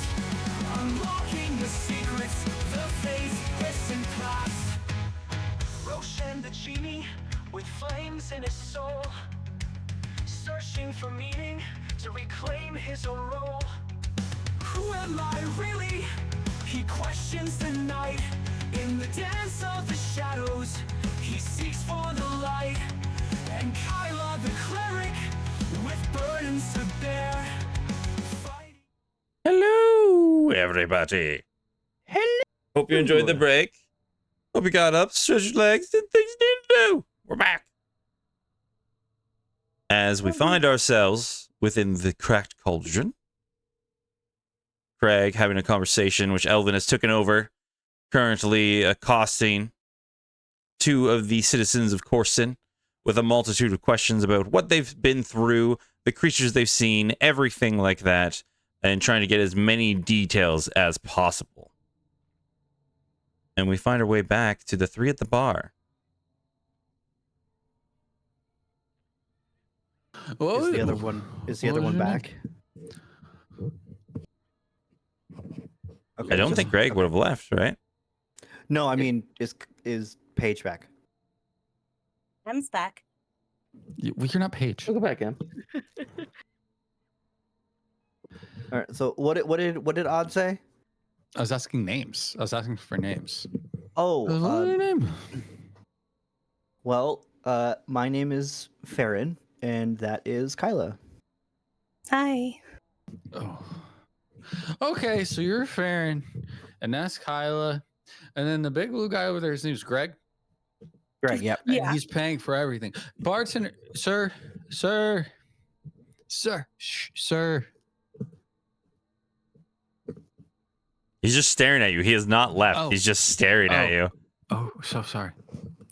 unlocking the secrets, the fate's distant past. Roshan the genie, with flames in his soul, searching for meaning to reclaim his own role. Who am I really? He questions the night. In the dance of the shadows, he seeks for the light. And Kyla the cleric, with burdens to bear, fighting. Hello, everybody. Hello. Hope you enjoyed the break. Hope you got up, stretched your legs, did things you need to do. We're back. As we find ourselves within the cracked cauldron, Craig having a conversation which Elvin has taken over, currently accosting 2 of the citizens of Corson with a multitude of questions about what they've been through, the creatures they've seen, everything like that, and trying to get as many details as possible. And we find our way back to the 3 at the bar. Is the other one? Is the other one back? Okay, I don't just- think Greg would have left, right? No, I mean, is Paige back? M's back. Well, you're not Paige. We'll go back in. All right. So what did Odd say? I was asking names. I was asking for names. Oh, What's your name? well, my name is Farron, and that is Kyla. Hi. Oh. Okay, so you're Farron, and that's Kyla, and then the big blue guy over there, his name's Greg. Greg, yep. And Yeah. he's paying for everything. Bartender, sir. Shh, sir. He's just staring at you. He has not left. Oh. He's just staring at Oh. you. Oh, so sorry.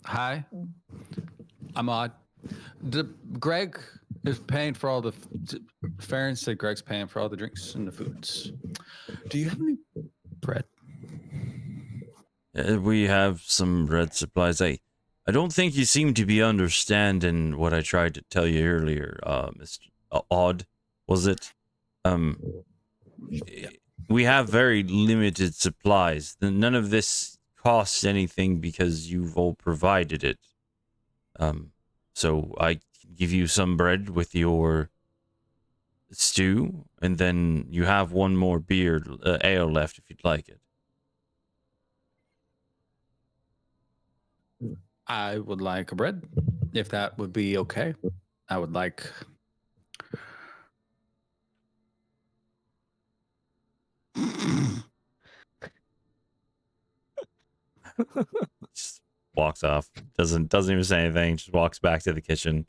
Hi, I'm Odd. Greg is paying for all the. Farron said Greg's paying for all the drinks and the foods. Do you have any bread? We have some bread supplies. I don't think you seem to be understanding what I tried to tell you earlier, Mr. Odd, was it? We have very limited supplies. None of this costs anything because you've all provided it. So I can give you some bread with your stew, and then you have one more beer, ale left if you'd like it. I would like a bread, if that would be okay. I would like. Just walks off. Doesn't even say anything. Just walks back to the kitchen.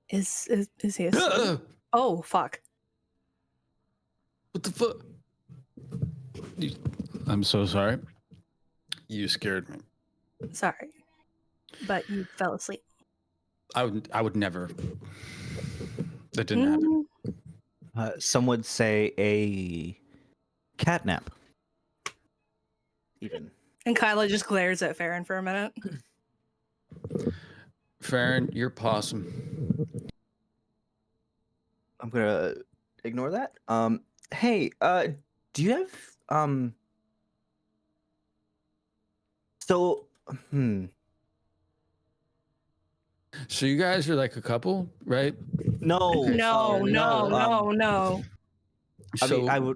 Is he asleep? Oh fuck. What the fuck? I'm so sorry. You scared me. Sorry, but you fell asleep. I would never. That didn't happen. Some would say a catnap. Even. And Kyla just glares at Farron for a minute. Farron, you're possum. I'm gonna ignore that. Hey, do you have So, So you guys are like a couple, right? no, No. I So mean,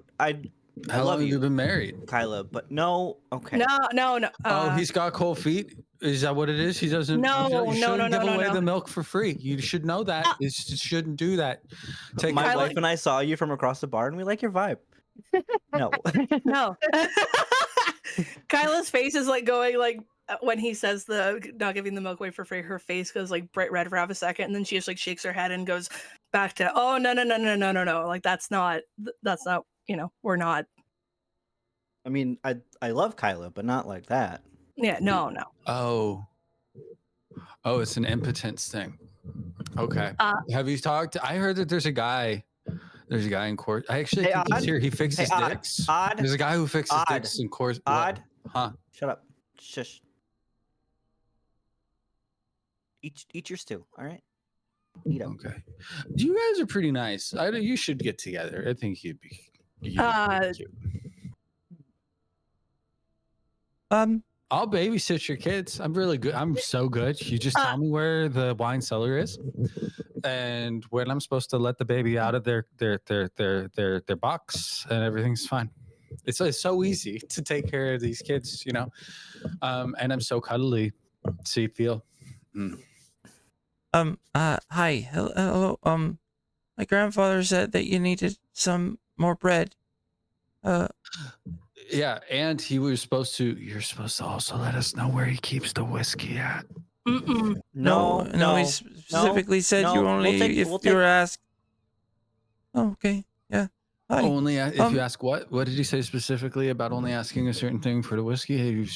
how long have you been married? Kyla, but no. Okay. No. Oh, he's got cold feet. Is that what it is? He doesn't. No, you no, shouldn't no, give no, away no. the milk for free. You should know that. You shouldn't do that. Take My Kyla- wife and I saw you from across the bar, and we like your vibe. No. No. Kyla's face is like going like when he says the not giving the milk away for free, her face goes like bright red for half a second, and then she just like shakes her head and goes back to, oh no. Like that's not we're not. I mean, I love Kyla, but not like that. Yeah, no. Oh, it's an impotence thing. Okay. Have you talked? I heard that there's a guy. There's a guy in court. I actually think he's here. He fixes dicks. Odd. There's a guy who fixes dicks in court. Odd. Huh? Shut up. Shush. Eat your stew. All right. Eat up. Okay. You guys are pretty nice. You should get together. I think you'd be cute. I'll babysit your kids. I'm really good. I'm so good. You just tell me where the wine cellar is, and when I'm supposed to let the baby out of their box, and everything's fine. It's so easy to take care of these kids, you know. And I'm so cuddly. See, feel. Hi. Hello. My grandfather said that you needed some more bread. Yeah, and you're supposed to also let us know where he keeps the whiskey at. No, he specifically said you only if you were asked. Oh, okay. Yeah. Hi. Only if you ask what? What did he say specifically about only asking a certain thing for the whiskey?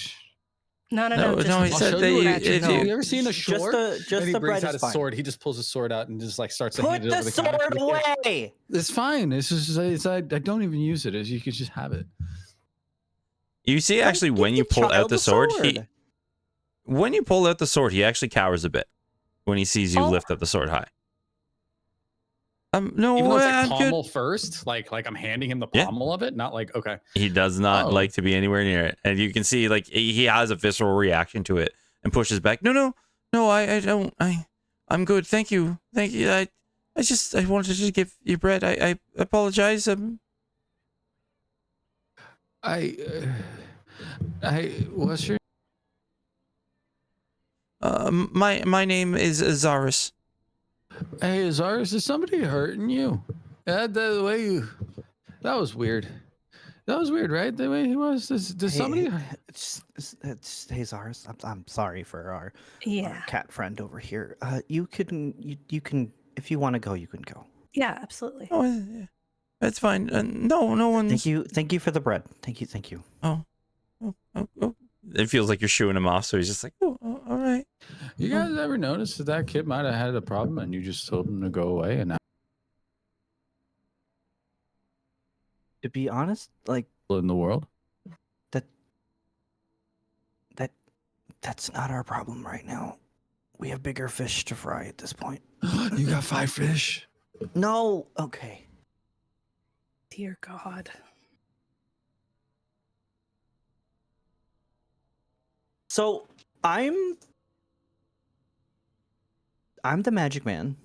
No. He said that have you ever seen a sword? Just and he the brings bread out is a fine. sword. He just pulls his sword out and just like starts to Put hand it over the the counter. sword away. It's fine. I don't even use it. You could just have it. You see, actually, when you pull out the sword, he actually cowers a bit when he sees you lift up the sword high. No, Even though it's I'm like good. pommel first, like I'm handing him the pommel of it, not like okay. He does not like to be anywhere near it, and you can see like he has a visceral reaction to it and pushes back. No, I don't. I'm good. Thank you. I wanted to give you bread. I apologize. What's your? My name is Azaris. Hey, Azaris, is somebody hurting you? That was weird. That was weird, right? The way he was. Does somebody? It's hey Zaris. I'm sorry for our cat friend over here. You can if you want to go, you can go. Yeah, absolutely. Oh, that's fine. No one. Thank you for the bread. Thank you. Oh, it feels like you're shooing him off. So he's just like, oh, all right. You guys ever notice that kid might have had a problem and you just told him to go away and now To be honest, like in the world? that's not our problem right now. We have bigger fish to fry at this point. You got 5 fish? No. Okay. Dear God. So I'm the magic man.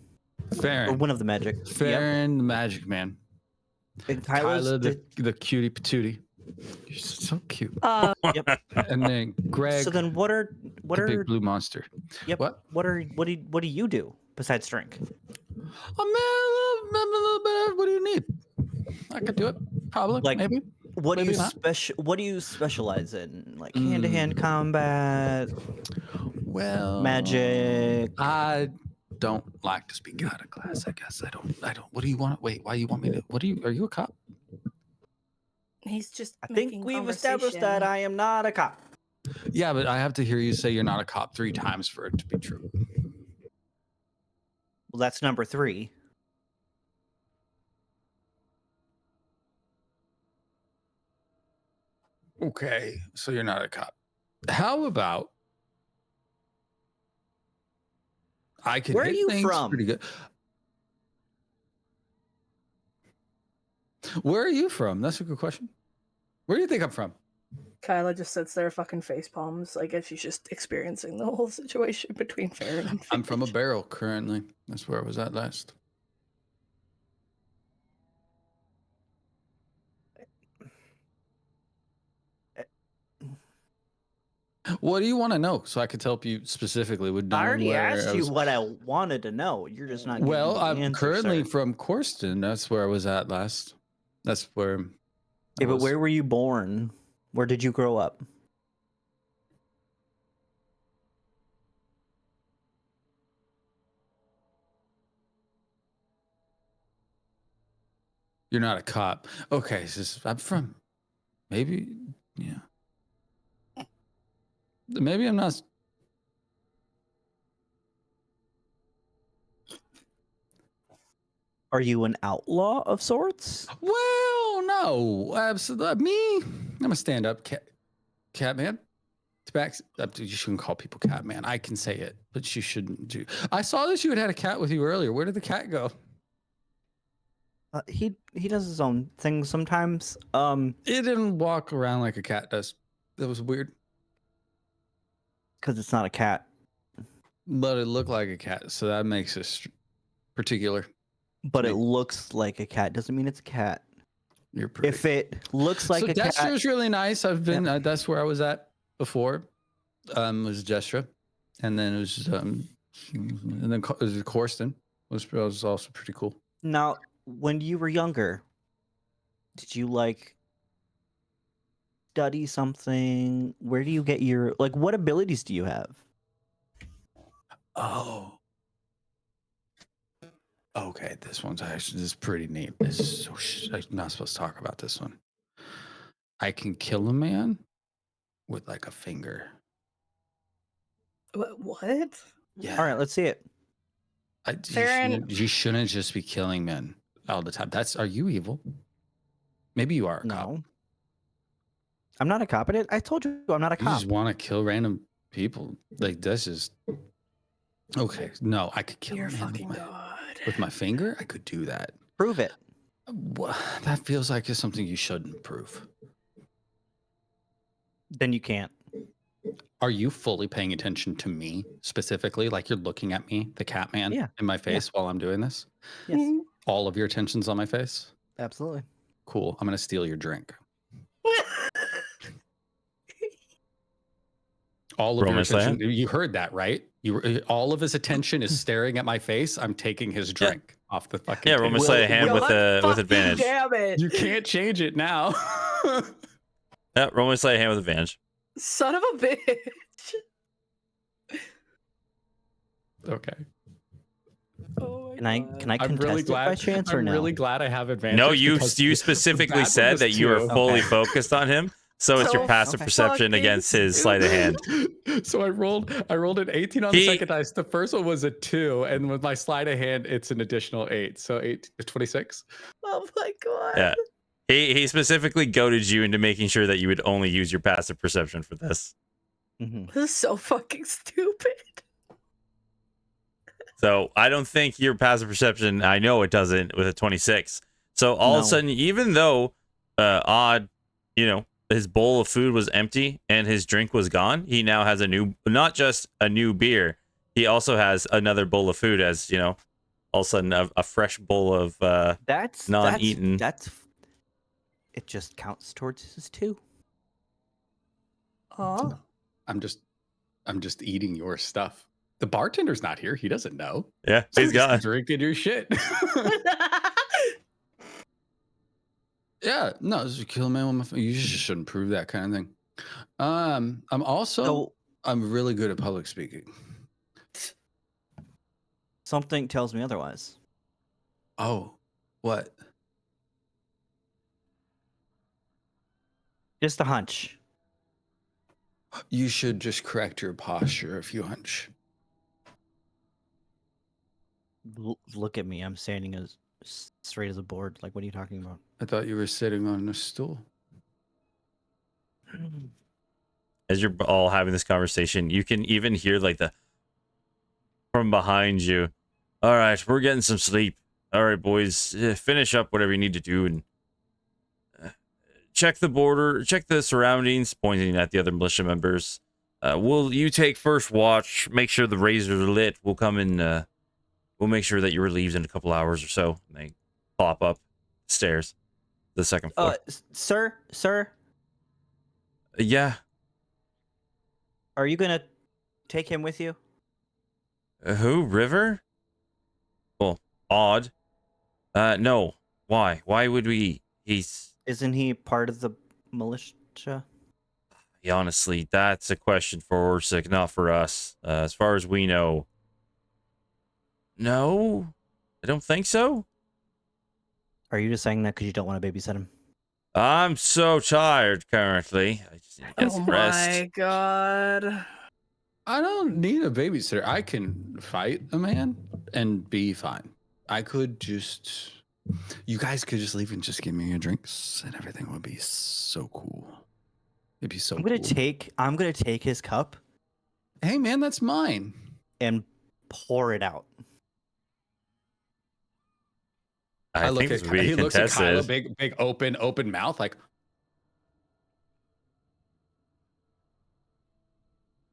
Or Farron. one of the magic. Yep. Farron, the magic man. And Kyla, Kyla's the cutie patootie. You're so cute. Yep. And then Greg, So then what are the big blue monster. Yep. What? What do you do besides drink? Oh man, a little bit. What do you need? I could do it. Probably. Like, maybe. What do Maybe you not. What do you specialize in? Like hand-to-hand combat, Well, magic. I don't like to speak out of class. I guess I don't. What do you want? Wait, why you want me to? What do you? Are you a cop? He's just. I think we've established that I am not a cop. Yeah, but I have to hear you say you're not a cop 3 times for it to be true. Well, that's number 3. Okay, so you're not a cop. How about I can Where are hit you things from? pretty good. Where are you from? That's a good question. Where do you think I'm from? Kyla just sits there, fucking face palms. I guess she's just experiencing the whole situation between Farron and I'm from a Finch. barrel currently. That's where I was at last. What do you want to know so I could help you specifically with I knowing already where asked I you was- what I wanted to know. You're just not. Giving Well, me the I'm answer, currently sir. from Corkston. That's where I was at last. That's where. I Yeah, but was. where were you born? Where did you grow up? You're not a cop. Okay, I'm from. Maybe, yeah. Maybe I'm not. Are you an outlaw of sorts? Well, no, absolutely. Me, I'm a stand-up cat man. You shouldn't call people cat man. I can say it, but you shouldn't do. I saw that you had a cat with you earlier. Where did the cat go? He does his own thing sometimes. It didn't walk around like a cat does. That was weird. Because it's not a cat. But it looked like a cat, so that makes it particular. But it looks like a cat. Doesn't mean it's a cat. You're pretty. If it looks like so a cat. Destra's really nice. I've been. That's where I was at before. It was Destra, and then it was and then it was Corkston. Was also pretty cool. Now, when you were younger, did you like study something? Where do you get your what abilities do you have? Oh. Okay, this is pretty neat. This is I'm not supposed to talk about this one. I can kill a man with like a finger. What? Yeah. All right, let's see it. You shouldn't just be killing men all the time. Are you evil? Maybe you are a cop. No. I'm not a cop. I told you I'm not a You cop. just want to kill random people. Like this is okay. No, I could kill Dear a man fucking God. with my finger. I could do that. Prove it. That feels like it's something you shouldn't prove. Then you can't. Are you fully paying attention to me specifically? Like you're looking at me, the cat man, Yeah. in my face while I'm doing this? Yes, All of your attention's on my face? absolutely. Cool. I'm going to steal your drink. All of your Roman attention. Slayer? You heard that, right? All of his attention is staring at my face. I'm taking his drink off the fucking Yeah, table. Roman Slay a hand with advantage. Damn it. You can't change it now. Yeah, Roman Slay a hand with advantage. Son of a bitch. Okay. Oh my Can I God. contest I'm really it by glad. chance or I'm no? really glad I have advantage. No, you because you the specifically bad one said was that you were two. fully Okay. focused on him. So it's your So passive Okay. perception fucking against his sleight of hand. So I rolled an 18 on the second dice. The first one was a 2, and with my sleight of hand, it's an additional 8. So 26. Oh my god. Yeah. He specifically goaded you into making sure that you would only use your passive perception for this. Mhm. This is so fucking stupid. So I don't think your passive perception, I know it doesn't with a 26. So all of a No. sudden, even though Odd, his bowl of food was empty and his drink was gone, he now has not just a new beer, he also has another bowl of food as, all of a sudden a fresh bowl of non-eaten. That's it. Just counts towards his 2. Oh. I'm just eating your stuff. The bartender's not here. He doesn't know. Yeah, So he's I'm just gone. drinking your shit. Yeah, no, this is kill a man with my phone. You just shouldn't prove that kind of thing. I'm also So I'm really good at public speaking. something tells me otherwise. Oh, what? Just a hunch. You should just correct your posture if you hunch. Look at me. I'm standing as straight as a board. Like, what are you talking about? I thought you were sitting on a stool. As you're all having this conversation, you can even hear from behind you. All right, we're getting some sleep. All right, boys, finish up whatever you need to do and check the border, check the surroundings, pointing at the other militia members. You take first watch, make sure the razors are lit. We'll come in, we'll make sure that you're relieved in a couple hours or so. And they pop up stairs, the second floor. Sir, Yeah. are you gonna take him with you? Who? River? Well, Odd. No. Why? Why would we? Isn't he part of the militia? Honestly, that's a question for Orsic, not for us. As far as we know. No? I don't think so. Are you just saying that because you don't want to babysit him? I'm so tired currently. I just need to get Oh some my rest. god. I don't need a babysitter. I can fight a man and be fine. I could just, you guys could just leave and just give me your drinks, and everything would be so cool. It'd be so. I'm gonna cool. take his cup Hey man, that's mine. and pour it out. I look think at this would be he looks at Kyla, contested. big open mouth, like.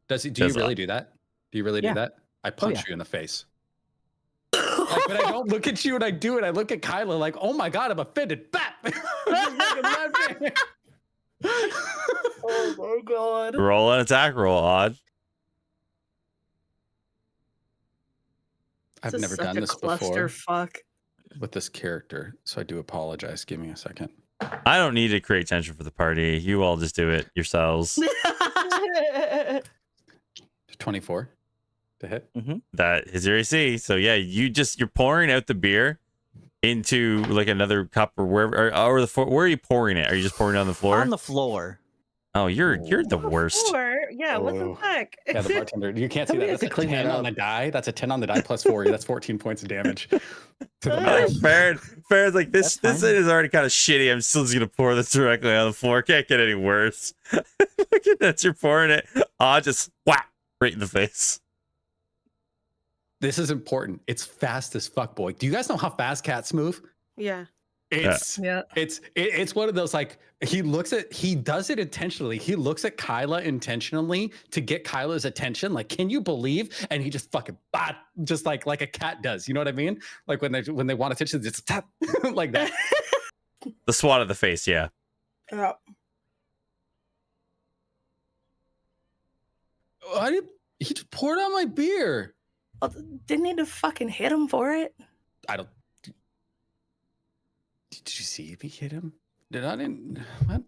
Do you really do that? Do you really do Yeah. that? I punch yeah. you in the face. But I don't look at you and I do it. I look at Kyla like, oh my god, I'm offended. Bap! Oh my god. Roll an attack roll, Odd. I've This is never such done a this before clusterfuck. with this character, so I do apologize. Give me a second. I don't need to create tension for the party. You all just do it yourselves. 24 to hit. That is your AC. So yeah, you're pouring out the beer into like another cup or wherever, or the floor. Where are you pouring it? Are you just pouring it on the floor? On the floor. Oh, you're the worst. Yeah, what the Oh. fuck? Yeah, the bartender. You can't see Somebody that. has That's to a clean that 10 on up. the die. That's a 10 on the die plus 4. That's 14 points of damage to the Like, mouth. Farron's like, this That's thing fine. is already kind of shitty. I'm still just gonna pour this directly on the floor. Can't get any worse. Look at that, you're pouring it. Just whack right in the face. This is important. It's fast as fuck, boy. Do you guys know how fast cats move? Yeah. It's Yeah. it's one of those, like, he does it intentionally. He looks at Kyla intentionally to get Kyla's attention. Like, can you believe? And he just fucking just like a cat does. You know what I mean? Like when they want attention, it's tap like that. The swat of the face, yeah. Yeah. He just poured out my beer. Well, didn't need to fucking hit him for it. I don't. Did you see me hit him? What?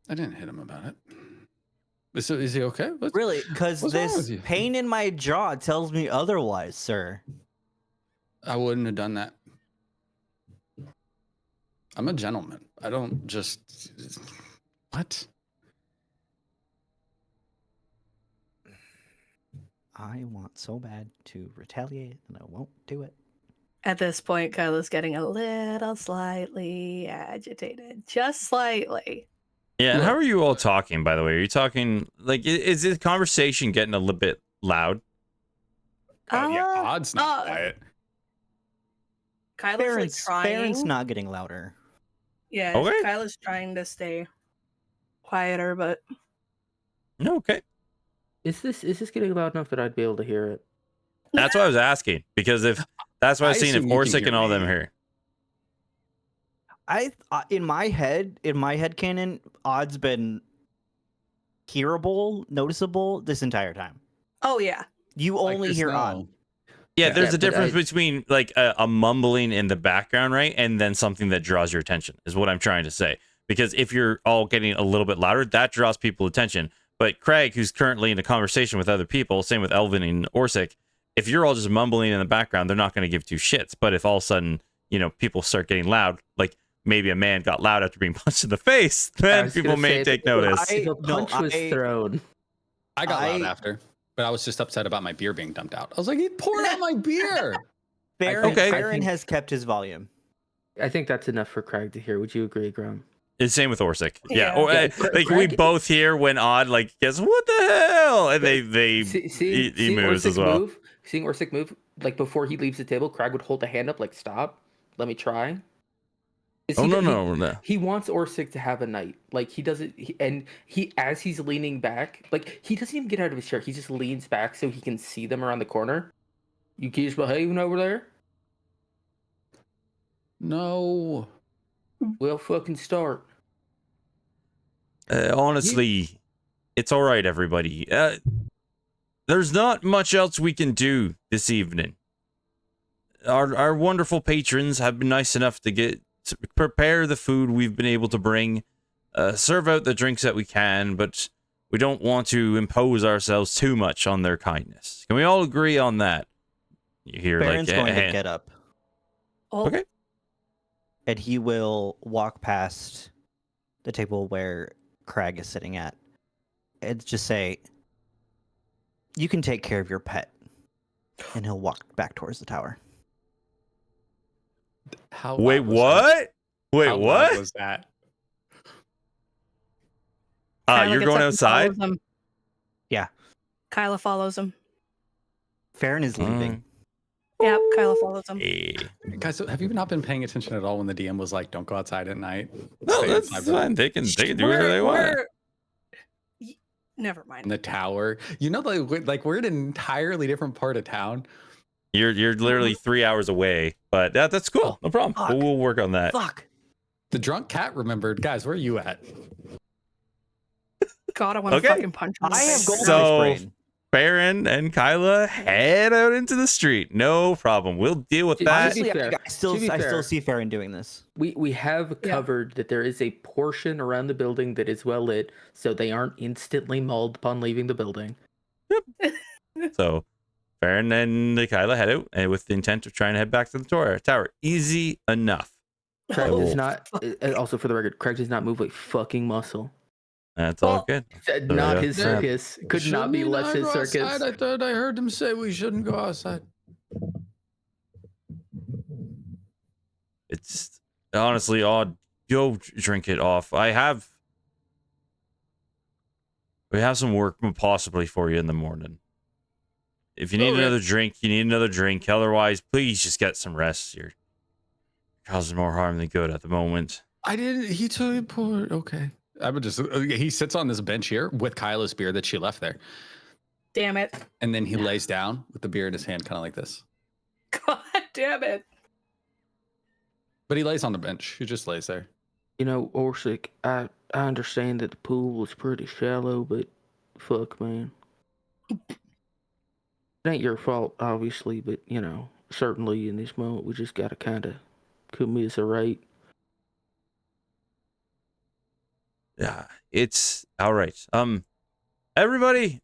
I didn't hit him about it. So is he okay? Really? Because what's wrong with this you? pain in my jaw tells me otherwise, sir. I wouldn't have done that. I'm a gentleman. I don't just. What? I want so bad to retaliate, and I won't do it. At this point, Kyla's getting a little slightly agitated. Just slightly. Yeah, and how Look. are you all talking, by the way? Are you talking, like, is this conversation getting a little bit loud? Oh yeah, Uh, Odd's not uh, quiet. Kyla's like Farron's trying. not getting louder. Yeah, Okay. Kyla's trying to stay quieter, but No, okay. Is this getting loud enough that I'd be able to hear it? That's what I was asking, because if that's what I was I seeing, if assume you can Orsic hear and all them me. here. In my head canon, Odd's been hearable, noticeable this entire time. oh yeah. You Like, only there's hear no- Odd. Yeah, Yeah. there's Yeah, a but difference between like a mumbling in the background, right? And then something that draws your attention is what I'm trying to say. Because if you're all getting a little bit louder, that draws people attention. But Craig, who's currently in a conversation with other people, same with Elvin and Orsic, if you're all just mumbling in the background, they're not going to give two shits. But if all of a sudden, people start getting loud, like maybe a man got loud after being punched in the face, I then was people gonna may say, take notice. The punch was thrown. I got loud I- after, but I was just upset about my beer being dumped out. I was like, he poured out my beer. Farron, Okay. Farron has kept his volume. I think that's enough for Craig to hear. Would you agree, Grum? It's same with Orsic. Yeah. Yeah. Or, Yeah, like we Craig- both hear when Odd like gets what the hell, and he Seeing moves Orsic as well. Seeing Orsic move, like before he leaves the table, Craig would hold a hand up, like stop, let me try. 'Cause Oh he- no. He wants Orsic to have a night. Like he doesn't, as he's leaning back, like he doesn't even get out of his chair. He just leans back so he can see them around the corner. You keep behaving over there. No. We'll fucking start. Honestly, it's all right, everybody. There's not much else we can do this evening. Our wonderful patrons have been nice enough to prepare the food we've been able to bring, serve out the drinks that we can, but we don't want to impose ourselves too much on their kindness. Can we all agree on that? You hear Farron's like going to get up, Oh, Okay. and he will walk past the table where Craig is sitting at, and just say, "You can take care of your pet," and he'll walk back towards the tower. How Wait, loud was that? what? Wait, How loud what? was that? Kyla You're gets going up and follows outside? him. Yeah. Kyla follows him. Farron is leaving. Yep, Kyla follows him. Hey. Guys, have you not been paying attention at all when the DM was like, "Don't go outside at night"? No, Stay that's inside fine. They can do whatever they want. Never in mind. the tower. You know, like we're in an entirely different part of town. You're literally 3 hours away, but that's cool. No problem. fuck. We'll work on that. Fuck. The drunk cat remembered. Guys, where are you at? God, I want to Okay. fucking punch him. in the I have face. gold So- brain. Baron and Kyla head out into the street. No problem. We'll deal with To that. be Honestly, fair- I still to be fair, still see Farron doing this. We have Yeah. covered that there is a portion around the building that is well lit, so they aren't instantly mauled upon leaving the building. So Baron and Kyla head out with the intent of trying to head back to the tower. Easy enough. Craig Oh. does not. Also, for the record, Craig does not move a fucking muscle. That's all Well, good. Not yeah. his Yeah. circus. Could not be less his circus. I thought I heard him say we shouldn't go outside. It's honestly odd. Go drink it off. We have some work possibly for you in the morning. If you need Okay. another drink, you need another drink. Otherwise, please just get some rest. You're causing more harm than good at the moment. I didn't. He told me poor. Okay. I would just. He sits on this bench here with Kyla's beer that she left there, Damn it. and then he lays down with the beer in his hand, kind of like this. God damn it. But he lays on the bench. He just lays there. You know, Orsic, I understand that the pool was pretty shallow, but fuck, man. It ain't your fault, obviously, but, certainly in this moment, we just gotta kind of commiserate. Yeah, it's all right. Everybody.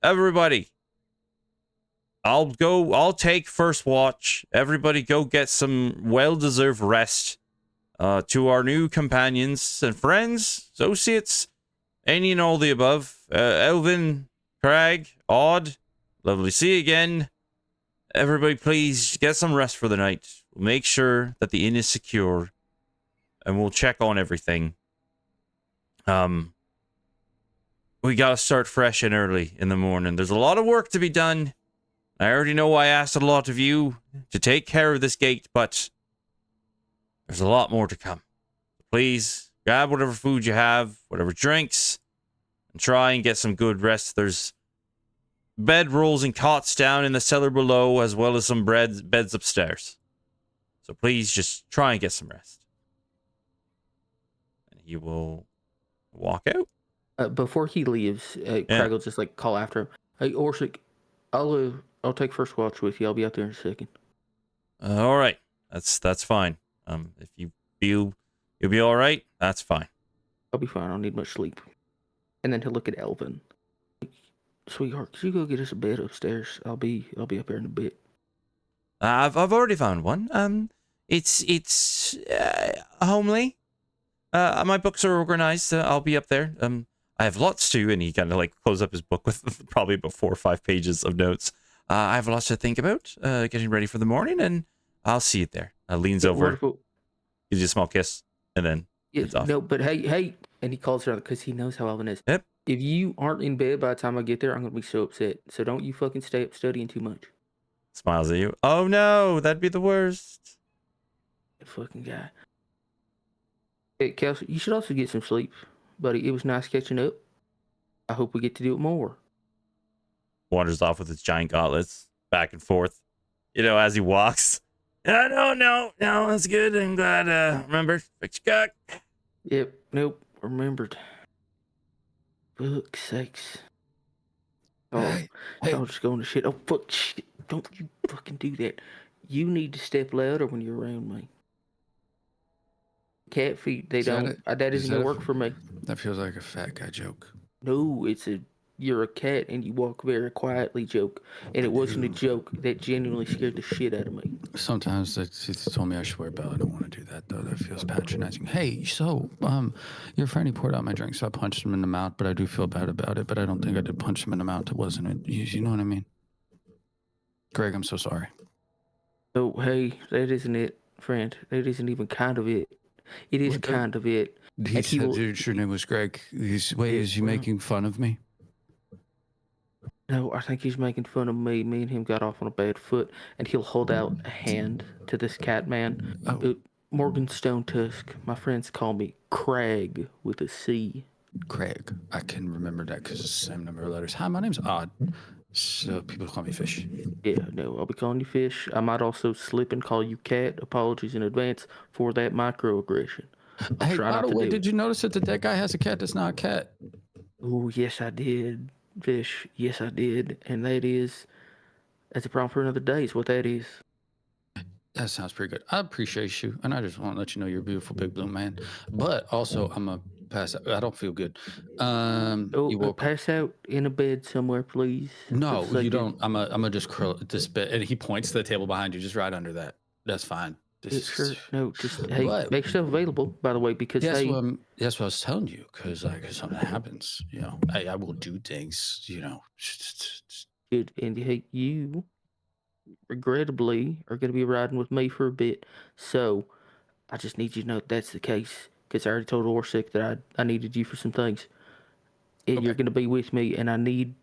I'll take first watch. Everybody go get some well-deserved rest. To our new companions and friends, associates, any and all the above. Elvin, Craig, Odd, Lovely to see you again. Everybody, please get some rest for the night. We'll make sure that the inn is secure, and we'll check on everything. We gotta start fresh and early in the morning. There's a lot of work to be done. I already know I asked a lot of you to take care of this gate, but there's a lot more to come. Please grab whatever food you have, whatever drinks, and try and get some good rest. There's bed rolls and cots down in the cellar below, as well as some beds upstairs. So please just try and get some rest. And he will walk out. Before he leaves, Craig will just like call after him. Hey, Orsic, I'll take first watch with you. I'll be out there in a second. All right, that's fine. If you feel you'll be all right, that's fine. I'll be fine. I don't need much sleep. And then he'll look at Elvin. Sweetheart, could you go get us a bed upstairs? I'll be up there in a bit. I've already found one. It's homely. My books are organized. I'll be up there. I have lots to, and he kind of like closes up his book with probably about 4 or 5 pages of notes. I have lots to think about, getting ready for the morning, and I'll see you there. Leans over, Wonderful. gives you a small kiss, and then heads off. No, but hey, and he calls her out because he knows how Elvin is. Yep. If you aren't in bed by the time I get there, I'm gonna be so upset. So don't you fucking stay up studying too much. Smiles at you. Oh no, that'd be the worst. That fucking guy. Hey, Kelsey, you should also get some sleep, buddy. It was nice catching up. I hope we get to do it more. Wanders off with his giant gauntlets, back and forth, as he walks. No, that's good. I'm glad, remember, fix your cock. Yep, nope, remembered. Fuck's sakes. Oh, Hey. I'll just go into shit. Oh, fuck, shit. Don't you fucking do that. You need to step louder when you're around me. Cat feet, that isn't gonna work for me. That feels like a fat guy joke. No, you're a cat and you walk very quietly joke. And it wasn't a joke. That genuinely scared the shit out of me. Sometimes they told me I should wear a belt. I don't want to do that though. That feels patronizing. Hey, so your friend, he poured out my drink, so I punched him in the mouth. But I do feel bad about it. But I don't think I did punch him in the mouth. It wasn't. You know what I mean? Greg, I'm so sorry. Oh, hey, that isn't it, friend. That isn't even kind of it. It is kind of it. He said your name was Greg. Is he making fun of me? No, I think he's making fun of me. Me and him got off on a bad foot, and he'll hold out a hand to this cat man. Oh. Morgan Stone Tusk. My friends call me Craig with a C. Craig. I can remember that because it's the same number of letters. Hi, my name's Odd. So people call me Fish. Yeah, no, I'll be calling you Fish. I might also slip and call you Cat. Apologies in advance for that microaggression. Hey, by the way, did you notice that that guy has a cat that's not a cat? Oh, yes, I did, Fish. Yes, I did. And that's a problem for another day is what that is. That sounds pretty good. I appreciate you. And I just want to let you know you're a beautiful big blue man. But also, I'm a pass out. I don't feel good. You woke pass out in a bed somewhere, please. No, you don't. I'm gonna just curl at this bit. And he points to the table behind you, just right under that. That's fine. Sure. No, just hey, make yourself available. By the way, because that's what I was telling you. Because something happens, I will do things, Good, and hey, you regrettably are going to be riding with me for a bit. So I just need you to know that's the case. Because I already told Orsic that I needed you for some things. And you're going to be with me, and I need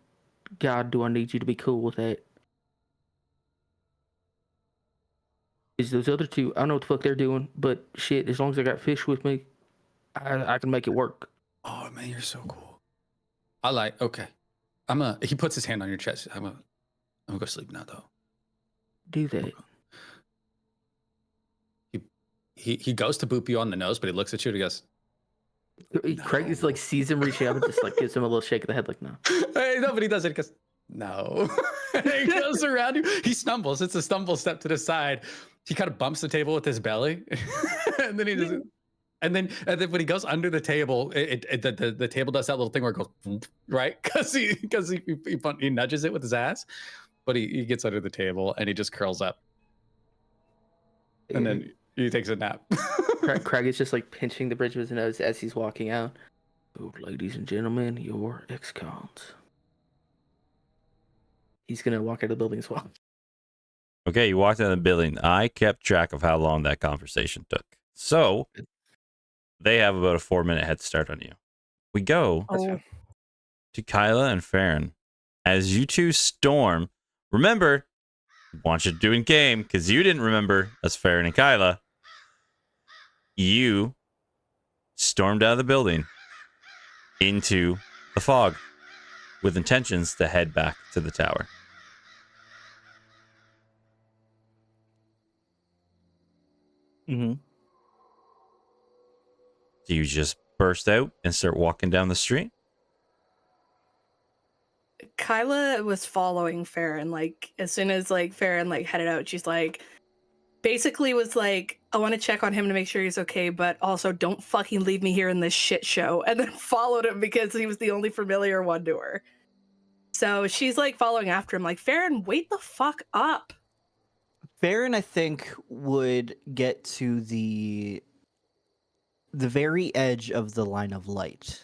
you to be cool with that. Is those other two, I don't know what the fuck they're doing, but shit, as long as I got Fish with me, I can make it work. Oh man, you're so cool. Okay. He puts his hand on your chest. I'm gonna go sleep now though. Do that. He goes to boop you on the nose, but he looks at you and he goes, Craig is like sees him reach out and just like gives him a little shake of the head, like no. Hey, no, but he does it. He goes, no. He goes around you. He stumbles. It's a stumble step to the side. He kind of bumps the table with his belly, and then he does it. And then when he goes under the table, the table does that little thing where it goes right because he nudges it with his ass, but he gets under the table and he just curls up, and then he takes a nap. Craig is just like pinching the bridge of his nose as he's walking out. Oh, ladies and gentlemen, your ex-cons. He's gonna walk out of the building as well. Okay, you walked out of the building. I kept track of how long that conversation took. So they have about a 4-minute head start on you. We go Oh, to Kyla and Farron. As you two storm, remember, I want you to do in game because you didn't remember as Farron and Kyla. You stormed out of the building into the fog with intentions to head back to the tower. Mm-hmm. Do you just burst out and start walking down the street? Kyla was following Farron. Like as soon as like Farron like headed out, she's like, basically was like, I want to check on him to make sure he's okay, but also don't fucking leave me here in this shit show. And then followed him because he was the only familiar one to her. So she's like following after him, like, Farron, wait the fuck up. Farron, I think, would get to the very edge of the line of light.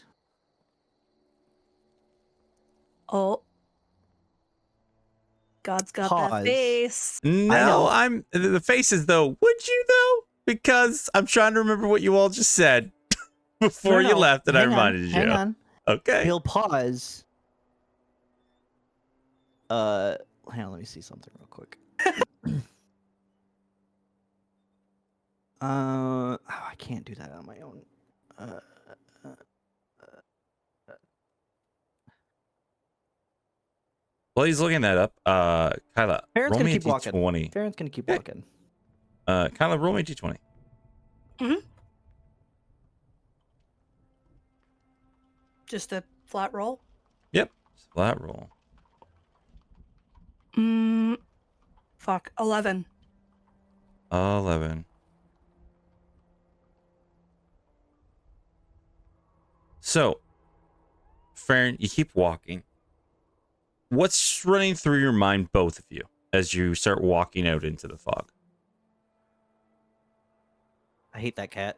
Oh. God's got Pause. that face. No, I'm the faces though. Would you though? Because I'm trying to remember what you all just said before you left, and I reminded you. Hang on. Okay. He'll pause. Hang on, let me see something real quick. Oh, I can't do that on my own. While he's looking that up, Kyla, Farron's roll gonna me a keep walking. d20. Farron's gonna keep Okay. walking. Kyla, roll me a d20. Just a flat roll. Yep, flat roll. Fuck. 11. 11. So, Farron, you keep walking. What's running through your mind, both of you, as you start walking out into the fog? I hate that cat.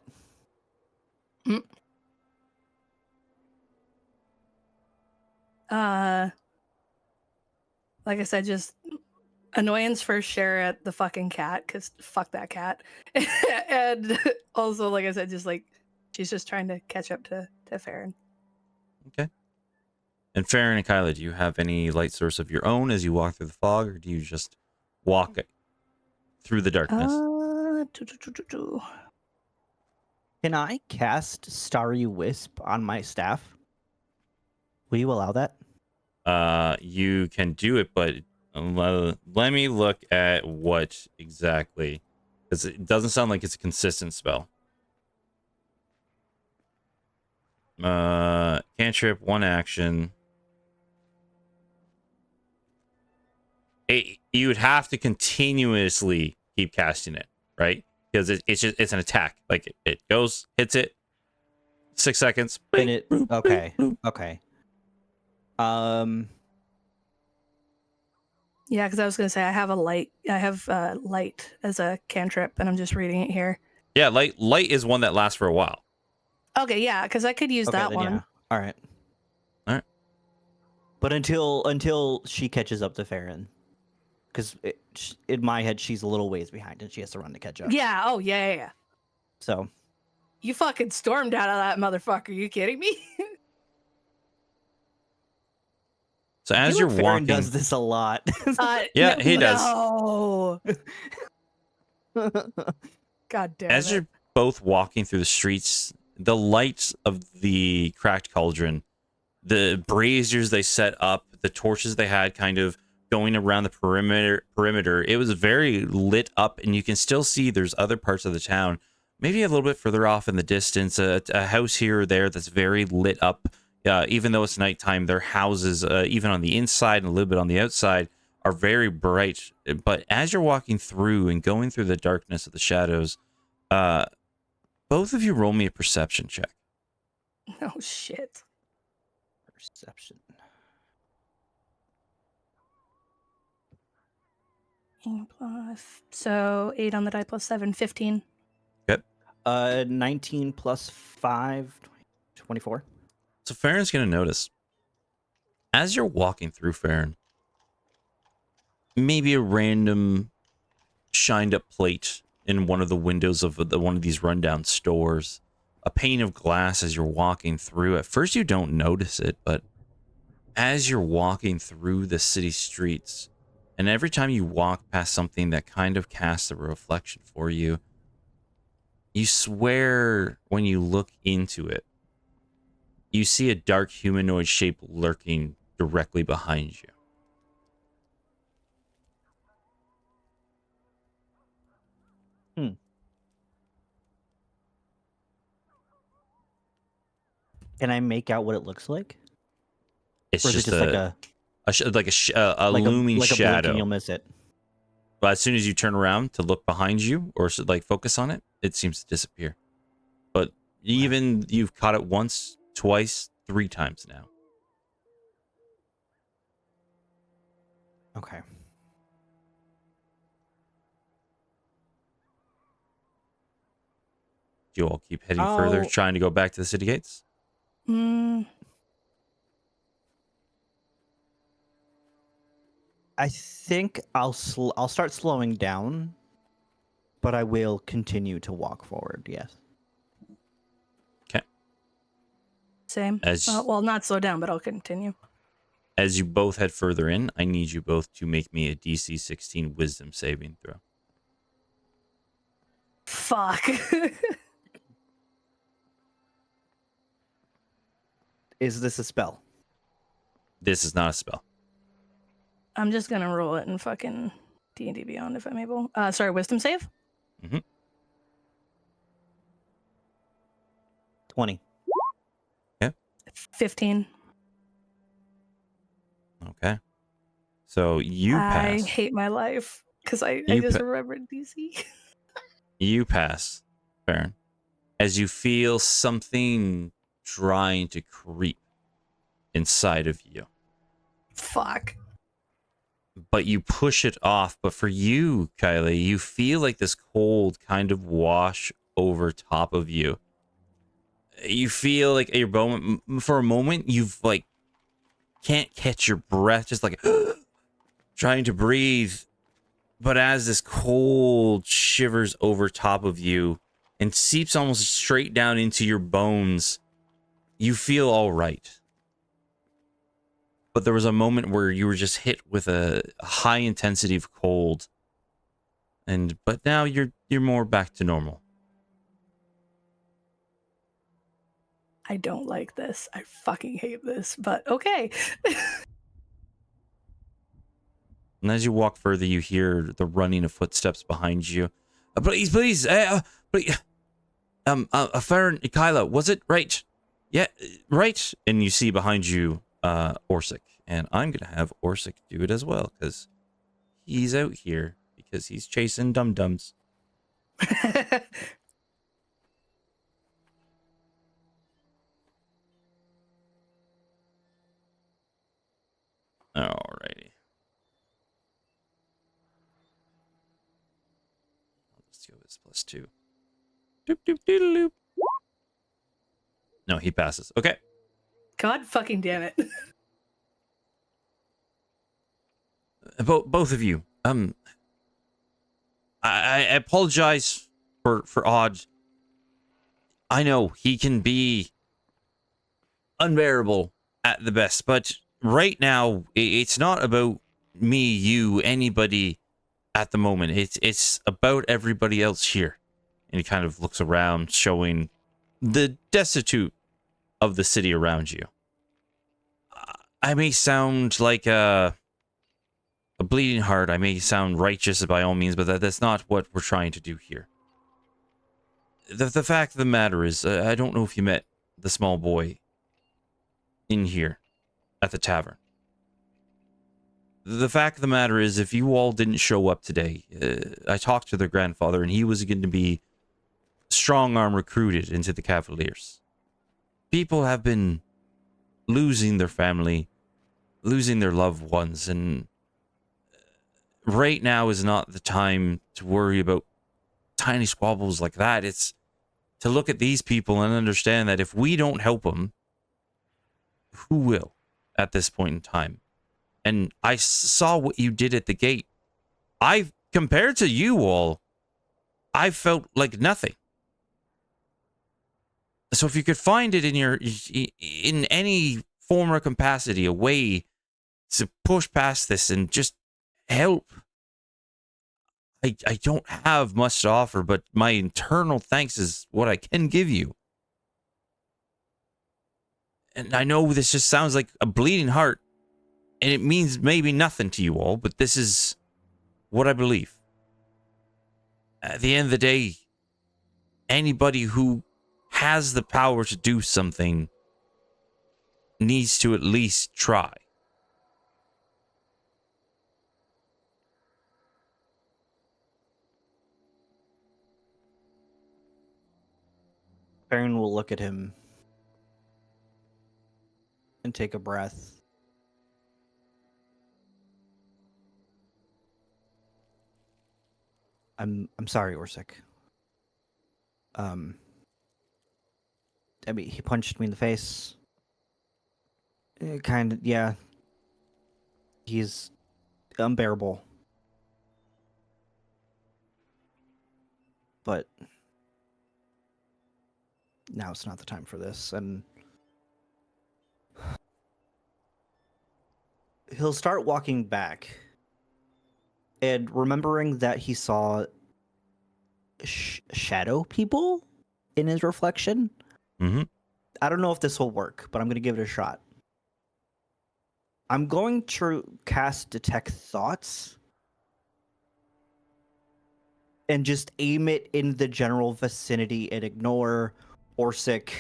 Like I said, just annoyance for share at the fucking cat, because fuck that cat. And also, like I said, just like she's just trying to catch up to Farron. Okay. And Farron and Kyla, do you have any light source of your own as you walk through the fog, or do you just walk through the darkness? Can I cast Starry Wisp on my staff? Will you allow that? You can do it, but let me look at what exactly, because it doesn't sound like it's a consistent spell. Cantrip, one action. You would have to continuously keep casting it, right? Because it's an attack. Like it goes, hits it, 6 seconds. And it okay. Okay. Yeah, because I was gonna say I have light as a cantrip, and I'm just reading it here. Yeah, light is one that lasts for a while. Okay, yeah, because I could use Okay, that then, one. yeah. All right. But until she catches up to Farron, because in my head she's a little ways behind and she has to run to catch up. Yeah. Oh, yeah. So You fucking stormed out of that motherfucker. You kidding me? So I as feel you're like Farron walking, does this a lot. Yeah, he does. No. God damn as it. you're both walking through the streets, the lights of the cracked cauldron, the braziers they set up, the torches they had kind of going around the perimeter, it was very lit up, and you can still see there's other parts of the town, maybe a little bit further off in the distance, a house here or there that's very lit up. Even though it's nighttime, their houses, even on the inside and a little bit on the outside, are very bright. But as you're walking through and going through the darkness of the shadows, both of you roll me a perception check. Oh, shit. Perception. 8 plus, so 8 on the die plus 7, 15. Good. 19 plus 5, 24. So Farron's going to notice, as you're walking through, Farron, maybe a random shined up plate in one of the windows of one of these rundown stores, a pane of glass as you're walking through. At first you don't notice it, but as you're walking through the city streets, and every time you walk past something that kind of casts a reflection for you, you swear when you look into it, you see a dark humanoid shape lurking directly behind you. Can I make out what it looks like? It's Or is it just just like a a looming like a blink shadow. and you'll miss it? But as soon as you turn around to look behind you or like focus on it, it seems to disappear. But even you've caught it once, twice, 3 times now. Okay. Do you all keep heading further, Oh. trying to go back to the city gates? I think I'll start slowing down, but I will continue to walk forward. Yes. Okay. Same. As Well, not slow down, but I'll continue. as you both head further in, I need you both to make me a DC 16 Wisdom saving throw. Fuck. Is this a spell? This is not a spell. I'm just gonna roll it in fucking D&D Beyond if I'm able. Sorry, wisdom save? 20. 15. Okay. So you I pass. hate my life because I You just pa- remembered DC. You pass, Farron, as you feel something trying to creep inside of you. Fuck. But you push it off. But for you, Kylie, you feel like this cold kind of wash over top of you. You feel like your bone for a moment, you've like can't catch your breath, just like trying to breathe. But as this cold shivers over top of you and seeps almost straight down into your bones, you feel all right. But there was a moment where you were just hit with a high intensity of cold, but now you're more back to normal. I don't like this. I fucking hate this, but okay. And as you walk further, you hear the running of footsteps behind you. Please, please, please. Farron, Kyla, was it right? Yeah, right. And you see behind you, Orsic, and I'm gonna have Orsic do it as well because he's out here because he's chasing dum-dums. Alrighty. Let's go with +2. Doop, doop, doodle, doop. No, he passes. Okay. God fucking damn it. Both of you. I apologize for Odd. I know he can be unbearable at the best, but right now it's not about me, you, anybody at the moment. It's about everybody else here. And he kind of looks around, showing the destitute of the city around you. I may sound like a bleeding heart. I may sound righteous by all means, but that's not what we're trying to do here. The fact of the matter is, I don't know if you met the small boy in here at the tavern. The fact of the matter is, if you all didn't show up today, I talked to their grandfather, and he was going to be strong arm recruited into the Cavaliers. People have been losing their family, losing their loved ones, and right now is not the time to worry about tiny squabbles like that. It's to look at these people and understand that if we don't help them, who will at this point in time? and I saw what you did at the gate. Compared to you all, I felt like nothing. So if you could find it in any form or capacity, a way to push past this and just help. I don't have much to offer, but my internal thanks is what I can give you. And I know this just sounds like a bleeding heart, and it means maybe nothing to you all, but this is what I believe. At the end of the day, anybody who has the power to do something needs to at least try. Baron will look at him and take a breath. I'm sorry, Orsic. I mean, he punched me in the face. Kind of, yeah. He's unbearable. But now it's not the time for this, and he'll start walking back. And remembering that he saw shadow people in his reflection. Mm-hmm. I don't know if this will work, but I'm going to give it a shot. I'm going to cast Detect Thoughts and just aim it in the general vicinity and ignore Orsic,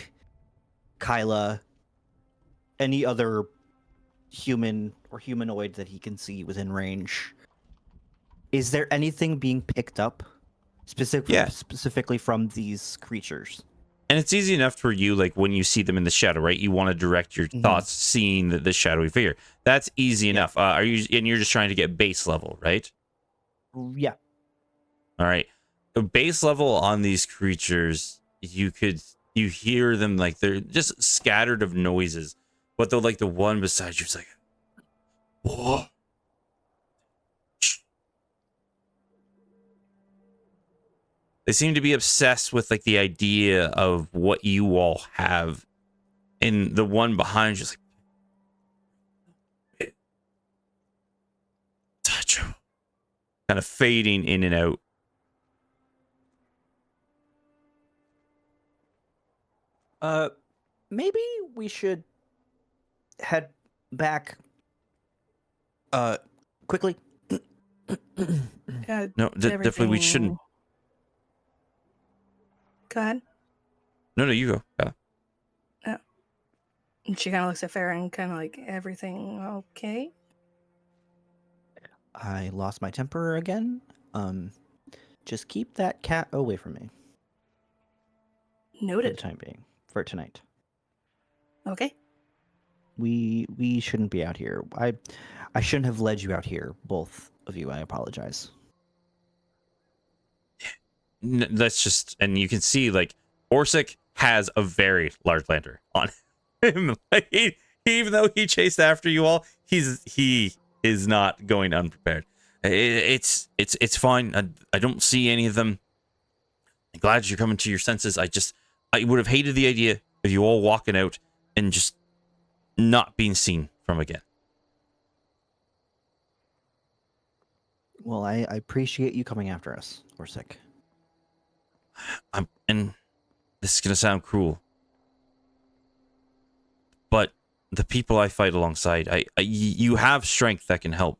Kyla, any other human or humanoid that he can see within range. Is there anything being picked up specifically from these creatures? And it's easy enough for you, like when you see them in the shadow, right? You want to direct your thoughts seeing the shadowy figure. That's easy enough. You're just trying to get base level, right? Yeah. All right. The base level on these creatures, you hear them like they're just scattered of noises, but they're like the one beside you is like, whoa. They seem to be obsessed with like the idea of what you all have, and the one behind you is like, touch him, kind of fading in and out. Maybe we should head back quickly. Yeah, No, definitely we shouldn't. Go ahead. No, you go. Oh. And she kind of looks at Farah and kind of like, everything okay? I lost my temper again. Just keep that cat away from me. Noted. For the time being. For tonight. Okay. We shouldn't be out here. I shouldn't have led you out here, both of you. I apologize. That's just, and you can see like Orsic has a very large lantern on him. Like, even though he chased after you all, he is not going unprepared. It's fine. I don't see any of them. I'm glad you're coming to your senses. I would have hated the idea of you all walking out and just not being seen from again. Well, I appreciate you coming after us, Orsic. And this is gonna sound cruel, but the people I fight alongside, you have strength that can help.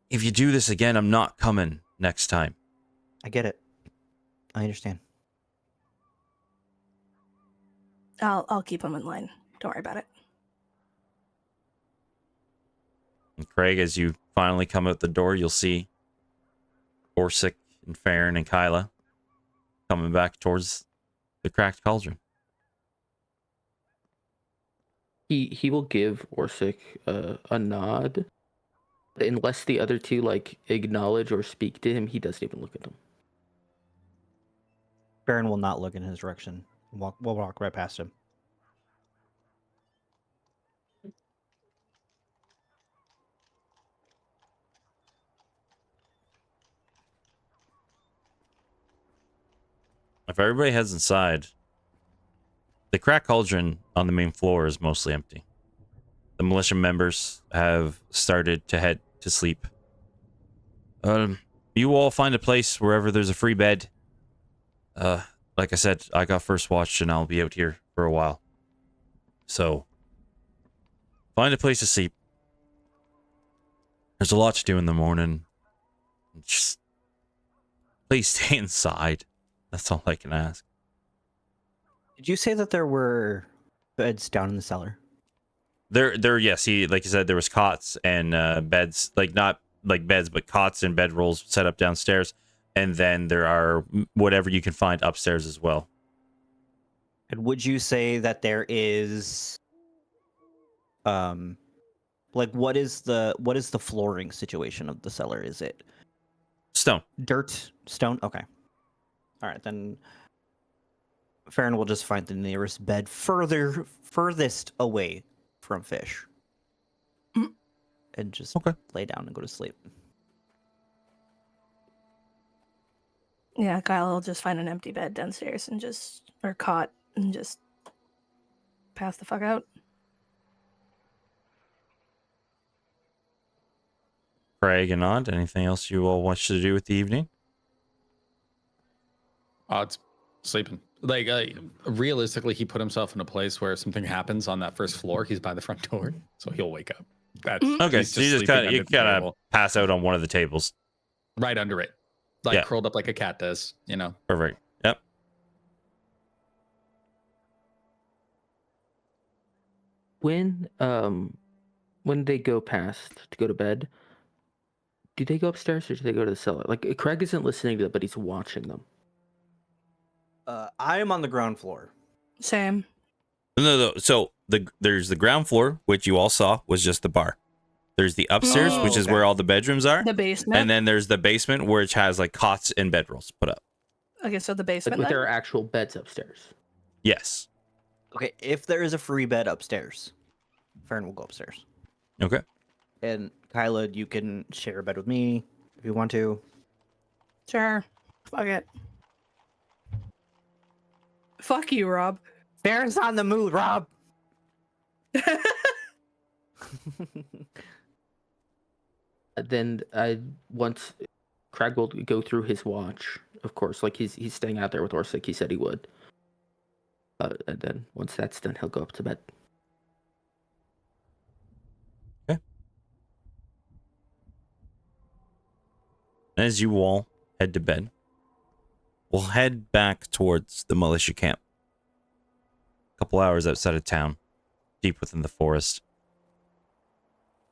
If you do this again, I'm not coming next time. I get it. I understand. I'll keep him in line. Don't worry about it. And Craig, as you finally come out the door, you'll see Orsic and Farron and Kyla coming back towards the cracked cauldron. He will give Orsic a nod. Unless the other two like acknowledge or speak to him, he doesn't even look at them. Baron will not look in his direction. We'll walk right past him. if everybody heads inside, the crack cauldron on the main floor is mostly empty. The militia members have started to head to sleep. You all find a place wherever there's a free bed. Like I said, I got first watch and I'll be out here for a while. So, find a place to sleep. There's a lot to do in the morning. Just please stay inside. That's all I can ask. Did you say that there were beds down in the cellar? Yes, like you said, there was cots and beds, like not like beds, but cots and bedrolls set up downstairs. And then there are whatever you can find upstairs as well. And would you say that there is, like what is the flooring situation of the cellar? Is it Stone. dirt, stone? Okay. All right, then Farron will just find the nearest bed furthest away from Fish. And just lay down and go to sleep. Yeah, Kyle will just find an empty bed downstairs or cot and just pass the fuck out. Craig and Odd, anything else you all want to do with the evening? Odd's sleeping. Like, realistically, he put himself in a place where if something happens on that first floor, he's by the front door, so he'll wake up. That's Okay, he's so you just kind of pass out on one of the tables. right under it, like curled up like a cat does, you know. Perfect. Yep. When they go past to go to bed, do they go upstairs or do they go to the cellar? Like Craig isn't listening to them, but he's watching them. I am on the ground floor. Same. No. So there's the ground floor, which you all saw was just the bar. There's the upstairs, which is where all the bedrooms are. The basement. And then there's the basement, which has like cots and bedrolls put up. Okay, so the Like basement. with then? their actual beds upstairs. Yes. Okay, if there is a free bed upstairs, Farron will go upstairs. Okay. And Kyla, you can share a bed with me if you want to. Sure. Fuck it. Fuck you, Rob. Farron's on the mood, Rob. Then once Craig will go through his watch, of course, like he's staying out there with Orsic. He said he would. And then once that's done, he'll go up to bed. Okay. As you all head to bed, we'll head back towards the militia camp. A couple hours outside of town, deep within the forest,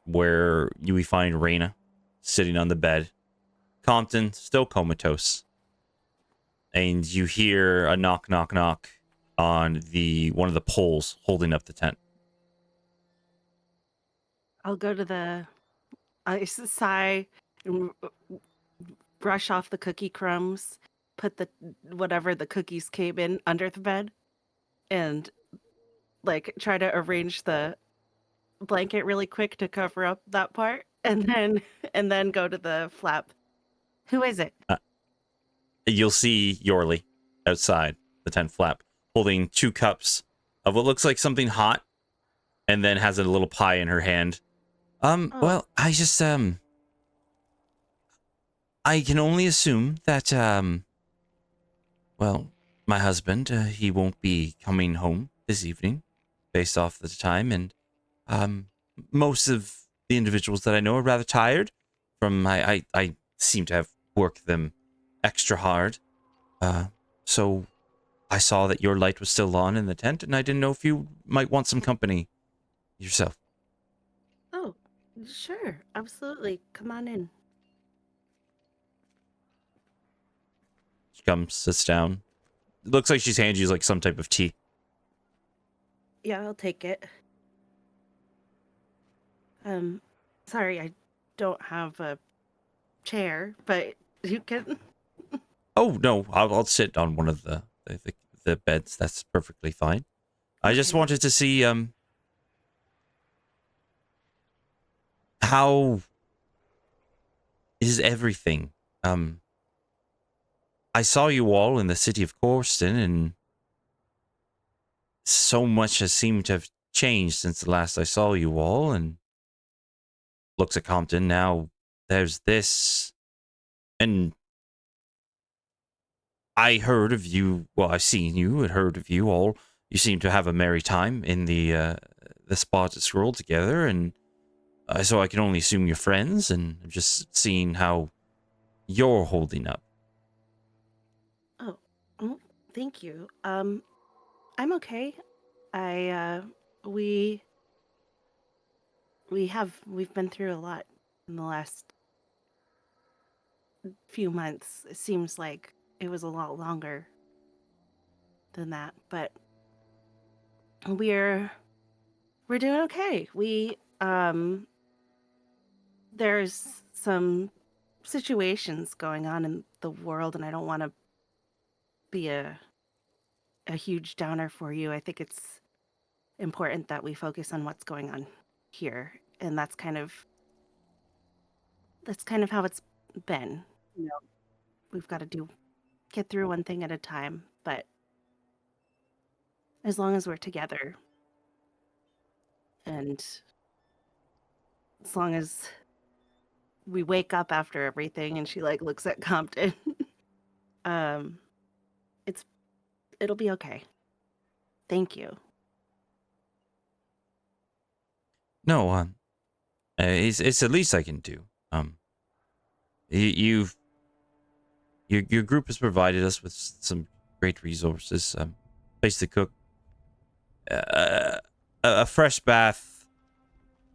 where you find Raina sitting on the bed. Compton still comatose. And you hear a knock, knock, knock on one of the poles holding up the tent. I'll go to I sigh and brush off the cookie crumbs, put whatever the cookies came in under the bed, and like try to arrange the blanket really quick to cover up that part, and then go to the flap. Who is it? You'll see Yorley outside the tent flap, holding 2 cups of what looks like something hot, and then has a little pie in her hand. Well, I just, I can only assume that, well, my husband, he won't be coming home this evening, based off the time, and, most of the individuals that I know are rather tired from, I seem to have worked them extra hard, so I saw that your light was still on in the tent, and I didn't know if you might want some company yourself. Oh, sure, absolutely. Come on in. She comes, sits down. It looks like she's handing you like some type of tea. Yeah, I'll take it. Sorry, I don't have a chair, but you can. Oh no, I'll sit on one of the beds. That's perfectly fine. I just Okay. wanted to see how is everything? I saw you all in the city of Corston, and so much has seemed to have changed since the last I saw you all. And looks at Compton now. There's this, and I heard of you. Well, I've seen you and heard of you all. You seem to have a merry time in the Spotted Scroll together, and so I can only assume you're friends. And I'm just seeing how you're holding up. Oh, oh, thank you. I'm okay. I we've been through a lot in the last few months. It seems like it was a lot longer than that, but we're we're doing okay. There's some situations going on in the world, and I don't want to be a huge downer for you. I think it's important that we focus on what's going on here, and that's kind of how it's been. You know, we've got to get through one thing at a time, but as long as we're together and as long as we wake up after everything, and she like looks at Compton, um it's it'll be okay. Thank you. No, it's the least I can do. You've your group has provided us with some great resources. Place to cook. A fresh bath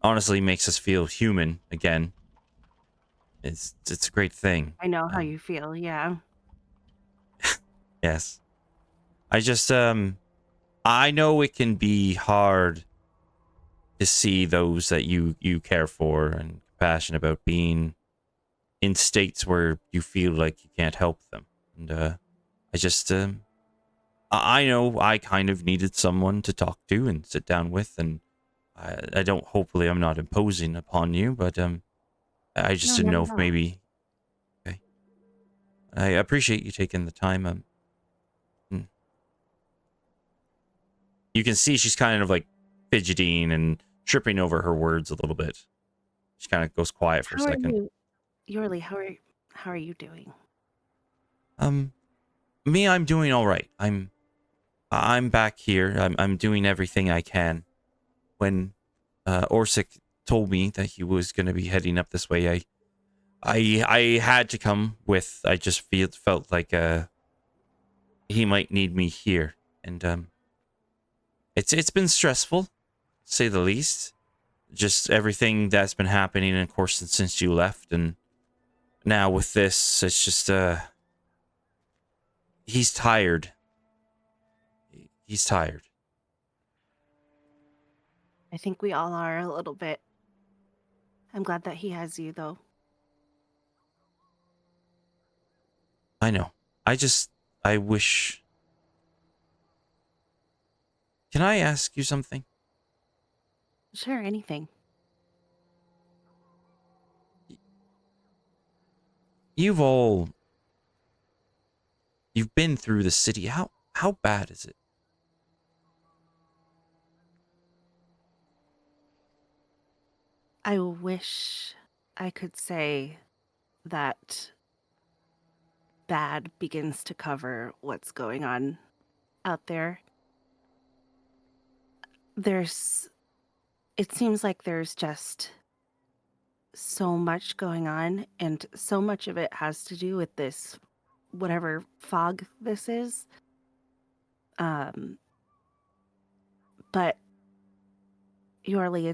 honestly makes us feel human again. It's a great thing. I know how you feel. Yeah. Yes. I just I know it can be hard to see those that you care for and compassionate about being in states where you feel like you can't help them. And I just I know I kind of needed someone to talk to and sit down with, and I don't, hopefully I'm not imposing upon you, but I just No, didn't not know at if all. maybe. Okay. I appreciate you taking the time. Hmm. You can see she's kind of like fidgeting and tripping over her words a little bit. She kind of goes quiet for a How are second. you, Yorley? How are you doing? Um, me, I'm doing all right. I'm back here. I'm doing everything I can. When Orsic told me that he was going to be heading up this way, I had to come with. I just felt like he might need me here, and it's been stressful, to say the least. Just everything that's been happening, and of course, since you left, and now with this, it's just he's tired. He's tired. I think we all are a little bit. I'm glad that he has you, though. I know. I wish. Can I ask you something? Sure, anything. You've been through the city. How bad is it? I wish I could say that bad begins to cover what's going on out there. It seems like there's just so much going on, and so much of it has to do with this, whatever fog this is. Um, but Yorley,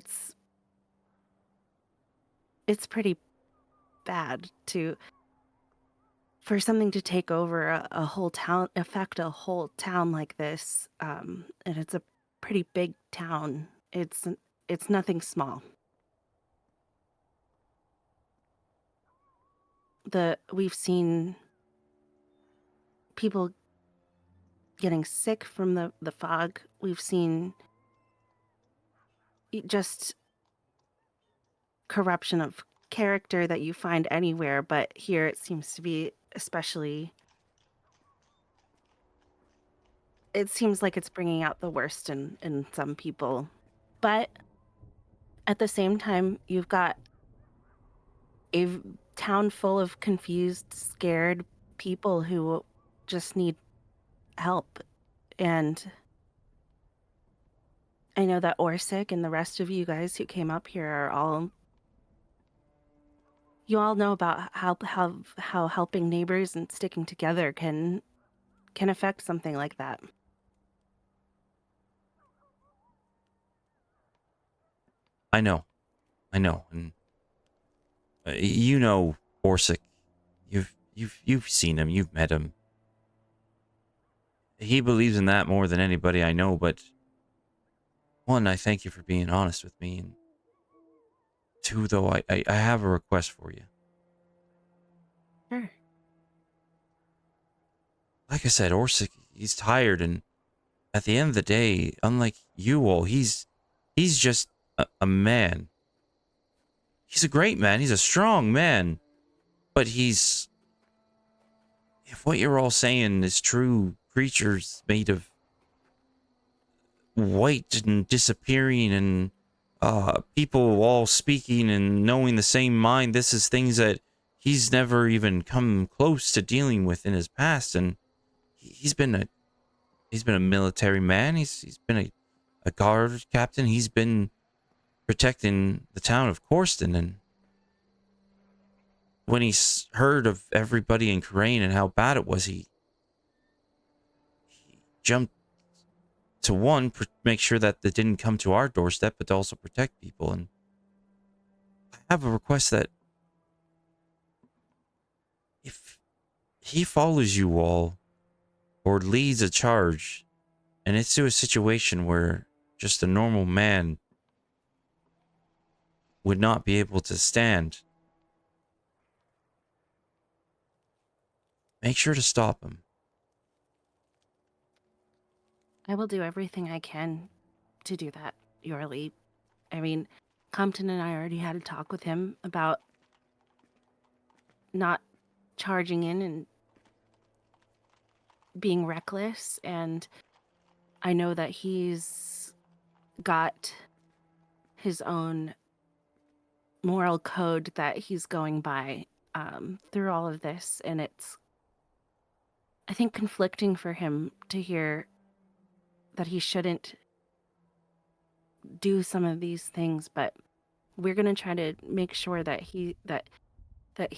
it's pretty bad for something to take over a whole town, affect a whole town like this. And it's a pretty big town. It's nothing small. We've seen people getting sick from the fog. We've seen just corruption of character that you find anywhere, but here it seems to be especially it seems like it's bringing out the worst in some people. But at the same time, you've got a town full of confused, scared people who just need help. And I know that Orsic and the rest of you guys who came up here are all, you all know about how helping neighbors and sticking together can affect something like that. I know, and you know Orsic. You've seen him. You've met him. He believes in that more than anybody I know. But one, I thank you for being honest with me, and two, though, I have a request for you. Sure. Like I said, Orsic, he's tired, and at the end of the day, unlike you all, he's just a man. He's a great man. He's a strong man. But if what you're all saying is true, creatures made of white and disappearing, and people all speaking and knowing the same mind, this is things that he's never even come close to dealing with in his past. And he's been a military man. He's been a guard captain. He's been protecting the town of Corston, and when he heard of everybody in Crane and how bad it was, he jumped to one, make sure that it didn't come to our doorstep, but to also protect people. And I have a request that if he follows you all or leads a charge, and it's to a situation where just a normal man would not be able to stand, make sure to stop him. I will do everything I can to do that, Yorley. I mean, Compton and I already had a talk with him about not charging in and being reckless, and I know that he's got his own moral code that he's going by through all of this, and it's, I think, conflicting for him to hear that he shouldn't do some of these things, but we're going to try to make sure that he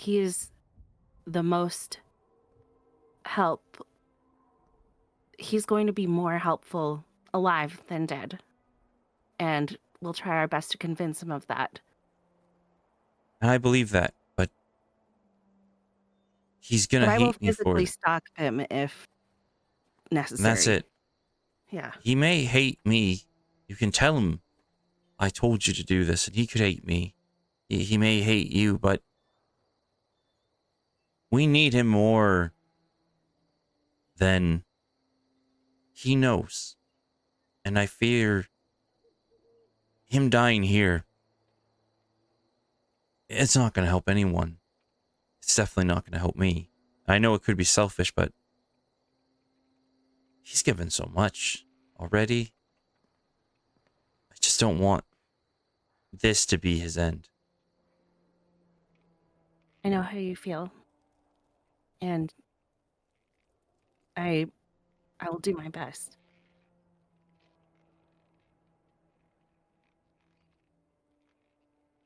is the most help. He's going to be more helpful alive than dead, and we'll try our best to convince him of that. And I believe that, but he's gonna But I will hate me for physically it. stalk him if necessary. And that's it. Yeah. He may hate me. You can tell him I told you to do this, and he could hate me. He may hate you, but we need him more than he knows. And I fear him dying here, it's not going to help anyone. It's definitely not going to help me. I know it could be selfish, but he's given so much already. I just don't want this to be his end. I know how you feel, and I will do my best.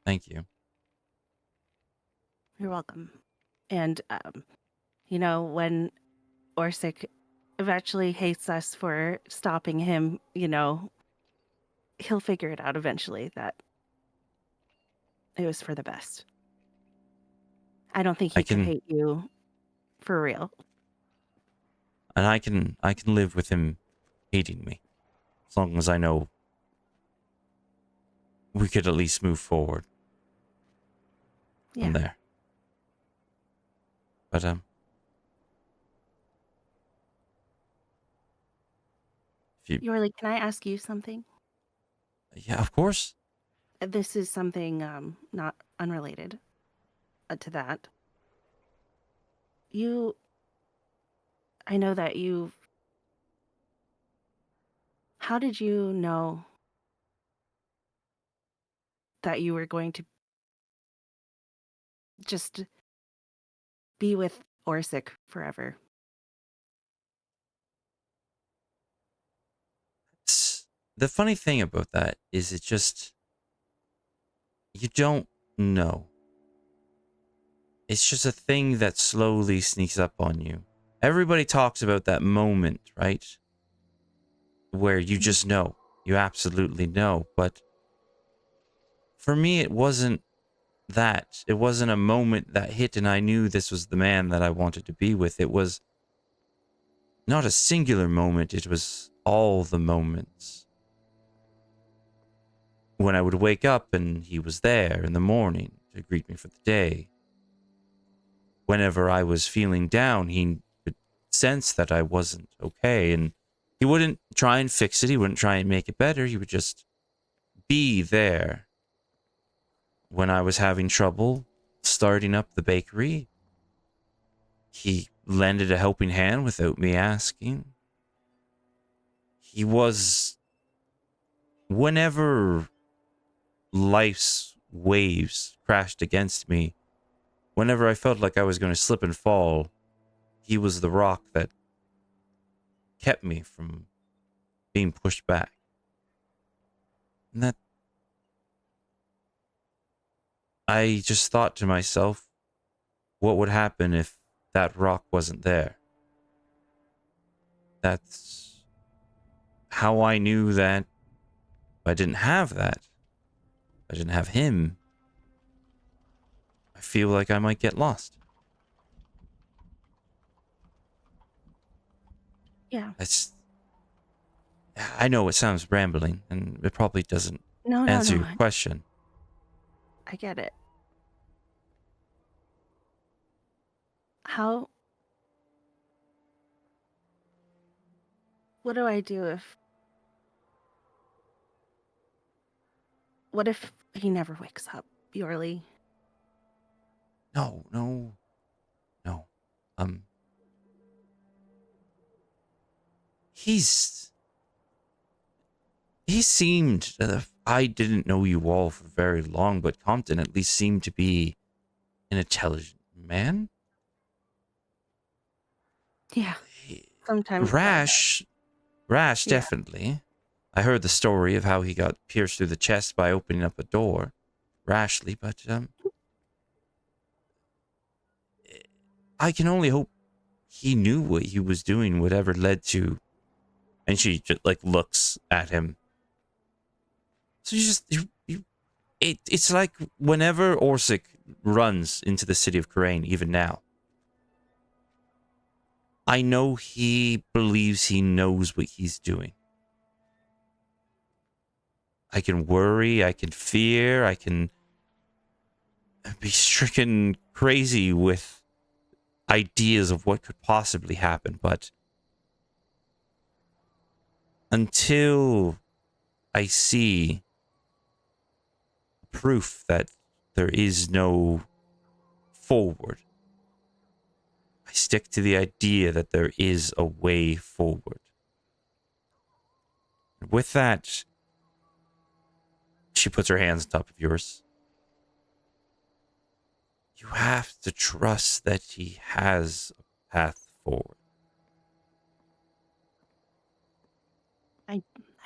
Thank you. You're welcome. And when Orsic eventually hates us for stopping him, he'll figure it out eventually that it was for the best. I don't think he could hate you for real. And I can live with him hating me, as long as I know we could at least move forward from there. But Yorley, can I ask you something? Yeah, of course. This is something not unrelated to that. I know that you've how did you know that you were going to just be with Orsic forever? The funny thing about that is it just, you don't know. It's just a thing that slowly sneaks up on you. Everybody talks about that moment, right? Where you just know. You absolutely know. But for me, it wasn't that. It wasn't a moment that hit and I knew this was the man that I wanted to be with. It was not a singular moment. It was all the moments. When I would wake up and he was there in the morning to greet me for the day. Whenever I was feeling down, he could sense that I wasn't okay. And he wouldn't try and fix it. He wouldn't try and make it better. He would just be there. When I was having trouble starting up the bakery, he lended a helping hand without me asking. He was, whenever life's waves crashed against me, whenever I felt like I was going to slip and fall, he was the rock that kept me from being pushed back. And that, I just thought to myself, what would happen if that rock wasn't there? That's how I knew that if I didn't have that, if I didn't have him, I feel like I might get lost. Yeah. That's, I know it sounds rambling and it probably doesn't No, no, answer no. your question. I get it. How what do I do if what if he never wakes up, Bjorley? No, no, no. He's, he seemed, I didn't know you all for very long, but Compton at least seemed to be an intelligent man. Yeah. He- Sometimes Rash, yeah. definitely. I heard the story of how he got pierced through the chest by opening up a door rashly, but I can only hope he knew what he was doing, whatever led to. And she just like looks at him. So it's like whenever Orsic runs into the city of Karain, even now, I know he believes he knows what he's doing. I can worry, I can fear, I can be stricken crazy with ideas of what could possibly happen, but until I see proof that there is no forward, I stick to the idea that there is a way forward. With that, she puts her hands on top of yours. You have to trust that he has a path forward.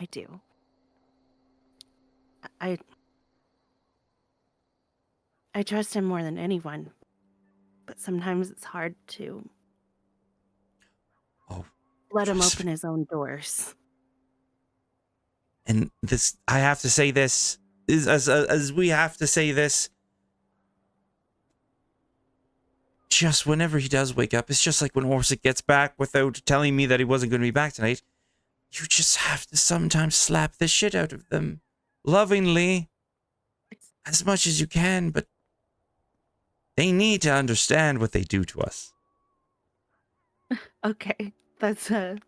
I do. I I trust him more than anyone, but sometimes it's hard to Oh, let him trust open me. his own doors. And this, I have to say this, is as we have to say this, just whenever he does wake up, it's just like when Orsic gets back without telling me that he wasn't going to be back tonight. You just have to sometimes slap the shit out of them. Lovingly. As much as you can, but they need to understand what they do to us. Okay, that's a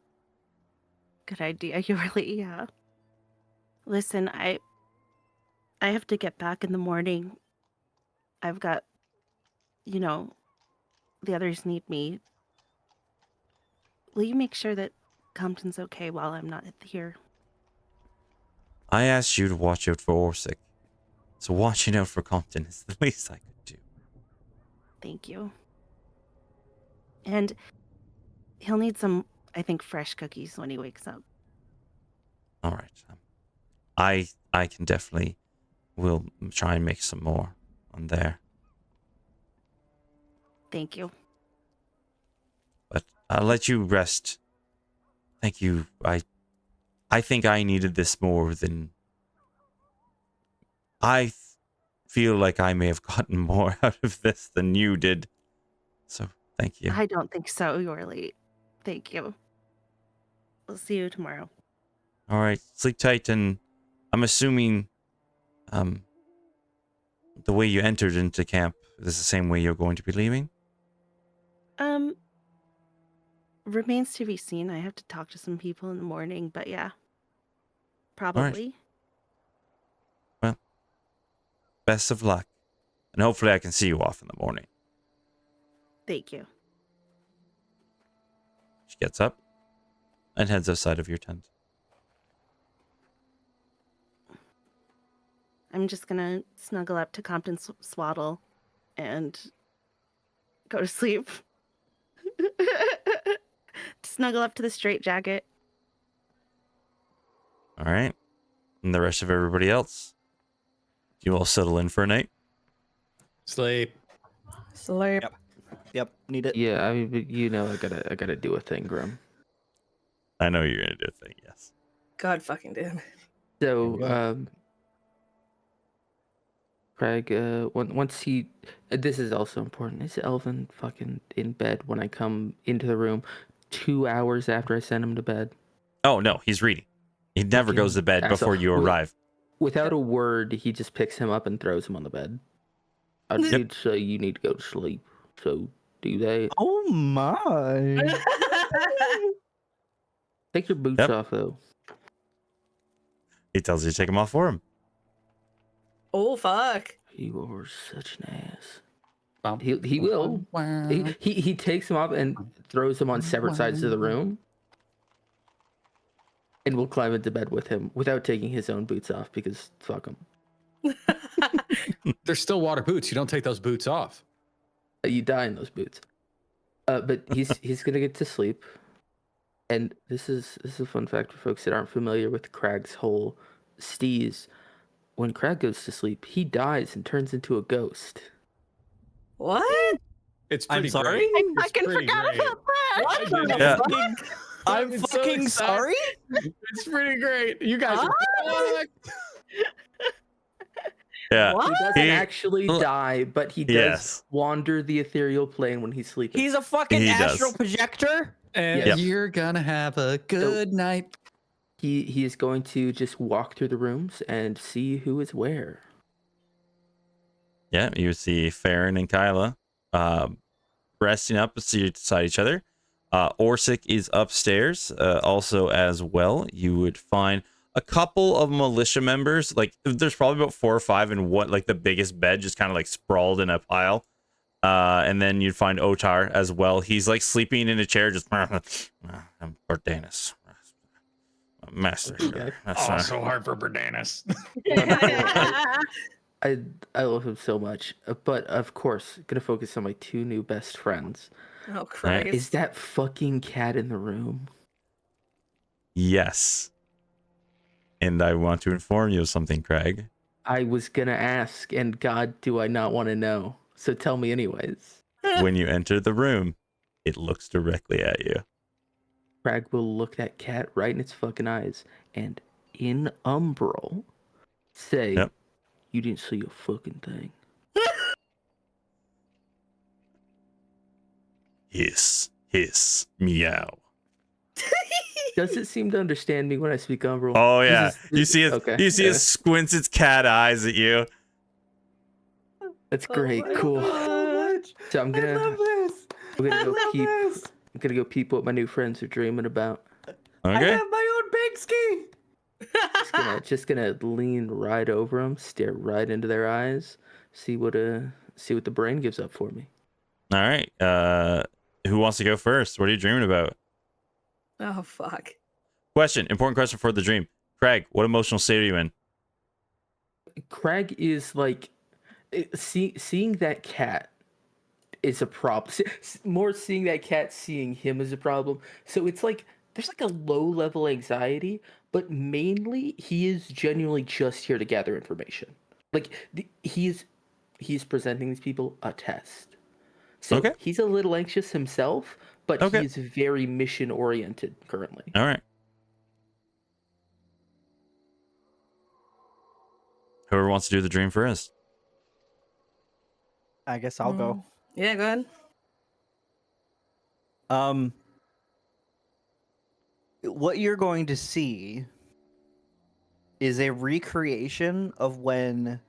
good idea. You really, yeah. Listen, I have to get back in the morning. I've got, you know, the others need me. Will you make sure that Compton's okay while I'm not here? I asked you to watch out for Orsic. So watching out for Compton is the least I could do. Thank you. And he'll need some, I think, fresh cookies when he wakes up. All right. I can definitely will try and make some more on there. Thank you. But I'll let you rest. Thank you. I think I needed this more than I feel like I may have gotten more out of this than you did. So thank you. I don't think so. You're late. Thank you. We'll see you tomorrow. All right. Sleep tight, and I'm assuming the way you entered into camp is the same way you're going to be leaving? Remains to be seen. I have to talk to some people in the morning, but yeah. Probably. Well, best of luck. And hopefully I can see you off in the morning. Thank you. She gets up and heads outside of your tent. I'm just gonna snuggle up to Compton Swaddle and go to sleep. Snuggle up to the straitjacket. All right. And the rest of everybody else? You all settle in for a night? Sleep. Sleep. Yep, need it. Yeah, I mean, but you know, I gotta do a thing, Grim. I know you're going to do a thing, yes. God fucking damn it. So, Yeah. Craig, once he, this is also important. Is Elvin fucking in bed when I come into the room 2 hours after I send him to bed? Oh, no, he's reading. He never Fucking goes to bed asshole. before you arrive. Without a word, he just picks him up and throws him on the bed. I did say you need to go to sleep, so do that. Oh my. Take your boots Yep. off, though. He tells you to take them off for him. Oh fuck. You are such an ass. Bum, He will. bum, He takes them off and throws them on separate sides of the room. And we'll climb into bed with him without taking his own boots off because fuck him. They're still water boots. You don't take those boots off. You die in those boots. But he's gonna get to sleep. And this is a fun fact for folks that aren't familiar with Crag's whole steez. When Crag goes to sleep, he dies and turns into a ghost. What? It's I'm pretty sorry? great. I It's fucking pretty forgot great. about that. I did Yeah. it. I'm It's so fucking exciting. sorry? It's pretty great. You guys are fucked. Yeah. What? He doesn't He- actually die, but he does Yes. wander the ethereal plane when he's sleeping. He's a fucking He astral does. projector? And Yep. you're gonna have a good night. He is going to just walk through the rooms and see who is where. Yeah, you see Farron and Kyla resting up beside each other. Orsic is upstairs also as well. You would find a couple of militia members. Like there's probably about 4 or 5 in what like the biggest bed, just kind of like sprawled in a pile. And then you'd find Otar as well. He's like sleeping in a chair, just I'm Bardanis. Master. Oh, so hard for Berdanis. I love him so much. But of course, gonna focus on my 2 new best friends. Oh Christ. Is that fucking cat in the room? Yes. And I want to inform you of something, Craig. I was gonna ask, and God, do I not want to know? So tell me anyways. When you enter the room, it looks directly at you. Crag will look that cat right in its fucking eyes and in umbral say, Yep. You didn't see a fucking thing. Hiss, meow. Does it seem to understand me when I speak umbral? Oh This yeah, is- you see it. okay, You see yeah. it squints its cat eyes at you. That's great, Oh my cool. God. So I'm gonna this. I'm gonna go love peep. this. I'm gonna go peep what my new friends are dreaming about. Okay. my own big ski. Just gonna lean right over them, stare right into their eyes, see what the brain gives up for me. All right. Who wants to go first? What are you dreaming about? Oh fuck. Question. Important question for the dream. Craig, what emotional state are you in? Craig is like seeing that cat is a problem. More seeing that cat seeing him is a problem. So it's like there's like a low level anxiety, but mainly he is genuinely just here to gather information. Like he's presenting these people a test. So Okay. he's a little anxious himself, but Okay. he is very mission oriented currently. All right. Whoever wants to do the dream first. I guess I'll go. Yeah, go ahead. What you're going to see is a recreation of when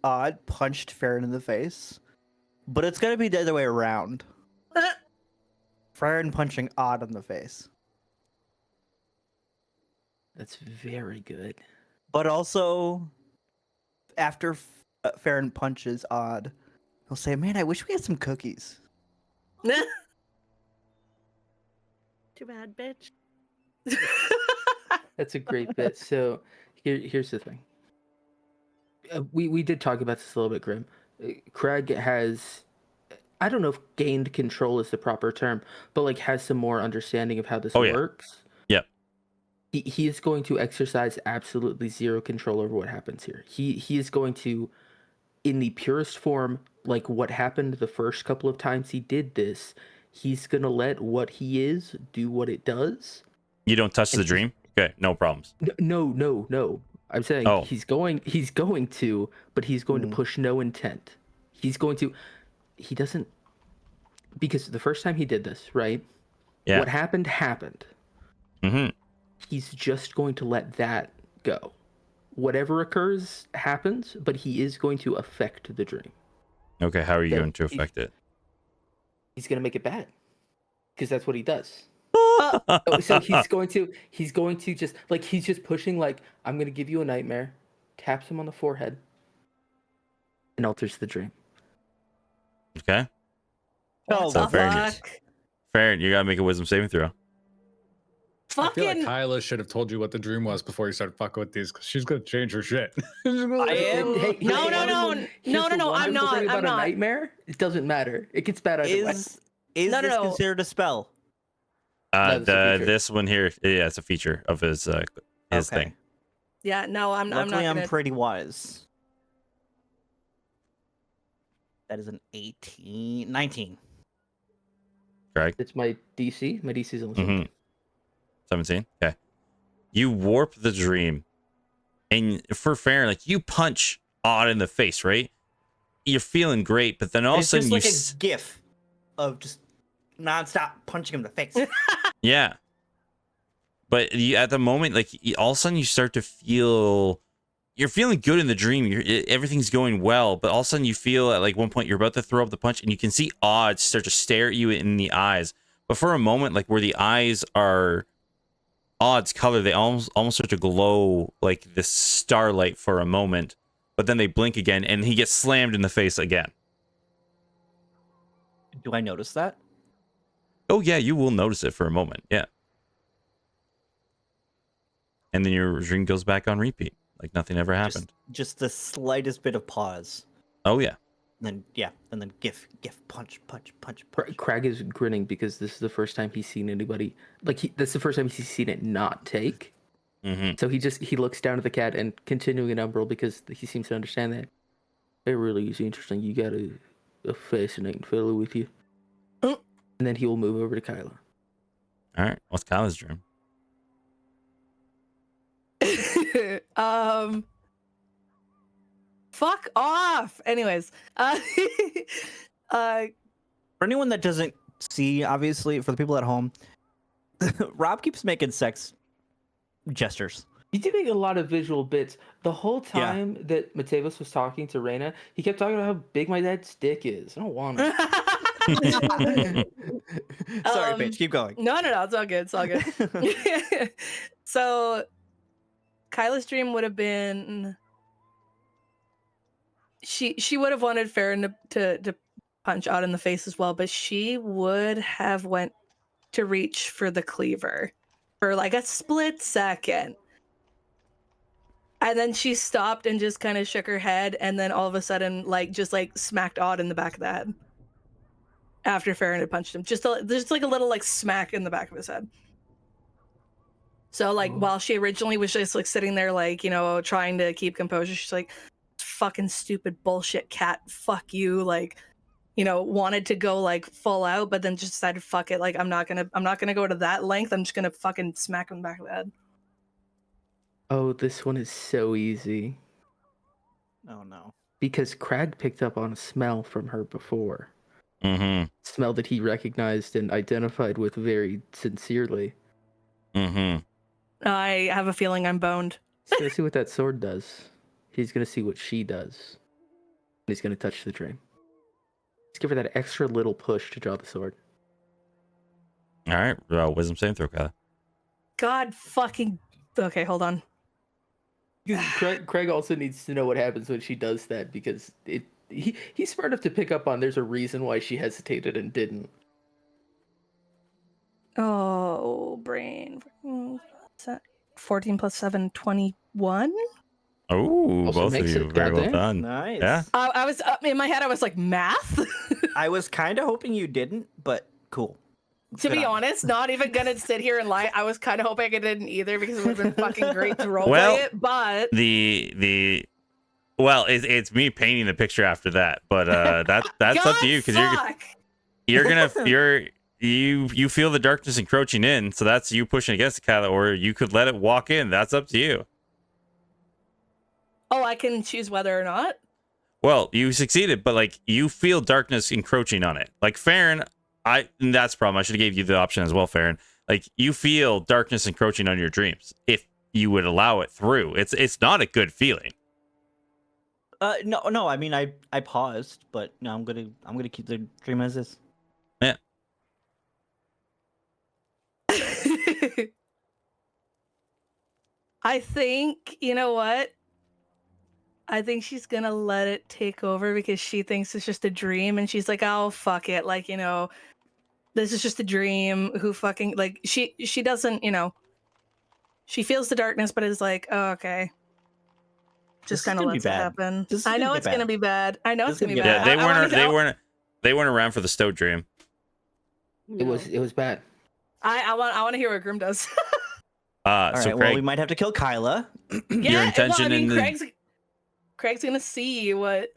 Odd punched Farron in the face, but it's going to be the other way around. Farron punching Odd in the face. That's very good. But also, after Farron punches Odd, he'll say, "Man, I wish we had some cookies." Too bad, bitch. That's a great bit. So here's the thing. We did talk about this a little bit, Grim. Craig has, I don't know if gained control is the proper term, but like has some more understanding of how this works. Yep. He is going to exercise absolutely zero control over what happens here. He is going to, in the purest form, like what happened the first couple of times he did this, he's gonna let what he is do what it does. You don't touch the dream? Okay, no problems. No. I'm saying he's going to, but he's going to push no intent. He doesn't, because the first time he did this, right? Yeah. What happened. Mm-hmm. He's just going to let that go. Whatever occurs happens, but he is going to affect the dream. Okay, how are you going to affect it? He's going to make it bad, because that's what he does. So he's going to just like, he's just pushing, like, I'm going to give you a nightmare, taps him on the forehead, and alters the dream. Okay. Oh, So Farron, fuck? you gotta make a wisdom saving throw. I feel like Fucking. Kyla should have told you what the dream was before you started fucking with these, because she's gonna change her shit. I am. No, I'm not. I'm about not. a nightmare. It doesn't matter. It gets bad either way. Is this considered a spell? No, that's a feature. This one here, yeah, it's a feature of his thing. Yeah, no, I'm not. Luckily, I'm Gonna... pretty wise. That is an 19. Correct. It's my DC. My DC is only 17. 17. Okay. You warp the dream, and for Farron, like you punch Odd in the face, right? You're feeling great, but then all of a sudden just like a gif of just nonstop punching him in the face. Yeah. But at the moment, like all of a sudden you start to feel, you're feeling good in the dream. Everything's going well, but all of a sudden you feel at like one point you're about to throw up the punch, and you can see Odd start to stare at you in the eyes. But for a moment, like where the eyes are Odd's color, they almost start to glow like this starlight for a moment, but then they blink again, and he gets slammed in the face again. Do I notice that? Oh yeah, you will notice it for a moment. Yeah. And then your dream goes back on repeat, like nothing ever happened. Just the slightest bit of pause. Oh yeah. And then gif, punch. Craig is grinning because this is the first time he's seen anybody, like, that's the first time he's seen it not take. So he looks down at the cat and continuing an umbral because he seems to understand that. It really is interesting. You got a fascinating fellow with you. And then he will move over to Kyla. All right. What's Kyla's dream? Fuck off. Anyways, for anyone that doesn't see, obviously, for the people at home, Rob keeps making sex gestures. He's doing a lot of visual bits. The whole time that Matevos was talking to Reyna, he kept talking about how big my dad's dick is. I don't want it. Sorry, bitch. Keep going. No, it's all good. It's all good. So, Kyla's dream would have been she would have wanted Farron to punch Odd in the face as well, but she would have went to reach for the cleaver for like a split second. And then she stopped and just kind of shook her head, and then all of a sudden, like, just like smacked Odd in the back of the head. After Farron had punched him. Just like a little like smack in the back of his head. So like while she originally was just like sitting there like, you know, trying to keep composure, she's like, fucking stupid bullshit cat, fuck you, like, you know, wanted to go like full out, but then just decided, fuck it, like I'm not gonna go to that length. I'm just gonna fucking smack him in the back of the head. Oh, this one is so easy. Oh no. Because Crag picked up on a smell from her before. Mm-hmm. Smell that he recognized and identified with very sincerely. Mm-hmm. I have a feeling I'm boned. He's gonna see what that sword does. He's gonna see what she does. And he's gonna touch the dream. Let's give her that extra little push to draw the sword. All right. Wisdom saving throw, Kyla. God fucking. Okay, hold on. Craig also needs to know what happens when she does that, because he's smart enough to pick up on there's a reason why she hesitated and didn't. Oh, brain. 14 plus 7, 21? Oh, Also both of makes you. it, Very well goddamn. done. Nice. Yeah. I was in my head, I was like, math? I was kind of hoping you didn't, but cool. To Good be on you. honest, not even gonna sit here and lie. I was kind of hoping I didn't either, because it would have been fucking great to roleplay Well, it, but Well, it's me painting the picture after that, but that's up to you, because you feel the darkness encroaching in, so that's you pushing against it, Kyla, or you could let it walk in. That's up to you. Oh, I can choose whether or not? Well, you succeeded, but like you feel darkness encroaching on it. Like Farron, that's the problem. I should have gave you the option as well, Farron. Like you feel darkness encroaching on your dreams if you would allow it through. It's not a good feeling. No. I mean, I paused, but no, I'm gonna keep the dream as is. Yeah. I think, you know what? I think she's gonna let it take over because she thinks it's just a dream, and she's like, oh, fuck it. Like, you know, this is just a dream. Who fucking, like, she doesn't, you know, she feels the darkness, but is like, oh, okay. This Just is kind of gonna be lets it bad. happen. This is I gonna know get it's gonna bad. be bad. I know This it's is gonna be gonna bad. get Yeah, they weren't around for the Stowe dream. It was bad. I want to hear what Grim does. All So right. Well, we Craig, might have to kill Kyla. Yeah, intention well, I mean, in the- Craig's gonna see what.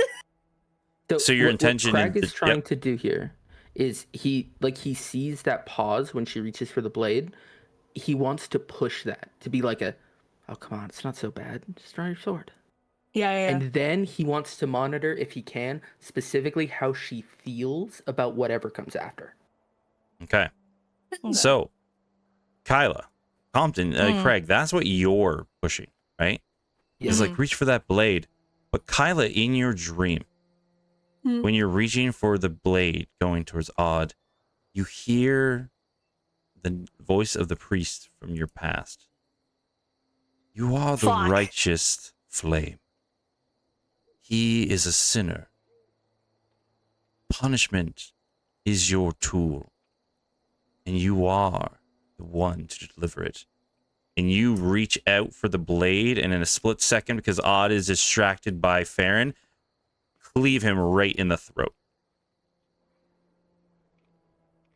So your intention what Craig in is the- trying yep. to do here is he sees that pause when she reaches for the blade. He wants to push that to be like oh, come on, it's not so bad. Just draw your sword. Yeah. And then he wants to monitor, if he can, specifically how she feels about whatever comes after. Okay. So, Kyla, Compton, Craig, that's what you're pushing, right? Yeah. It's like reach for that blade. But Kyla, in your dream, when you're reaching for the blade going towards Odd, you hear the voice of the priest from your past. You are the Fuck. righteous flame. He is a sinner. Punishment is your tool, and you are the one to deliver it. And you reach out for the blade, and in a split second, because Odd is distracted by Farron, cleave him right in the throat.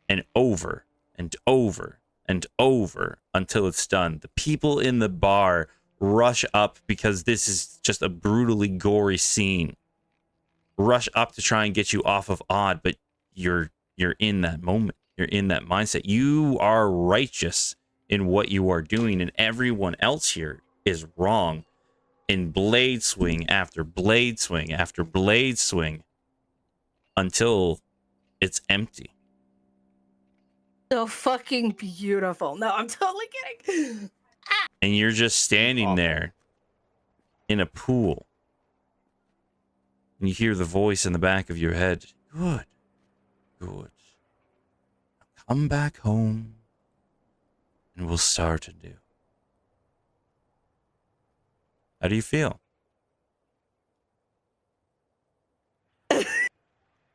And over and over and over until it's done. The people in the bar rush up because this is just a brutally gory scene. Rush up to try and get you off of Odd, but you're in that moment. You're in that mindset. You are righteous in what you are doing, and everyone else here is wrong. In blade swing after blade swing after blade swing until it's empty. So fucking beautiful. No, I'm totally kidding. And you're just standing Awful. there in a pool. And you hear the voice in the back of your head. Good. Come back home and we'll start anew. How do you feel?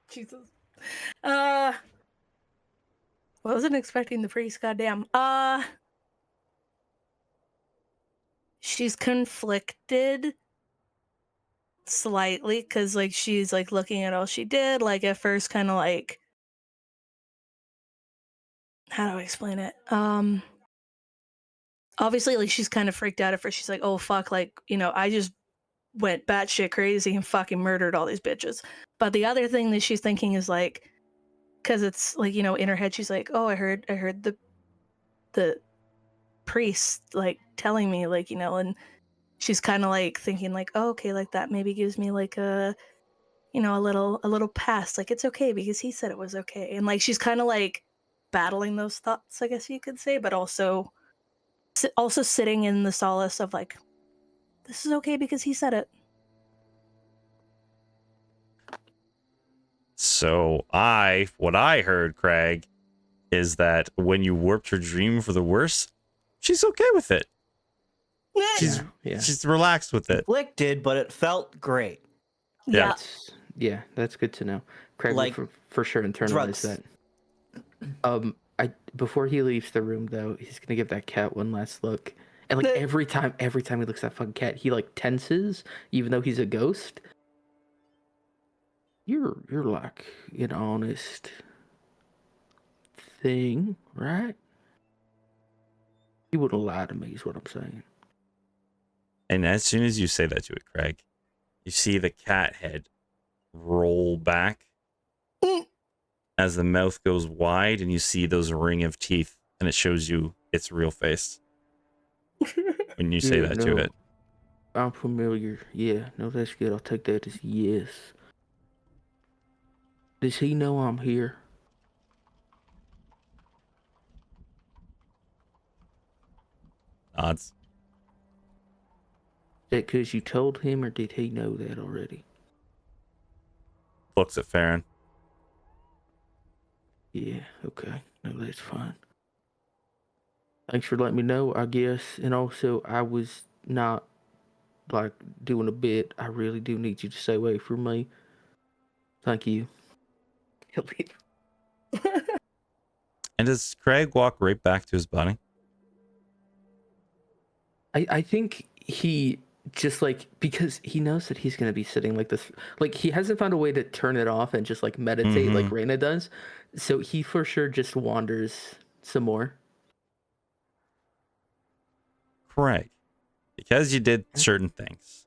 Jesus. Wasn't expecting the priest, goddamn. she's conflicted slightly because like she's like looking at all she did, like at first kind of like, how do I explain it? Obviously like she's kind of freaked out at first. She's like, oh fuck, like, you know, I just went batshit crazy and fucking murdered all these bitches. But the other thing that she's thinking is like, because it's like, you know, in her head she's like, oh, I heard the priest like telling me, like, you know, and she's kind of like thinking like, oh, okay, like that maybe gives me like a, you know, a little pass, like it's okay because he said it was okay. And like she's kind of like battling those thoughts, I guess you could say, but also sitting in the solace of like, this is okay because he said it. So what I heard, Craig, is that when you warped her dream for the worse, she's okay with it. She's Yeah. she's relaxed with it. Conflicted, but it felt great. Yeah. That's good to know. Craig Like will for sure internalize drugs. that. Before he leaves the room though, he's gonna give that cat one last look. And like every time he looks at that fucking cat, he like tenses, even though he's a ghost. You're like an honest thing, right? You wouldn't lie to me, is what I'm saying. And as soon as you say that to it, Craig, you see the cat head roll back as the mouth goes wide, and you see those ring of teeth, and it shows you its real face when you say that to it. I'm familiar. Yeah, no, that's good. I'll take that as yes. Does he know I'm here? Odds. Is that because you told him, or did he know that already? Looks at Farron. Yeah, okay. No, that's fine. Thanks for letting me know, I guess. And also, I was not, like, doing a bit. I really do need you to stay away from me. Thank you. He'll leave. And does Craig walk right back to his body? I think he just, like, because he knows that he's going to be sitting like this. Like, he hasn't found a way to turn it off and just, like, meditate like Reyna does. So he for sure just wanders some more. Craig, because you did certain things,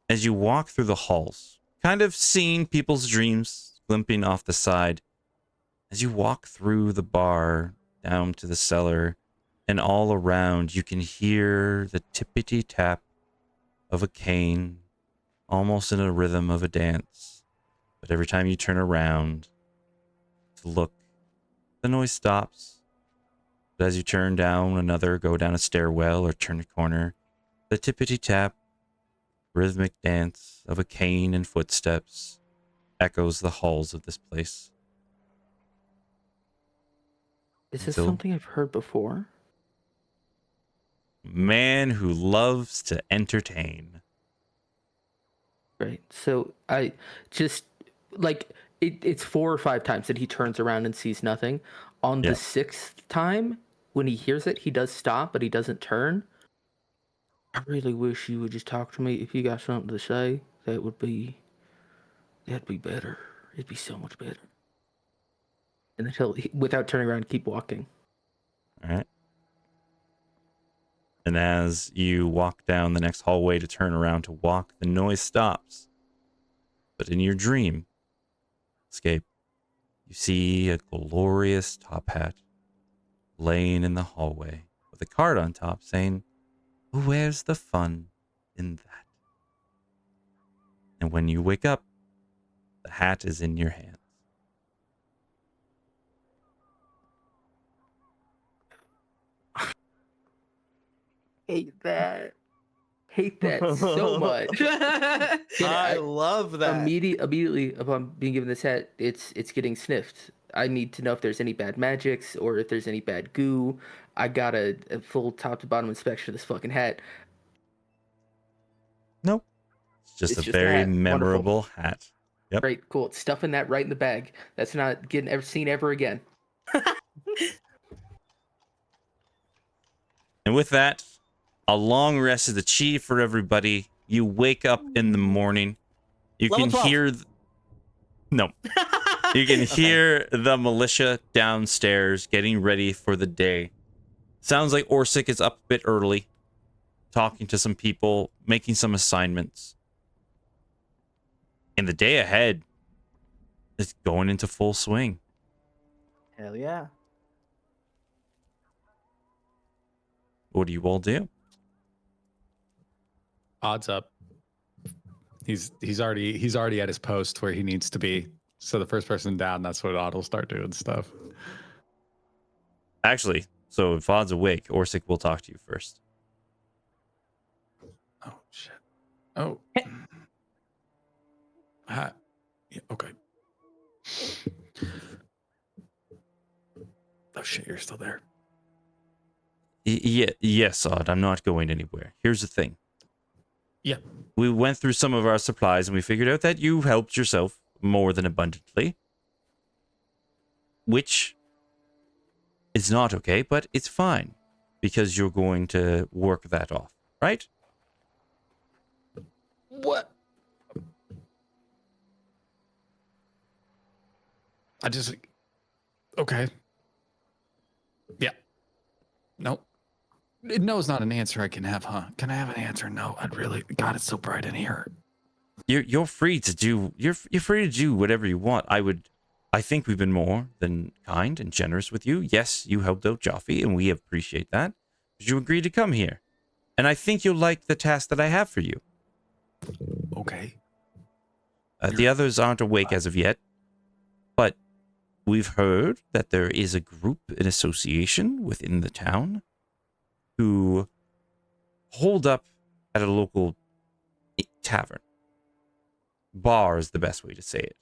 as you walk through the halls, kind of seeing people's dreams glimpsing off the side, as you walk through the bar down to the cellar, and all around you can hear the tippity tap of a cane, almost in a rhythm of a dance. But every time you turn around to look, the noise stops. But as you turn down go down a stairwell or turn a corner, the tippity tap, rhythmic dance of a cane and footsteps echoes the halls of this place. Is this So- something I've heard before? Man who loves to entertain. Right. So I just like it's 4 or 5 times that he turns around and sees nothing. On Yeah. the 6th time, when he hears it, he does stop, but he doesn't turn. I really wish you would just talk to me. If you got something to say, that'd be better. It'd be so much better. And then without turning around, keep walking. All right. And as you walk down the next hallway to turn around to walk, the noise stops. But in your dream escape, you see a glorious top hat laying in the hallway with a card on top saying, "Where's the fun in that?" And when you wake up, the hat is in your hand. Hate that so much. I love that. Immediately upon being given this hat, it's getting sniffed. I need to know if there's any bad magics or if there's any bad goo. I got a full top to bottom inspection of this fucking hat. Nope. It's just It's a just a very hat. memorable hat. Yep. Great, cool. Stuffing that right in the bag. That's not getting ever seen ever again. And with that, A long rest is the chi for everybody. You wake up in the morning. You Level can 12. hear. No. You can hear the militia downstairs getting ready for the day. Sounds like Orsic is up a bit early, talking to some people, making some assignments. And the day ahead is going into full swing. Hell yeah. What do you all do? Odds up. He's already at his post where he needs to be. So the first person down, that's what Odd will start doing stuff. Actually, so if Odd's awake, Orsic will talk to you first. Oh shit. Oh. Hi. Yeah, okay. Oh shit, you're still there. Yes, Odd, I'm not going anywhere. Here's the thing. Yeah. We went through some of our supplies and we figured out that you helped yourself more than abundantly. Which is not okay, but it's fine. Because you're going to work that off, right? What? Okay. Yeah. Nope. No is not an answer I can have, huh? Can I have an answer? No, I'd really. God, it's so bright in here. You're free to do you're free to do whatever you want. I think we've been more than kind and generous with you. Yes, you helped out Jaffe, and we appreciate that. But you agreed to come here, and I think you'll like the task that I have for you. Okay. The others aren't awake as of yet, but we've heard that there is a group, an association within the town, who hold up at a local tavern. Bar is the best way to say it.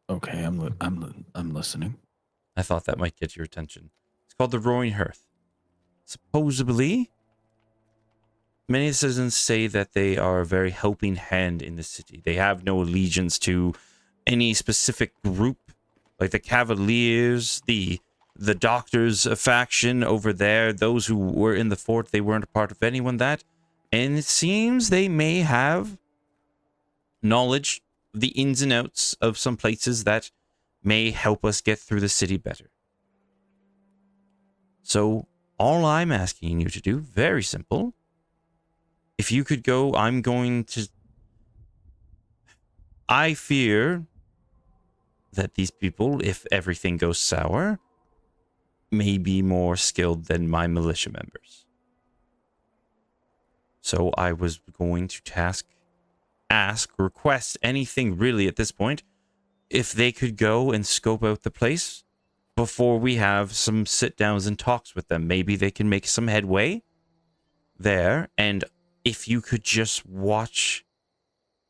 Okay, I'm listening. I thought that might get your attention. It's called the Roaring Hearth. Supposedly, many citizens say that they are a very helping hand in the city. They have no allegiance to any specific group, like the Cavaliers, the Doctors faction over there. Those who were in the fort, they weren't a part of anyone that. And it seems they may have knowledge of the ins and outs of some places that may help us get through the city better. So all I'm asking you to do, very simple. If you could go, I fear that these people, if everything goes sour, may be more skilled than my militia members. So I was going to request anything really at this point, if they could go and scope out the place before we have some sit downs and talks with them. Maybe they can make some headway there, and if you could just watch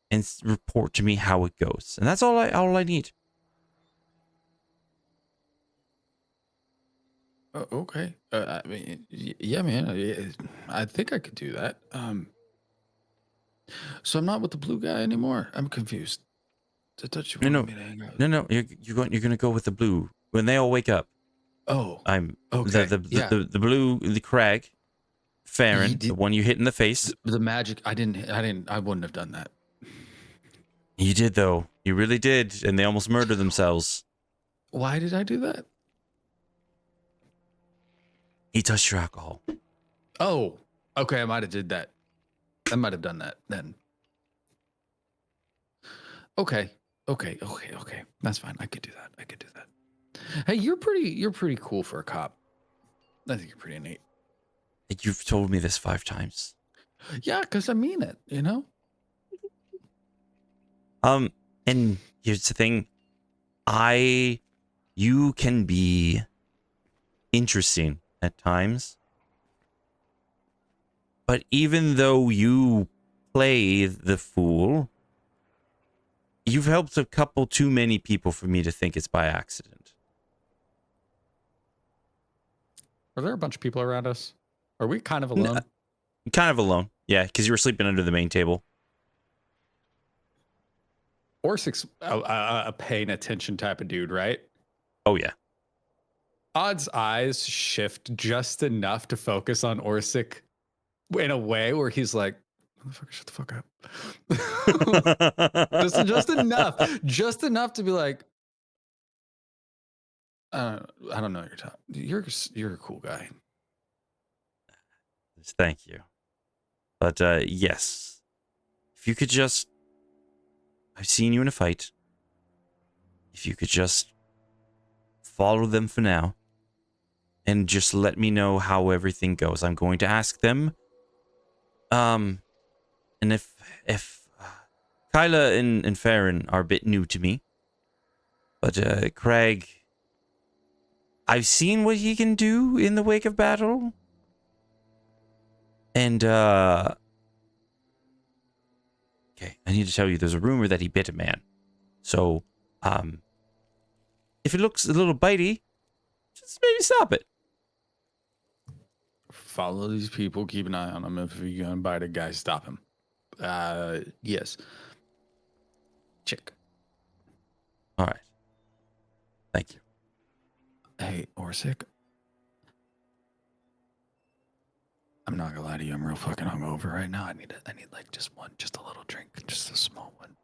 and report to me how it goes. And that's all I need. Okay. I mean, yeah, man. I think I could do that. So I'm not with the blue guy anymore. I'm confused. I thought you wanted me to hang out. No. You're going to go with the blue when they all wake up. Oh. I'm okay. the blue, the Crag, Farron, the one you hit in the face. The magic. I wouldn't have done that. You did though. You really did, and they almost murdered themselves. Why did I do that? He touched your alcohol. Oh, okay. I might have did that. I might have done that then. Okay. That's fine. I could do that. Hey, you're pretty cool for a cop. I think you're pretty neat. You've told me this 5 times. Yeah, because I mean it, you know? And here's the thing. You can be interesting at times. But even though you play the fool, you've helped a couple too many people for me to think it's by accident. Are there a bunch of people around us? Are we kind of alone? Kind of alone. Yeah, because you were sleeping under the main table. Orsic's a paying attention type of dude, right? Oh, yeah. Odd's eyes shift just enough to focus on Orsic in a way where he's like, "Motherfucker, shut the fuck up." just enough to be like, I don't know what you're talking. You're a cool guy. Thank you. But yes, if you could just, I've seen you in a fight. If you could just follow them for now and just let me know how everything goes. I'm going to ask them. And if Kyla and Farron are a bit new to me, but Craig, I've seen what he can do in the wake of battle. And okay, I need to tell you, there's a rumor that he bit a man. So, if it looks a little bitey, just maybe stop it. Follow these people. Keep an eye on them. If you're gonna bite a guy, stop him. Yes. Chick. All right. Thank you. Hey, Orsic. I'm not gonna lie to you. I'm real fucking hungover right now. I need like just a little drink, just a small one,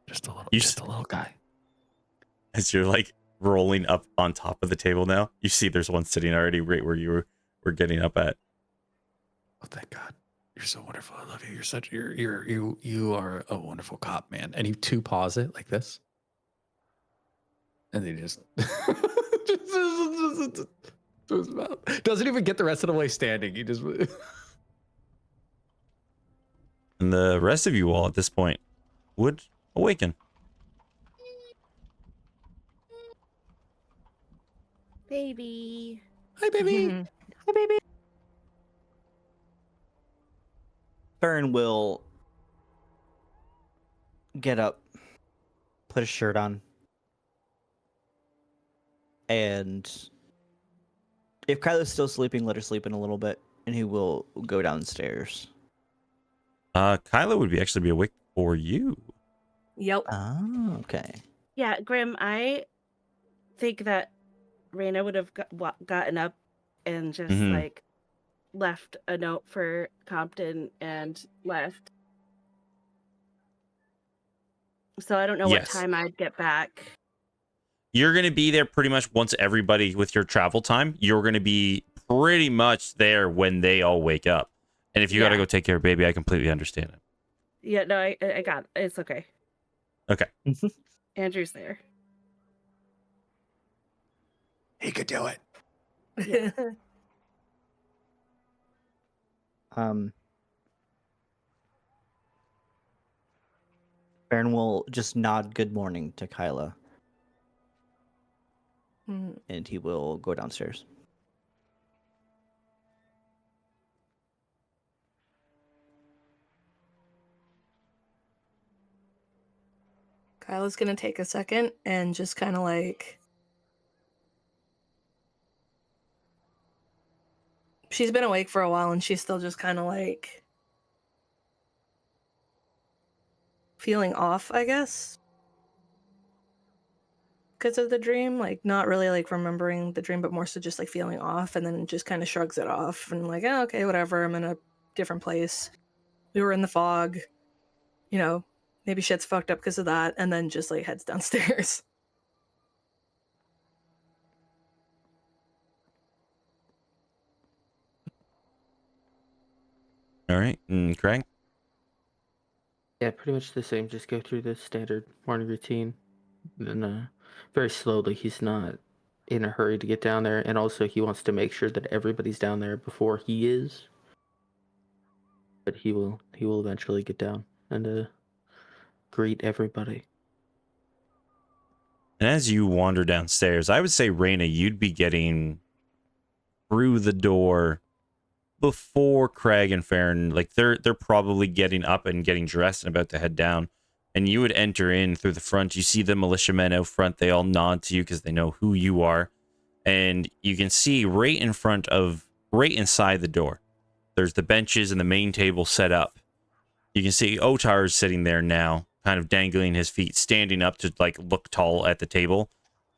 just a little guy. As you're like rolling up on top of the table now, you see there's one sitting already right where you were getting up at. Oh, thank God. You're so wonderful. I love you. You are a wonderful cop, man. And he two paws it like this. And he just doesn't even get the rest of the way standing. He just And the rest of you all at this point would awaken. Baby. Hi, baby. Hi, baby. Farron will get up, put a shirt on, and if Kyla's still sleeping, let her sleep in a little bit, and he will go downstairs. Kyla would actually be awake for you. Yep. Oh, okay. Yeah, Grim, I think that Raina would have gotten up and just like left a note for Compton and left. So I don't know what time I'd get back. You're going to be there pretty much once everybody with your travel time. You're going to be pretty much there when they all wake up. And if you got to go take care of baby, I completely understand it. Yeah, no, I got it. It's okay. Okay. Andrew's there. He could do it. Yeah. Farron will just nod good morning to Kyla. And he will go downstairs. Kyla's gonna take a second and just kind of like... She's been awake for a while and she's still just kind of like... feeling off, I guess. Because of the dream. Like, not really like remembering the dream, but more so just like feeling off, and then just kind of shrugs it off and like, oh, okay, whatever. I'm in a different place. We were in the fog. You know, maybe shit's fucked up because of that, and then just like heads downstairs. All right. And Craig? Yeah, pretty much the same. Just go through the standard morning routine. And very slowly. He's not in a hurry to get down there. And also he wants to make sure that everybody's down there before he is. But he will eventually get down and greet everybody. And as you wander downstairs, I would say, Raina, you'd be getting through the door before Craig and Farron. Like they're probably getting up and getting dressed and about to head down. And you would enter in through the front. You see the militiamen out front. They all nod to you because they know who you are. And you can see right inside the door, there's the benches and the main table set up. You can see Otar's sitting there now, kind of dangling his feet, standing up to like look tall at the table.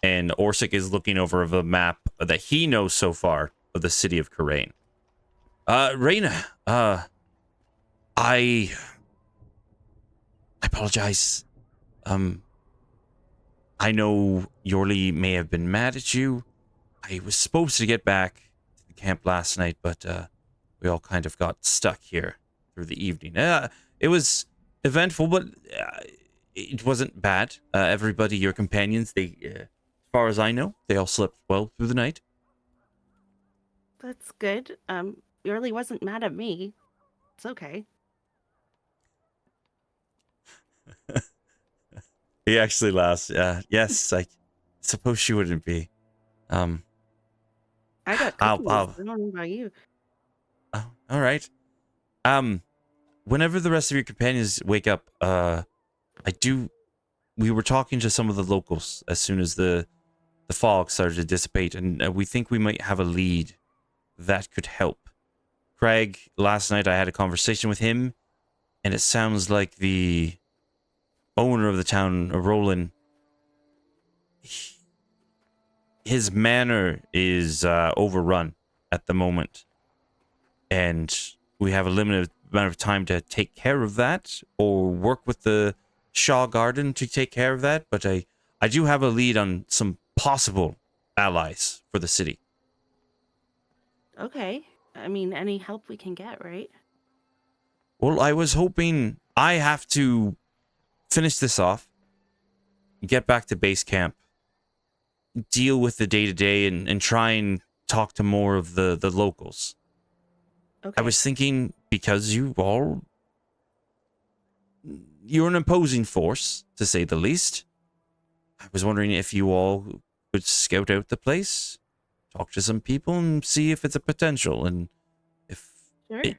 and Orsic is looking over the map that he knows so far of the city of Karain. Reyna, I apologize. I know Yorli may have been mad at you. I was supposed to get back to the camp last night, but we all kind of got stuck here through the evening. It was eventful, but it wasn't bad. Everybody, your companions, they, as far as I know, they all slept well through the night. That's good. Yurley wasn't mad at me. It's okay. He actually laughs. Yes, I suppose she wouldn't be. I got cookies. I don't know about you. Oh, all right. Whenever the rest of your companions wake up, we were talking to some of the locals as soon as the fog started to dissipate, and we think we might have a lead that could help. Craig, last night I had a conversation with him, and it sounds like the owner of the town, Roland, his manor is overrun at the moment, and we have a limited amount of time to take care of that or work with the Shaw Garden to take care of that. But I do have a lead on some possible allies for the city. Okay. I mean, any help we can get, right? Well, I was hoping I have to finish this off, get back to base camp, deal with the day-to-day, and try and talk to more of the locals. Okay. I was thinking, because you're an imposing force, to say the least. I was wondering if you all could scout out the place, talk to some people, and see if it's a potential. And if Sure. it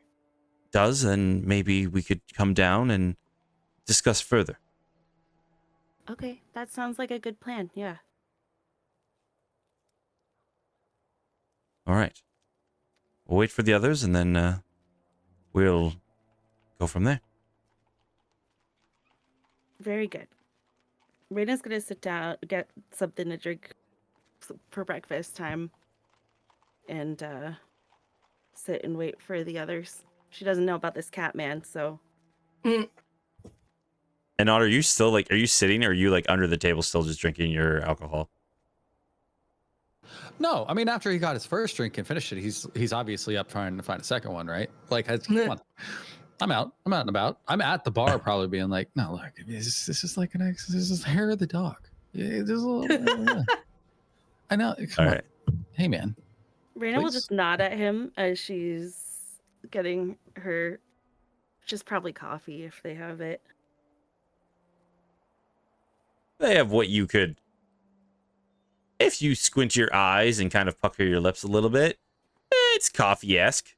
does, then maybe we could come down and discuss further. Okay, that sounds like a good plan. Yeah. All right. We'll wait for the others, and then we'll go from there. Very good. Reina's gonna sit down, get something to drink for breakfast time, and sit and wait for the others. She doesn't know about this cat man, so And Otter, are you still are you sitting, or are you under the table still just drinking your alcohol? No, I mean, after he got his first drink and finished it, he's obviously up trying to find a second one, right? Come on. I'm out and about. I'm at the bar, probably being like, "No, look, this is like this is hair of the dog. Yeah, just a little, I know. Come on. Hey, man. Reina will just nod at him as she's getting her, just probably coffee if they have it. They have what you could, if you squint your eyes and kind of pucker your lips a little bit, it's coffee-esque.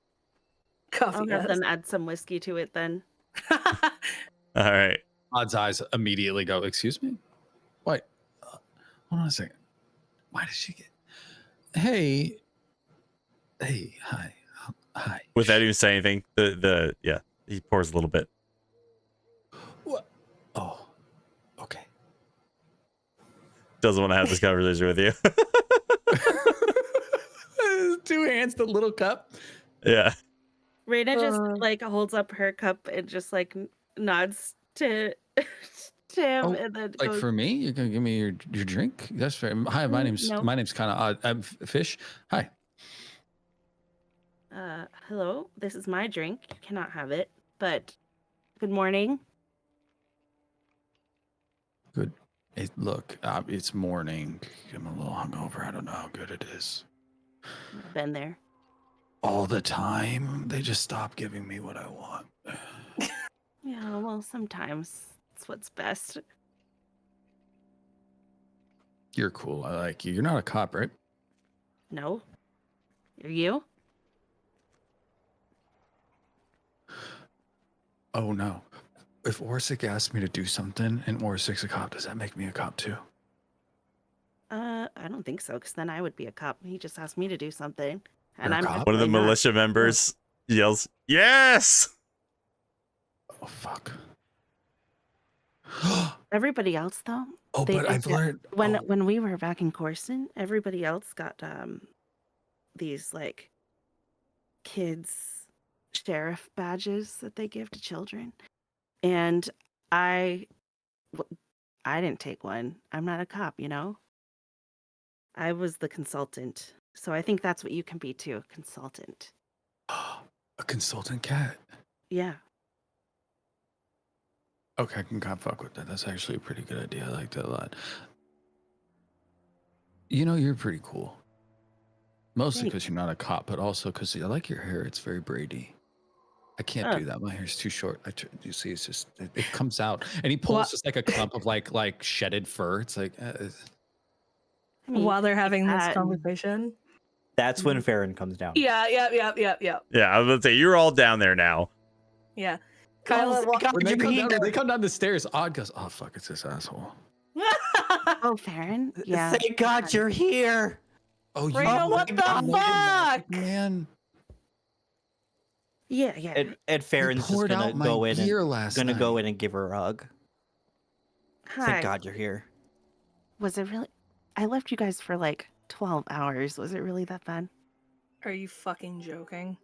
I'll have them add some whiskey to it then. All right. Odd's eyes immediately go, "Excuse me? Wait, hold on a second. Why does she get? Hey, hi. Without even saying anything, he pours a little bit. What? Oh, okay. Doesn't want to have this conversation with you. 2 hands, the little cup. Yeah. Reina just holds up her cup and just nods to him, and then goes, For me, you're gonna give me your drink? That's fair. Hi, my name's kind of odd. I'm Fish. Hi. hello, this is my drink. You cannot have it, but good morning. Good. Look, it's morning. I'm a little hungover. I don't know how good it is. I've been there. All the time. They just stop giving me what I want. Yeah, well, sometimes it's what's best. You're cool. I like you. You're not a cop, right? No. Are you? Oh, no. If Orsic asked me to do something and Orsic's a cop, does that make me a cop too? I don't think so, because then I would be a cop. He just asked me to do something. And You're a I'm cop? One of the definitely not. militia members yells, "Yes!" Oh, fuck. Everybody else, though, Oh, but I've learned when we were back in Corson, everybody else got these like kids sheriff badges that they give to children, and I didn't take one. I'm not a cop, you know. I was the consultant, so I think that's what you can be too, a consultant. a consultant cat. Yeah. Okay, I can kind of fuck with that. That's actually a pretty good idea. I like that a lot. You know, you're pretty cool. Mostly Thanks. because you're not a cop, but also because I like your hair. It's very braidy. I can't do that. My hair's too short. You see, it's just it comes out, and he pulls just like a clump of like shedded fur. It's like I mean, While they're having this that- conversation. That's when Farron comes down. Yeah. Yeah, I was going to say, you're all down there now. Yeah. Kyla's Kyle's when they come down the stairs, Odd goes, "Oh fuck, it's this asshole." Oh, Farron. Yeah. Thank God you're here. Oh, you Rachel, what the fuck? man? Yeah. And Farron's just poured gonna out my go in beer and last go night. in and give her a hug. Hi. Thank God you're here. Was it really? I left you guys for like 12 hours. Was it really that bad? Are you fucking joking?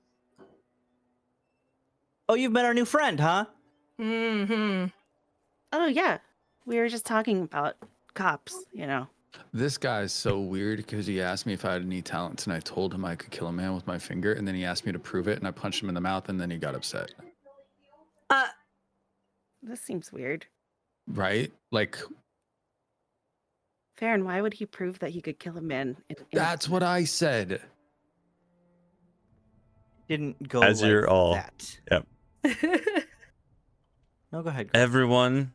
Oh, you've met our new friend, huh? Mm-hmm. Oh yeah. We were just talking about cops, you know. This guy's so weird because he asked me if I had any talents, and I told him I could kill a man with my finger, and then he asked me to prove it, and I punched him in the mouth, and then he got upset. This seems weird. Right? Like, Farron, why would he prove that he could kill a man? that's what I said. Didn't go As like you're all- that. Yep. No, go ahead. Everyone,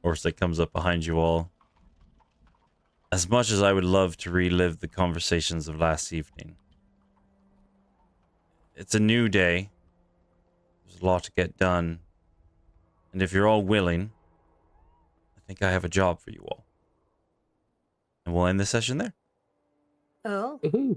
Orsic comes up behind you all. As much as I would love to relive the conversations of last evening, it's a new day. There's a lot to get done. And if you're all willing, I think I have a job for you all. And we'll end the session there. Oh. Woohoo.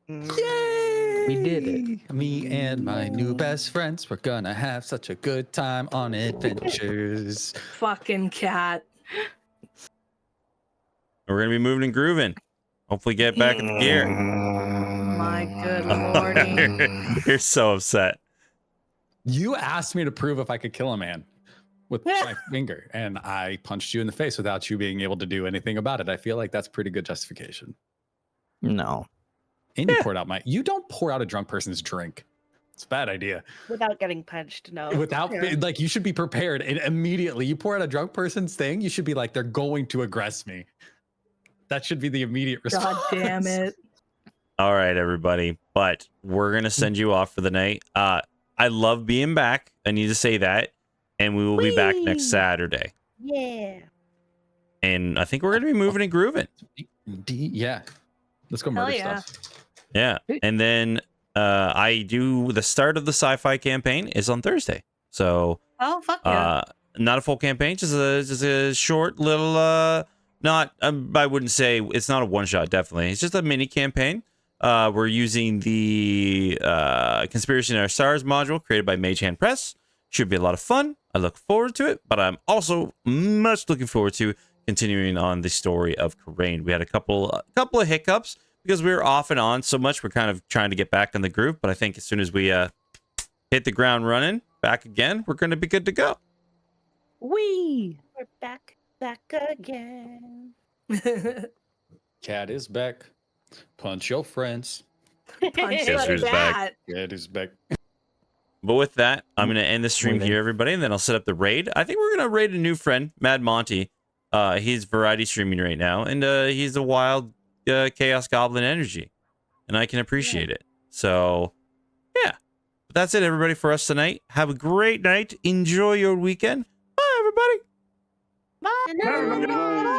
Yay! We did it. Me and my new best friends, we're gonna have such a good time on adventures. Fucking cat. We're going to be moving and grooving. Hopefully get back in the gear. My good lordy. You're so upset. You asked me to prove if I could kill a man with my finger, and I punched you in the face without you being able to do anything about it. I feel like that's pretty good justification. No. And you poured out you don't pour out a drunk person's drink. It's a bad idea. Without getting punched, no. Without, Yeah. like, you should be prepared, and immediately you pour out a drunk person's thing, you should be like, they're going to aggress me. That should be the immediate response. God damn it. All right, everybody. But we're going to send you off for the night. I love being back. I need to say that. And we will be back next Saturday. Yeah. And I think we're going to be moving and grooving. Yeah. Let's go Hell murder yeah. stuff. Yeah. And then I do the start of the sci-fi campaign is on Thursday. So Oh, fuck yeah. not a full campaign, just a short little not I wouldn't say it's not a one shot, definitely. It's just a mini campaign. We're using the Conspiracy in Our Stars module created by Mage Hand Press. Should be a lot of fun. I look forward to it, but I'm also much looking forward to continuing on the story of Karain. We had a couple of hiccups because we were off and on so much. We're kind of trying to get back in the groove, but I think as soon as we hit the ground running back again, we're going to be good to go. We're back again. Cat is back. Punch your friends. Punch Guess who's back? Cat is back. But with that, I'm going to end the stream here, everybody, and then I'll set up the raid. I think we're going to raid a new friend, Mad Monty. He's variety streaming right now, and he's a wild Chaos Goblin energy, and I can appreciate it. So, yeah. But that's it, everybody, for us tonight. Have a great night. Enjoy your weekend. Bye, everybody. Bye.